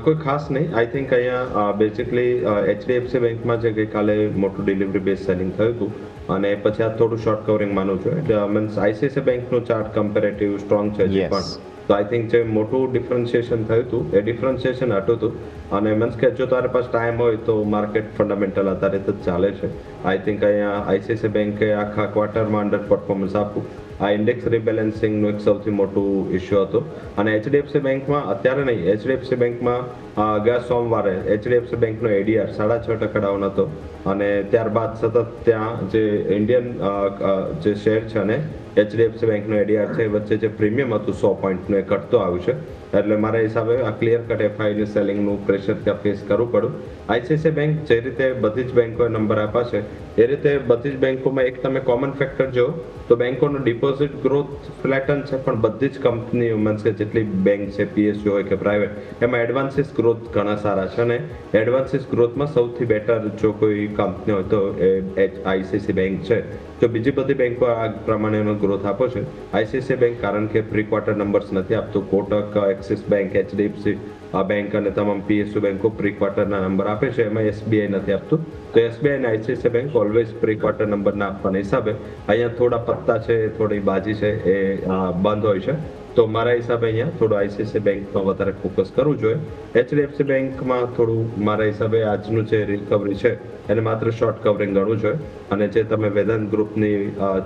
કોઈ ખાસ નહીં. આઈ થિંક અહીંયા બેઝિકલી HDFC બેંકમાં જે ગઈકાલે મોટું ડિલિવરી બેઝ સેલિંગ થયું હતું અને પછી આ થોડું શોર્ટ કવરિંગ માનવું જોઈએ. મીન્સ ICICI બેંકનું ચાર્ટ કમ્પેરેટિવ સ્ટ્રોંગ છે હજી પણ. તો આઈ થિંક જે મોટું ડિફરન્શિએશન થયું હતું એ ડિફરન્શિએશન હતું હતું અને મીન્સ કે જો તારે પાસે ટાઈમ હોય તો માર્કેટ ફંડામેન્ટલ આધારિત જ ચાલે છે. આઈ થિંક અહીંયા ICICI બેંકે આખા ક્વાર્ટરમાં અંડર પરફોર્મન્સ આપવું આ ઇન્ડેક્સ રિબેલેન્સિંગનું એક સૌથી મોટું ઇશ્યુ હતો. અને HDFC બેંકમાં અત્યારે નહીં, HDFC બેંકમાં ગયા સોમવારે HDFC બેંકનો ADR 6.5% ડાઉન હતો અને ત્યારબાદ સતત ત્યાં જે ઇન્ડિયન જે શેર છે અને HDFC બેંકનો ADR છે વચ્ચે જે પ્રીમિયમ હતું 100 પોઈન્ટનું એ ઘટતો આવ્યું છે. એટલે મારા હિસાબે આ ક્લિયર કટ FIની સેલિંગનું પ્રેશર ત્યાં ફેસ કરવું પડ્યું. ICICI બેંક જે રીતે બધી જ બેંકોએ નંબર આપ્યા છે એ રીતે બધી જ બેંકોમાં એક તમે કોમન ફેક્ટર જો તો બેંકોનો ડિપોઝિટ ગ્રોથ ફ્લેટન છે, પણ બધી જ કંપનીઓ મીન્સ કે જેટલી બેંક છે PSU હોય કે પ્રાઇવેટ એમાં એડવાન્સીસ ગ્રોથ ઘણા સારા છે અને એડવાન્સીસ ગ્રોથમાં સૌથી બેટર જો કોઈ કંપની હોય તો એ ICICI બેંક છે. તો બીજી બધી બેંકો આ પ્રમાણેનો ગ્રોથ આપો છે. ICICI બેંક કારણ કે પ્રી ક્વાર્ટર નંબર્સ નથી આપતું. કોટક, એક્સિસ બેંક, HDFC આ બેંક અને તમામ PSU બેંકો પ્રી ક્વાર્ટરના નંબર આપે છે, એમાં SBI નથી આપતું. તો SBI અને ICICI bank always pre quarter number ના આપવાના હિસાબે અહીંયા થોડા પત્તા છે, થોડી બાજી છે એ બંધ હોય છે. તો મારા હિસાબે અહીંયા થોડું ICICI બેંકમાં વધારે ફોકસ કરવું જોઈએ. HDFC બેંકમાં થોડું મારા હિસાબે આજનું જે રિકવરી છે એને માત્ર શોર્ટ કવરિંગ ગણવું જોઈએ. અને જે તમે વેદાંત ગ્રુપની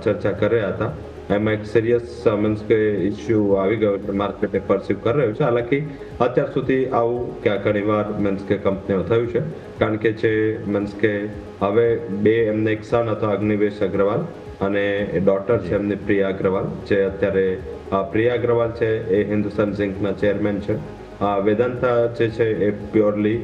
ચર્ચા કર્યા હતા એમાં એક સિરિયસ મીન્સ કે ઇસ્યુ આવી ગયો એટલે માર્કેટે પરસીવ કરી રહ્યું છે. હાલાકી અત્યાર સુધી આવું ક્યાં ઘણીવાર મીન્સ કે કંપનીઓ થયું છે, કારણ કે જે મીન્સ કે હવે બે એમને એક સન હતો અગ્નિવેશ અગ્રવાલ અને ડોટર છે એમની પ્રિયા અગ્રવાલ. જે અત્યારે પ્રિયા અગ્રવાલ છે એ હિન્દુસ્તાન ઝિંકના ચેરમેન છે. વેદાંતા જે છે એ પ્યોરલી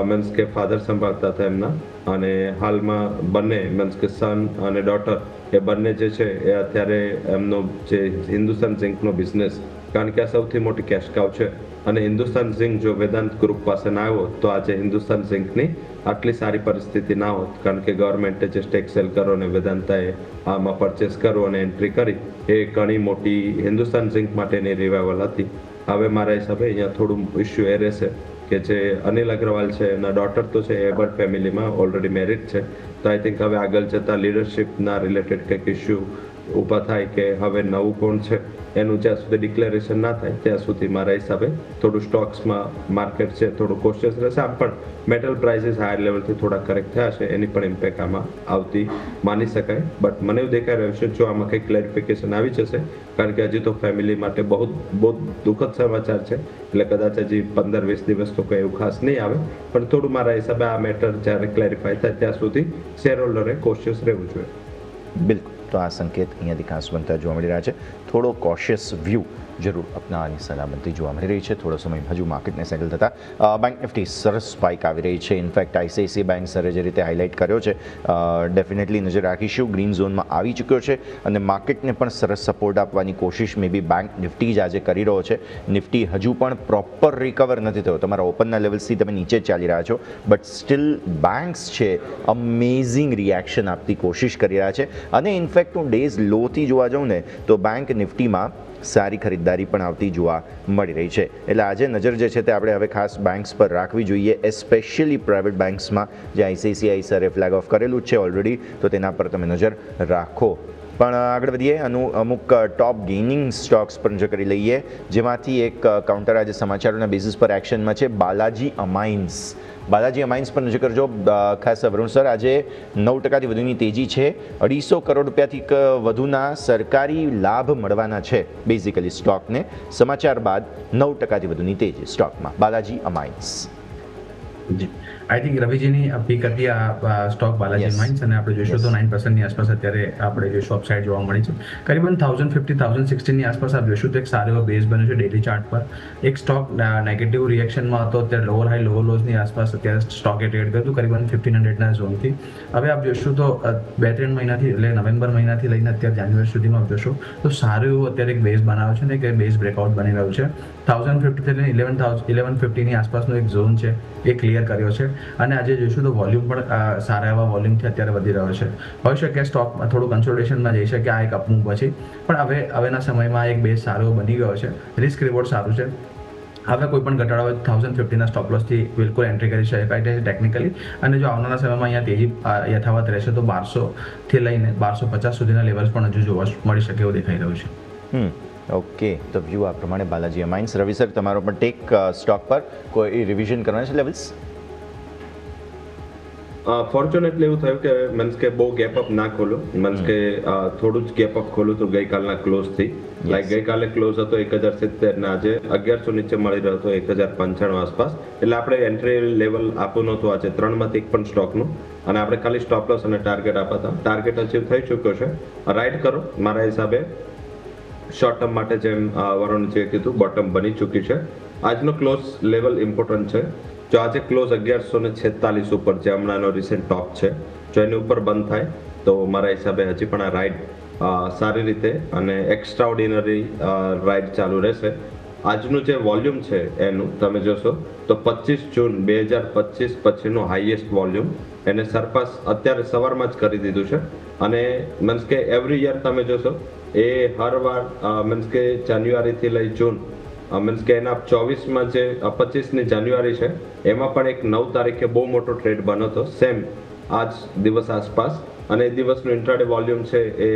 મીન્સ કે ફાધર સંભાળતા હતા એમના અને હાલમાં બંને મીન્સ કે સન અને ડોટર એ બંને જે છે એ અત્યારે એમનો જે હિન્દુસ્તાન ઝિંકનો બિઝનેસ, કારણ કે આ સૌથી મોટી કેશ કાઉ છે અને હિન્દુસ્તાન ઝિંક જો વેદાંત ગ્રુપ પાસે ના આવ્યો તો આજે હિન્દુસ્તાન ઝિંકની આટલી સારી પરિસ્થિતિ ના હોત, કારણ કે ગવર્મેન્ટે જે સ્ટેક સેલ કરો અને વેદાંતાએ આમાં પરચેસ કરો અને એન્ટ્રી કરી એ ઘણી મોટી હિન્દુસ્તાન ઝિંક માટેની રિવાઇવલ હતી. હવે મારા હિસાબે અહીંયા થોડું ઇશ્યુ એ રહેશે કે જે અનિલ અગ્રવાલ છે એના ડોટર તો છે એ બર્ડ ફેમિલીમાં ઓલરેડી મેરિડ છે. તો આઈ થિંક હવે આગળ જતાં લીડરશિપના રિલેટેડ કંઈક ઇશ્યુ ઊભા થાય કે હવે નવું કોણ છે એનું જ્યાં સુધી ડિક્લેરેશન ના થાય ત્યાં સુધી મારા હિસાબે થોડું સ્ટોક્સમાં માર્કેટ છે થોડું કોશિયસ રહેશે. આમ પણ મેટલ પ્રાઇસીસ હાયર લેવલથી થોડા કરેક્ટ થયા છે, એની પણ ઇમ્પેક્ટ આમાં આવતી માની શકાય. બટ મને એવું દેખાઈ રહ્યું છે જો આમાં કંઈક ક્લેરિફિકેશન આવી જશે, કારણ કે હજી તો ફેમિલી માટે બહુ દુઃખદ સમાચાર છે, એટલે કદાચ હજી 15-20 દિવસ તો કંઈ એવું ખાસ નહીં આવે, પણ થોડું મારા હિસાબે આ મેટર જ્યારે ક્લેરિફાય થાય ત્યાં સુધી શેર હોલ્ડરે કોશિયસ રહેવું જોઈએ. બિલકુલ. તો આ સંકેત અહીંયાથી ખાસ બનતા જોવા મળી રહ્યા છે. થોડો કોશિયસ વ્યૂ જરૂર અપનાવવાની સલામતી જોવા મળી રહી છે. થોડો સમય હજુ માર્કેટને સેટલ થતાં બેંક નિફ્ટી સરસ સ્પાઇક આવી રહી છે. ઇનફેક્ટ આઈસીઆઈસીઆઈ બેંક સરે જે રીતે હાઇલાઇટ કર્યો છે ડેફિનેટલી નજર રાખીશું. ગ્રીન ઝોનમાં આવી ચૂક્યો છે અને માર્કેટને પણ સરસ સપોર્ટ આપવાની કોશિશ મે બી બેંક નિફ્ટી જ આજે કરી રહ્યો છે. નિફ્ટી હજુ પણ પ્રોપર રિકવર નથી થયો. તમારા ઓપનના લેવલ્સથી તમે નીચે જ ચાલી રહ્યા છો, બટ સ્ટીલ બેંક્સ છે અમેઝિંગ રિએક્શન આપતી કોશિશ કરી રહ્યા છે. અને ઇનફેક્ટ હું ડેઝ લોથી જોવા જાઉં ને તો બેંક નિફ્ટીમાં સારી ખરીદદારી પણ આવતી જોવા મળી રહી છે. એટલે આજે નજર જે છે તે આપણે હવે ખાસ બેંક્સ પર રાખવી જોઈએ, એસ્પેશિયલી પ્રાઇવેટ બેંક્સમાં જે આઈસીઆઈસીઆઈ સરે ફ્લેગ ઓફ કરેલું જ છે ઓલરેડી, તો તેના પર તમે નજર રાખો. પણ આગળ વધીએ, અમુક ટોપ ગેઇનિંગ સ્ટોક્સ પર નજર કરી લઈએ, જેમાંથી એક કાઉન્ટર આજે સમાચારોના બેઝિસ પર એક્શનમાં છે બાલાજી અમાઇન્સ. બાલાજી અમાઇન્સ પર નજર કરજો. ખાસ વરુણ સર, આજે 9%થી વધુની તેજી છે. 250 કરોડ રૂપિયાથી વધુના સરકારી લાભ મળવાના છે બેઝિકલી સ્ટોકને. સમાચાર બાદ 9%થી વધુની તેજી સ્ટોકમાં બાલાજી અમાઇન્સ. જી, આઈ થિંક રવિજીની પીક હતી આ સ્ટોક બાલાજી માઇન્સ, અને આપણે જોઈશું તો 9%ની આસપાસ અત્યારે આપણે જોઈશું અપસાઇડ જોવા મળી છે. કરીબન 1050 1060ની આસપાસ આપ જોઈશું તો એક સારો એવો બેઝ બન્યો છે ડેલી ચાર્ટ પર. એક સ્ટોક નેગેટિવ રિએક્શનમાં હતો, અત્યારે લોઅર હાઈ લોઅર લોઝની આસપાસ અત્યારે સ્ટોકે ટ્રેડ કર્યું હતું કરીબન 1500ના ઝોનથી. હવે આપ જોઈશું તો 2-3 મહિનાથી, એટલે નવેમ્બર મહિનાથી લઈને અત્યારે જાન્યુઆરી સુધીમાં આપ જોશો તો સારું એવું અત્યારે એક બેઝ બનાવ્યો છે ને કે બેઝ બ્રેકઆઉટ બની રહ્યું છે. 1050 થી લઈને 1150ની આસપાસનો એક ઝોન છે એ ક્લિયર કર્યો છે. અને આજે જોઈશું તો વોલ્યુમ પણ સારા એવા વોલ્યુમથી અત્યારે વધી રહ્યો છે. હોઈ શકે સ્ટોકમાં થોડું કન્સોલિડેશનમાં જઈ શકે આ એક અપમૂવ પછી, પણ હવેના સમયમાં એક બેઝ સારો બની ગયો છે. રિસ્ક રિવોર્ડ સારું છે. હવે કોઈ પણ ઘટાડો હોય 1050ના સ્ટોપ લોસથી બિલકુલ એન્ટ્રી કરી શકાય છે ટેકનિકલી. અને જો આવનારા સમયમાં અહીંયા તેજી યથાવત રહેશે તો 1200થી લઈને 1250 સુધીના લેવલ્સ પણ હજુ જોવા મળી શકે એવું દેખાઈ રહ્યું છે. ઓકે, તો વ્યૂ આ પ્રમાણે બાલાજી અમાઇન્સ. રવિ સર, તમારો પણ ટેક સ્ટોક પર કોઈ રિવિઝન કરવાના છે લેવલ્સ? ફોર્ચ્યુનેટલી એવું થયું કે મીન્સ કે બહુ ગેપ અપ ના ખોલો, મીન્સ કે થોડું જ ગેપ અપ ખોલું તો ગઈકાલના ક્લોઝથી. લાઈક ગઈકાલે ક્લોઝ હતો 1070 ને આજે 1100 નીચે મળી રહ્યો હતો 1095 આસપાસ. એટલે આપણે એન્ટ્રી લેવલ આપવું નહોતું આજે 3માંથી એક પણ સ્ટોકનું, અને આપણે ખાલી સ્ટોપ લોસ અને ટાર્ગેટ આપ્યા હતા. ટાર્ગેટ અચીવ થઈ ચૂક્યો છે. રાઇડ કરો મારા હિસાબે. શોર્ટ ટર્મ માટે જેમ વરુણ જે કીધું બોટમ બની ચૂકી છે. આજનો ક્લોઝ લેવલ ઇમ્પોર્ટન્ટ છે. જો આજે ક્લોઝ 1146 ઉપર જે હમણાંનો રિસેન્ટ ટોપ છે, જો એની ઉપર બંધ થાય તો મારા હિસાબે હજી પણ આ રાઇડ સારી રીતે અને એક્સ્ટ્રાઓર્ડિનરી રાઇડ ચાલુ રહેશે. આજનું જે વોલ્યુમ છે એનું તમે જોશો તો 25 જૂન 2025 પછીનું હાઈએસ્ટ વોલ્યુમ એને સરપાસ અત્યારે સવારમાં જ કરી દીધું છે. અને મીન્સ કે એવરી યર તમે જોશો એ હર વાર મીન્સ કે જાન્યુઆરીથી લઈ જૂન, મીન્સ કે એના 24માં જે 25ની જાન્યુઆરી છે એમાં પણ એક 9 તારીખે બહુ મોટો ટ્રેડ બન્યો હતો સેમ આ જ દિવસ આસપાસ. અને એ દિવસનું ઇન્ટ્રાડે વોલ્યુમ છે એ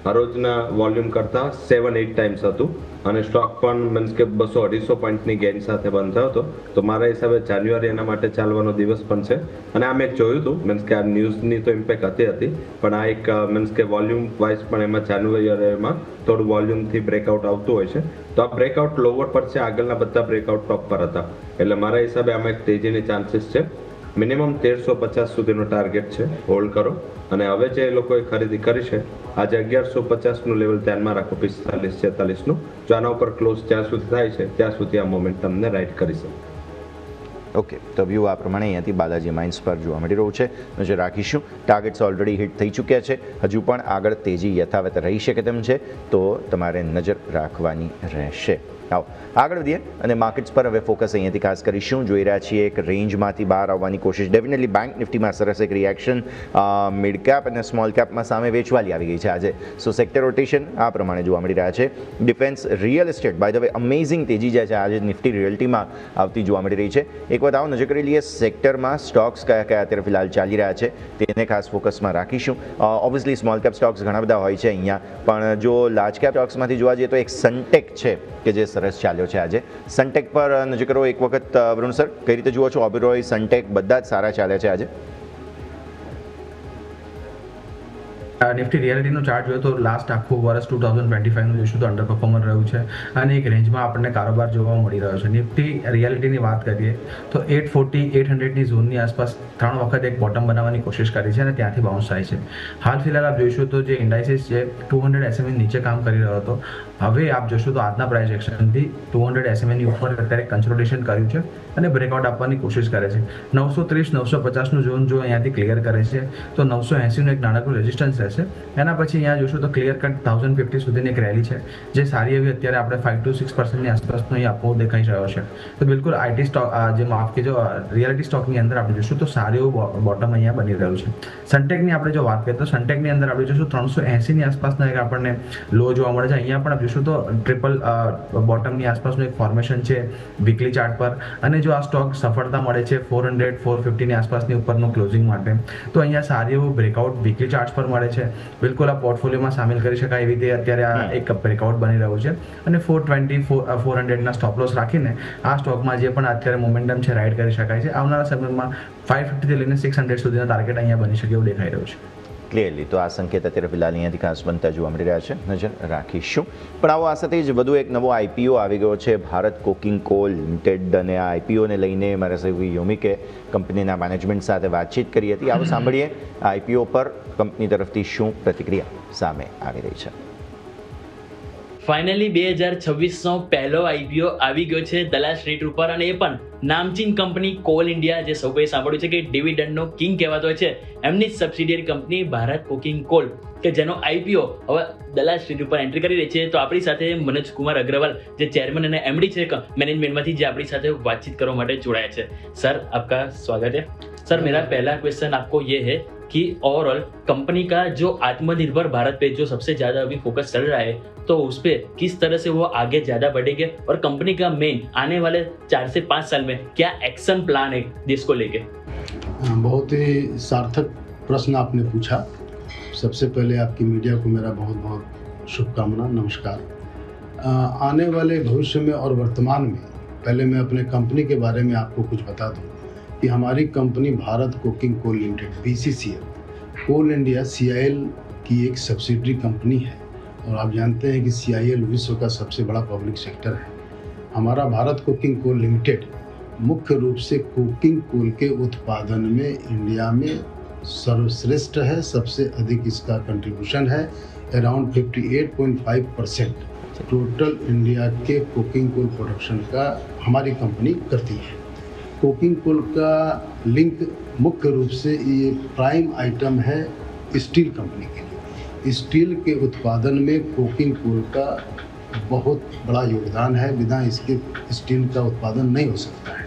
હરોજના વોલ્યુમ કરતાં 7-8 ટાઈમ્સ હતું. અને સ્ટોક પણ મીન્સ કે 200-250 પોઈન્ટની ગેઇન સાથે બંધ થયો હતો. તો મારા હિસાબે જાન્યુઆરી એના માટે ચાલવાનો દિવસ પણ છે. અને આ મેં જોયું હતું, મીન્સ કે આ ન્યૂઝની તો ઇમ્પેક્ટ હતી પણ આ એક મીન્સ કે વોલ્યુમ વાઇઝ પણ એમાં જાન્યુઆરીમાં થોડું વોલ્યુમથી બ્રેકઆઉટ આવતું હોય છે. તો આ બ્રેકઆઉટ લોવર પર છે, આગળના બધા બ્રેકઆઉટ ટોપ પર હતા. એટલે મારા હિસાબે આમાં એક તેજીની ચાન્સીસ છે. મિનિમમ 1350 સુધીનો ટાર્ગેટ છે, હોલ્ડ કરો. અને હવે જે લોકોએ ખરીદી કરી છે આજે 1150નું લેવલ ધ્યાનમાં રાખો, 45-46નું. જો આના ઉપર ક્લોઝ જ્યાં સુધી થાય છે ત્યાં સુધી આ મોમેન્ટ તમને રાઇડ કરી શકે. ઓકે, તો વ્યૂ આ પ્રમાણે અહીંયાથી બાલાજી માઇન્સ પર જોવા મળી રહ્યું છે. નજર રાખીશું. ટાર્ગેટ્સ ઓલરેડી હિટ થઈ ચૂક્યા છે. હજુ પણ આગળ તેજી યથાવત રહી શકે તેમ છે, તો તમારે નજર રાખવાની રહેશે. આવો આગળ વધીએ અને માર્કેટ્સ પર હવે ફોકસ અહીંયાથી ખાસ કરીશું. જોઈ રહ્યા છીએ એક રેન્જમાંથી બહાર આવવાની કોશિશ. ડેફિનેટલી બેંક નિફ્ટીમાં સરસ એક રિએક્શન મિડ કેપ અને સ્મોલ કેપમાં સામે વેચવાલી આવી ગઈ છે આજે. સો સેક્ટર રોટેશન આ પ્રમાણે જોવા મળી રહ્યા છે. Defence, real estate, by the way amazing તેજી જાય છે આજે નિફ્ટી રિયલ્ટીમાં આવતી જોવા મળી રહી છે. એક વાત આવો નજર કરી લઈએ સેક્ટરમાં સ્ટોક્સ કયા કયા અત્યારે ફિલહાલ ચાલી રહ્યા છે તેને ખાસ ફોકસમાં રાખીશું. ઓબ્વિયસલી સ્મોલ કેપ સ્ટોક્સ ઘણા બધા હોય છે અહીંયા, પણ જો લાર્જ કેપ સ્ટોક્સમાંથી જોવા જઈએ તો એક સનટેક છે કે જે સરસ ચાલ્યો છે આજે. સનટેક પર નજર કરો એક વખત વરુણ સર, કઈ રીતે જુઓ છો? ઓબેરોય, સનટેક બધા જ સારા ચાલ્યા છે આજે. નિફ્ટી રિયાલિટીનો ચાર્ટ જોઈએ તો લાસ્ટ આખું વર્ષ 2025નું જોઈશું તો અંડર પરફોર્મર રહ્યું છે અને એક રેન્જમાં આપણને કારોબાર જોવા મળી રહ્યો છે. નિફ્ટી રિયાલિટીની વાત કરીએ તો 840-800ની ઝોનની આસપાસ 3 વખત એક બોટમ બનાવવાની કોશિશ કરી છે અને ત્યાંથી બાઉન્સ થાય છે. હાલ ફિલહાલ આપ જોઈશું તો જે ઇન્ડાઇસિસ છે 200 SMA નીચે કામ કરી રહ્યો હતો, હવે આપ જોશો તો આજના પ્રાઇસ એક્શનથી 200 SMAની ઉપર અત્યારે કન્સોલિડેશન કર્યું છે અને બ્રેકઆઉટ આપવાની કોશિશ કરે છે. 930 950નું ઝોન જો અહીંયાથી ક્લિયર કરે છે તો 980નું એક નાનકડું રેઝિસ્ટન્સ રહેશે. એના પછી અહીંયા જોશો તો ક્લિયર કટ 1050 સુધીની એક રેલી છે જે સારી એવી અત્યારે આપણે 5 to 6% આસપાસનો અહીં આપવો દેખાઈ રહ્યો છે. તો બિલકુલ આઈટી સ્ટોક જે માફ કે જો રિયાલિટી સ્ટોકની અંદર આપણે જોશું તો સારું એવું બોટમ અહીંયા બની રહ્યું છે. સનટેકની આપણે જો વાત કરીએ તો સનટેકની અંદર આપણે જોશું 380ની આસપાસના એક આપણને લો જોવા મળે છે. અહીંયા પણ આપણે જોશું તો ટ્રિપલ બોટમની આસપાસનું એક ફોર્મેશન છે વીકલી ચાર્ટ પર, અને જો આ સ્ટોક સફળતા મળે છે 400 450ની આસપાસની ઉપરનું ક્લોઝિંગ માટે તો અહીંયા સારી એવું બ્રેકઆઉટ વીકલી ચાર્ટ પર મળે છે. બિલકુલ આ પોર્ટફોલિયોમાં સામેલ કરી શકાય એવી રીતે અત્યારે આ એક બ્રેકઆઉટ બની રહ્યું છે અને 420 400ના સ્ટોપ લોસ રાખીને આ સ્ટોકમાં જે પણ અત્યારે મોમેન્ટમ છે રાઇડ કરી શકાય છે. આવનારા સમયમાં 550 થી લઈને 600 સુધીના ટાર્ગેટ અહીંયા બની શકે એવું દેખાઈ રહ્યું છે. ક્લિયરલી તો આ સંકેત અત્યારે ફિલહાલ અહીંયાથી ખાસ બનતા જોવા મળી રહ્યા છે, નજર રાખીશું. પણ આવો આ સાથે જ વધુ એક નવો આઈપીઓ આવી ગયો છે ભારત કોકિંગ કોલ લિમિટેડ, અને આ આઈપીઓને લઈને મારા સહયોગી યોમિકે કંપનીના મેનેજમેન્ટ સાથે વાતચીત કરી હતી. આવો સાંભળીએ આ આઈપીઓ પર કંપની તરફથી શું પ્રતિક્રિયા સામે આવી રહી છે. ફાઇનલી 2026નો પહેલો આઈપીઓ આવી ગયો છે દલાલ સ્ટ્રીટ ઉપર, અને એ પણ નામચીન કંપની કોલ ઇન્ડિયા, જે સૌ કોઈ સાંભળ્યું છે કે ડિવિડન્ડનો કિંગ કહેવાતો હોય છે, એમની જ સબસિડિયરી કંપની ભારત કોકિંગ કોલ, કે જેનો આઈપીઓ હવે દલાલ સ્ટ્રીટ ઉપર એન્ટ્રી કરી રહી છે. તો આપણી સાથે મનોજ કુમાર અગ્રવાલ, જે ચેરમેન અને એમડી છે मैनेजमेंटમાંથી, જે આપણી સાથે बातचीत કરવા માટે જોડાયા છે. सर आपका स्वागत है. सर मेरा पहला क्वेश्चन आपको ये है कि ओवरऑल कंपनी का जो आत्मनिर्भर भारत पे जो सबसे ज़्यादा अभी फोकस चल रहा है, तो उस पर किस तरह से वो आगे ज़्यादा बढ़ेंगे और कंपनी का मेन आने वाले 4 से 5 साल में क्या एक्शन प्लान है देश को लेके? बहुत ही सार्थक प्रश्न आपने पूछा. सबसे पहले आपकी मीडिया को मेरा बहुत बहुत शुभकामना, नमस्कार. आने वाले भविष्य में और वर्तमान में पहले मैं अपने कंपनी के बारे में आपको कुछ बता दूं कि हमारी company Bharat coking coal limited BCCL coal India CIL की एक सब्सिडरी कंपनी है, और आप जानते हैं कि CIL विश्व का सबसे बड़ा पब्लिक सेक्टर है. हमारा भारत कोकिंग कोल लिमिटेड मुख्य रूप से कोकिंग कोल के उत्पादन में इंडिया में सर्वश्रेष्ठ है. सबसे अधिक इसका कंट्रीब्यूशन है, अराउंड 58.5% टोटल इंडिया के कोकिंग कोल प्रोडक्शन का हमारी कंपनी करती है. कोकिंग कोल का लिंक मुख्य रूप से ये प्राइम आइटम है स्टील कंपनी के लिए. स्टील के उत्पादन में कोकिंग कोल का बहुत बड़ा योगदान है. बिना इसके स्टील का उत्पादन नहीं हो सकता है.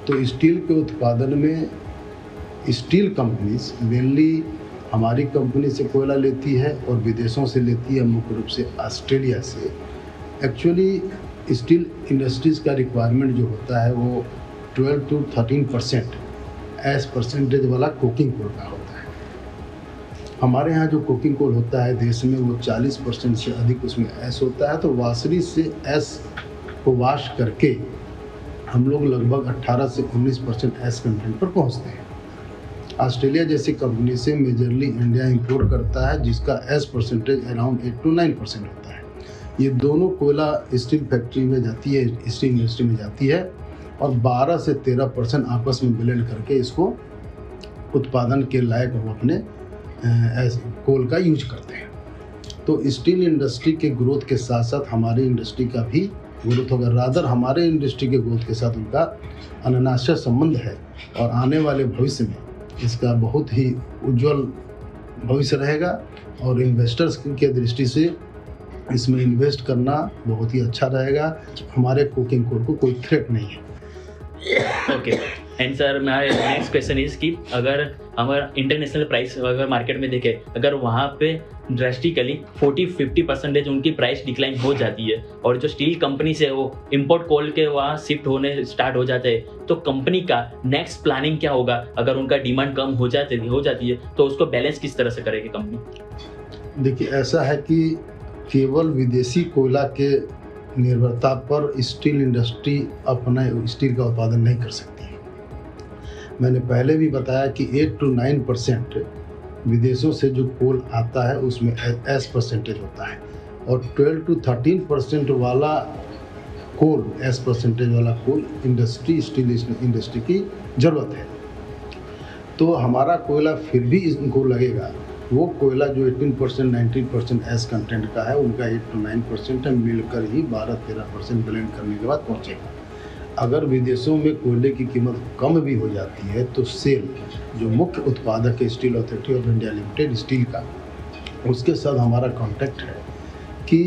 तो स्टील के उत्पादन में स्टील कंपनीज मेनली हमारी कंपनी से कोयला लेती है और विदेशों से लेती है, मुख्य रूप से ऑस्ट्रेलिया से. एक्चुअली स्टील इंडस्ट्रीज़ का रिक्वायरमेंट जो होता है वो 12 to 13% एस परसेंटेज वाला कोकिंग कोल का होता है. हमारे यहाँ जो कोकिंग कोल होता है देश में वो 40% से अधिक उसमें एस होता है. तो वाशरी से एस को वाश करके हम लोग लगभग 18 से 19% एस कंटेंट पर पहुँचते हैं. ऑस्ट्रेलिया जैसी कंपनी से मेजरली इंडिया इंपोर्ट करता है, जिसका एस परसेंटेज अराउंड 8 to 9% होता है. ये दोनों कोयला स्टील फैक्ट्री में जाती है, स्टील इंडस्ट्री में जाती है, और 12 से 13% आपस में ब्लेंड करके इसको उत्पादन के लायक वो अपने कोल का यूज करते हैं. तो स्टील इंडस्ट्री के ग्रोथ के साथ साथ हमारी इंडस्ट्री का भी ग्रोथ होगा. रादर हमारे इंडस्ट्री के ग्रोथ के साथ उनका अनन्यास्य संबंध है, और आने वाले भविष्य में इसका बहुत ही उज्जवल भविष्य रहेगा. और इन्वेस्टर्स की दृष्टि से इसमें इन्वेस्ट करना बहुत ही अच्छा रहेगा. हमारे कोकिंग कोल को कोई थ्रेट नहीं है. ओके. एंड सर मेरा नेक्स्ट क्वेश्चन इज कि अगर हमारा इंटरनेशनल प्राइस अगर मार्केट में देखें, अगर वहाँ पे ड्रेस्टिकली 40-50% उनकी प्राइस डिक्लाइन हो जाती है, और जो स्टील कंपनी से वो इंपोर्ट कोल के वहाँ शिफ्ट होने स्टार्ट हो जाते हैं, तो कंपनी का नेक्स्ट प्लानिंग क्या होगा? अगर उनका डिमांड कम हो जाती है तो उसको बैलेंस किस तरह से करेगी कंपनी? देखिए, ऐसा है कि केवल विदेशी कोयला के निर्भरता पर स्टील इंडस्ट्री अपना स्टील का उत्पादन नहीं कर सकती है. मैंने पहले भी बताया कि 8 to 9% विदेशों से जो कोल आता है उसमें एस परसेंटेज होता है, और 12 to 13% वाला कोल, एस परसेंटेज वाला कोल स्टील इंडस्ट्री की ज़रूरत है. तो हमारा कोयला फिर भी इनको लगेगा वो कोयला जो 18% 19% एस कंटेंट का है उनका 8 to 9% है, मिलकर ही 12-13% ब्लेंड करने के बाद पहुँचेगा। अगर विदेशों में कोयले की कीमत कम भी हो जाती है तो सेल जो मुख्य उत्पादक है steel authority of India limited steel का, उसके साथ हमारा कांटेक्ट है कि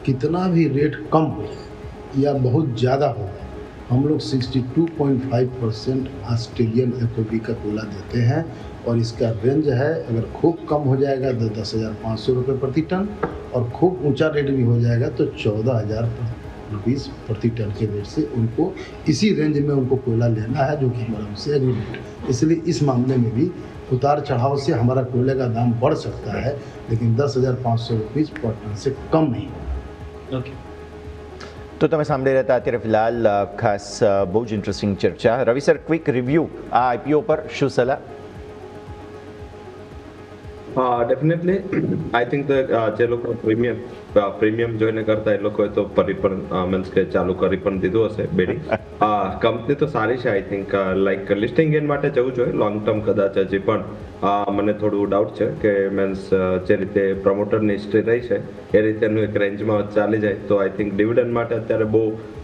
कितना भी रेट कम हो या बहुत ज़्यादा हो, हम लोग 62.5% ऑस्ट्रेलियन FOB का कोयला देते हैं और इसका रेंज है, अगर खूब कम हो जाएगा तो 10,500 रुपये प्रति टन और खूब ऊंचा रेट भी हो जाएगा तो 14,000 रुपीज़ प्रति टन के रेट से उनको इसी रेंज में उनको कोयला लेना है, जो कि हमारा उनसे एग्रीमेंट है। इसलिए इस मामले में भी उतार चढ़ाव से हमारा कोयले का दाम बढ़ सकता है, लेकिन 10,500 रुपीज़ पर टन से कम नहीं। ઓકે તો તમે સાંભળી રહ્યા હતા અત્યારે ફિલહાલ ખાસ બહુ જ ઇન્ટરેસ્ટિંગ ચર્ચા. રવિ સર, ક્વિક રિવ્યૂ આ IPO પર શું સલાહ? ડેફિનેટલી આઈ થિંક જે લોકો પ્રીમિયમ જોઈને કરતા એ લોકોએ તો મીન્સ કે ચાલુ કરી પણ દીધું હશે બેડી. કંપની તો સારી છે. I think like listing gain માટે જવું જોઈએ લોંગ ટર્મ કદાચ. હજી પણ મને થોડું ડાઉટ છે કે મીન્સ જે રીતે પ્રમોટરની હિસ્ટ્રી રહી છે એ રીતેનું એક રેન્જમાં ચાલી જાય તો આઈ થિંક ડિવિડન્ડ માટે અત્યારે બહુ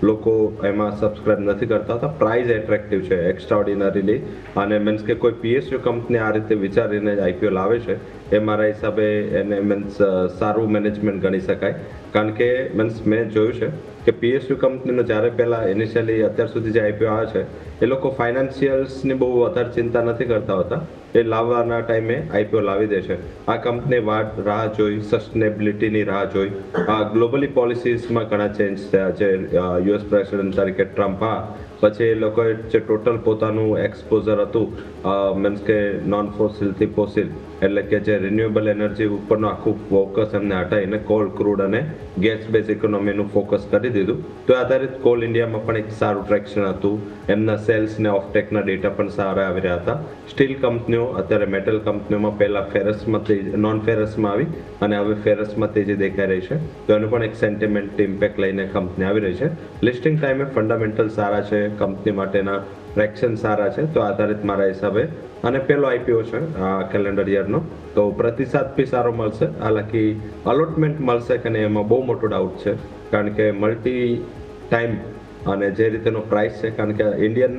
લોકો એમાં સબસ્ક્રાઇબ નથી કરતા હતા. પ્રાઇસ એટ્રેક્ટિવ છે એક્સ્ટ્રાઓર્ડિનરીલી, અને મીન્સ કે કોઈ PSU કંપની આ રીતે વિચારીને IPO લાવે છે એ મારા હિસાબે એને મીન્સ સારું મેનેજમેન્ટ ગણી શકાય. કારણ કે મીન્સ મેં જોયું છે કે PSU કંપનીનો જ્યારે પહેલાં ઇનિશિયલી અત્યાર સુધી જે IPO આવે છે એ લોકો ફાઇનાન્શિયલ્સની બહુ વધારે ચિંતા નથી કરતા હોતા, એ લાવવાના ટાઈમે IPO લાવી દે છે. આ કંપની રાહ જોઈ, સસ્ટેનેબિલિટીની રાહ જોઈ. ગ્લોબલી પોલિસીસમાં ઘણા ચેન્જ થયા છે. US પ્રેસિડેન્ટ તરીકે ટ્રમ્પ પછી એ લોકોએ જે ટોટલ પોતાનું એક્સપોઝર હતું મીન્સ કે નોન ફોસિલથી ફોસિલ એટલે કે જે રિન્યુએબલ એનર્જી ઉપરનું આખું ફોકસ એમને હટાવીને કોલ, ક્રૂડ અને ગેસ બેઝ ઇકોનોમીનું ફોકસ કરી દીધું. તો આધારિત કોલ ઇન્ડિયામાં પણ એક સારું ટ્રેક્શન હતું. એમના સેલ્સ ને ઓફટેકના ડેટા પણ સારા આવી રહ્યા હતા. સ્ટીલ કંપનીઓ અત્યારે મેટલ કંપનીઓમાં પહેલાં ફેરસમાંથી નોન ફેરસમાં આવી અને હવે ફેરસમાં તેજી દેખાઈ રહી છે. તો એનું પણ એક સેન્ટિમેન્ટ ઇમ્પેક્ટ લઈને કંપની આવી રહી છે. લિસ્ટિંગ ટાઈમે ફંડામેન્ટલ સારા છે, કંપની માટેના ટ્રેક્શન સારા છે. તો આધારિત મારા હિસાબે અને પહેલો IPO છે કેલેન્ડર યરનો, તો પ્રતિસાદ બી સારો મળશે. હાલાકી અલોટમેન્ટ મળશે કે નહીં એમાં બહુ મોટો ડાઉટ છે, કારણ કે મલ્ટી ટાઈમ અને જે રીતેનો પ્રાઇસ છે, કારણ કે ઇન્ડિયન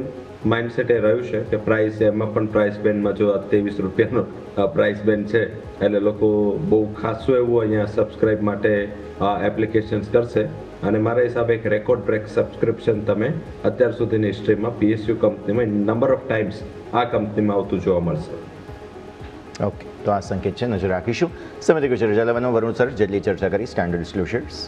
માઇન્ડસેટ એ રહ્યું છે કે પ્રાઇસ એમાં પણ પ્રાઇસ બેન્ડમાં જો 23 રૂપિયાનો પ્રાઇસ બેન્ડ છે એટલે લોકો બહુ ખાસું એવું અહીંયા સબસ્ક્રાઇબ માટે એપ્લિકેશન્સ કરશે. અને મારા હિસાબે એક રેકોર્ડ બ્રેક સબસ્ક્રિપ્શન તમે અત્યાર સુધીની હિસ્ટ્રીમાં PSU કંપનીમાં નંબર ઓફ ટાઈમ્સ આ કંપનીમાં આવતું જોવા મળશે. ઓકે, તો આ સંકેત છે, નજર રાખીશું. સમય ચર્ચા લેવાનો વરુણ સર જેટલી ચર્ચા કરી સ્ટાન્ડર્ડ ડિસ્ક્લોઝર્સ.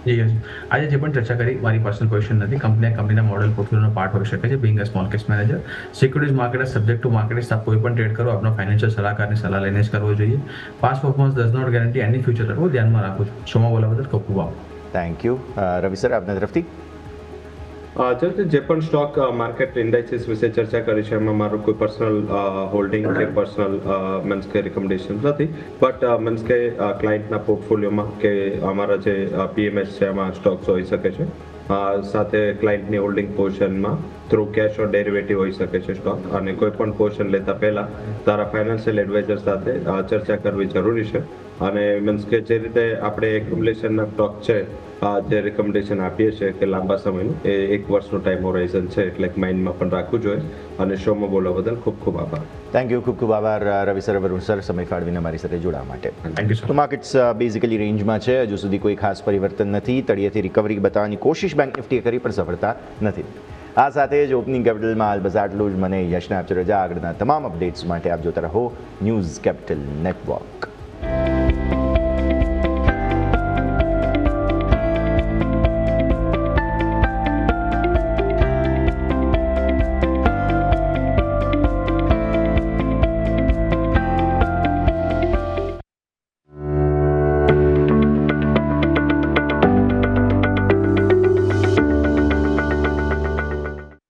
જી યસ, આજે જે પણ ચર્ચા કરી મારી પર્સનલ ક્વેશ્ચન નથી. કંપનીના મોડલ પોર્ટફોલિયોનો પાર્ટ હોઈ શકે છે. Being a small case manager, securities market subject to market, આપ કોઈ પણ ટ્રેડ કરો આપણા ફાઇનાન્શિયલ સલાહકારની સલાહ લઈને જ કરવો જોઈએ. Past performance does not guarantee any future કરવો ધ્યાનમાં રાખું છું. શોમાં બોલવા બદલ ખૂબ ખૂબ આભાર. Thank you. રવિ સર, આપના તરફથી જે પણ સ્ટોક માર્કેટ ઇન્ડાઇસીસ વિશે ચર્ચા કરી છે એમાં મારું કોઈ પર્સનલ હોલ્ડિંગ કે પર્સનલ મીન્સ કે રિકમેન્ડેશન નથી, બટ મીન્સ કે ક્લાયન્ટના પોર્ટફોલિયોમાં કે અમારા જે PMS છે એમાં સ્ટોક્સ હોઈ શકે છે. સાથે ક્લાયન્ટની હોલ્ડિંગ પોર્શનમાં થ્રુ કેશ ઓર ડેરિવેટિવ હોઈ શકે છે સ્ટોક. અને કોઈ પણ પોર્શન લેતા પહેલા તારા ફાઇનાન્શિયલ એડવાઇઝર સાથે ચર્ચા કરવી જરૂરી છે. અને મીન્સ કે જે રીતે આપણે એક્યુમ્યુલેશનના સ્ટોક છે જે રિકમેન્ડેશન આપીએ છીએ કે લાંબા સમયનું એ 1 વર્ષનું ટાઈમ હોરાઇઝન છે, એટલે માઇન્ડમાં પણ રાખવું જોઈએ. અને શોમાં બોલવા બદલ ખૂબ ખૂબ આભાર. Thank you. ખૂબ ખૂબ આભાર રવિ સર, વરુણ સર, સમય ફાળવીને મારી સાથે જોડાવા માટે. Thank you sir. તો માર્કેટ્સ બેઝિકલી રેન્જમાં છે, હજુ સુધી કોઈ ખાસ પરિવર્તન નથી. તળિયેથી રિકવરી બતાવવાની કોશિશ બેંક નિફ્ટીએ કરી પણ સફળતા નથી. આ સાથે જ ઓપનિંગ કેપિટલમાં હાલ બસ આટલું જ. મને યશને આપજો રજા. આગળના તમામ અપડેટ્સ માટે આપ જોતા રહો ન્યૂઝ કેપિટલ નેટવર્ક.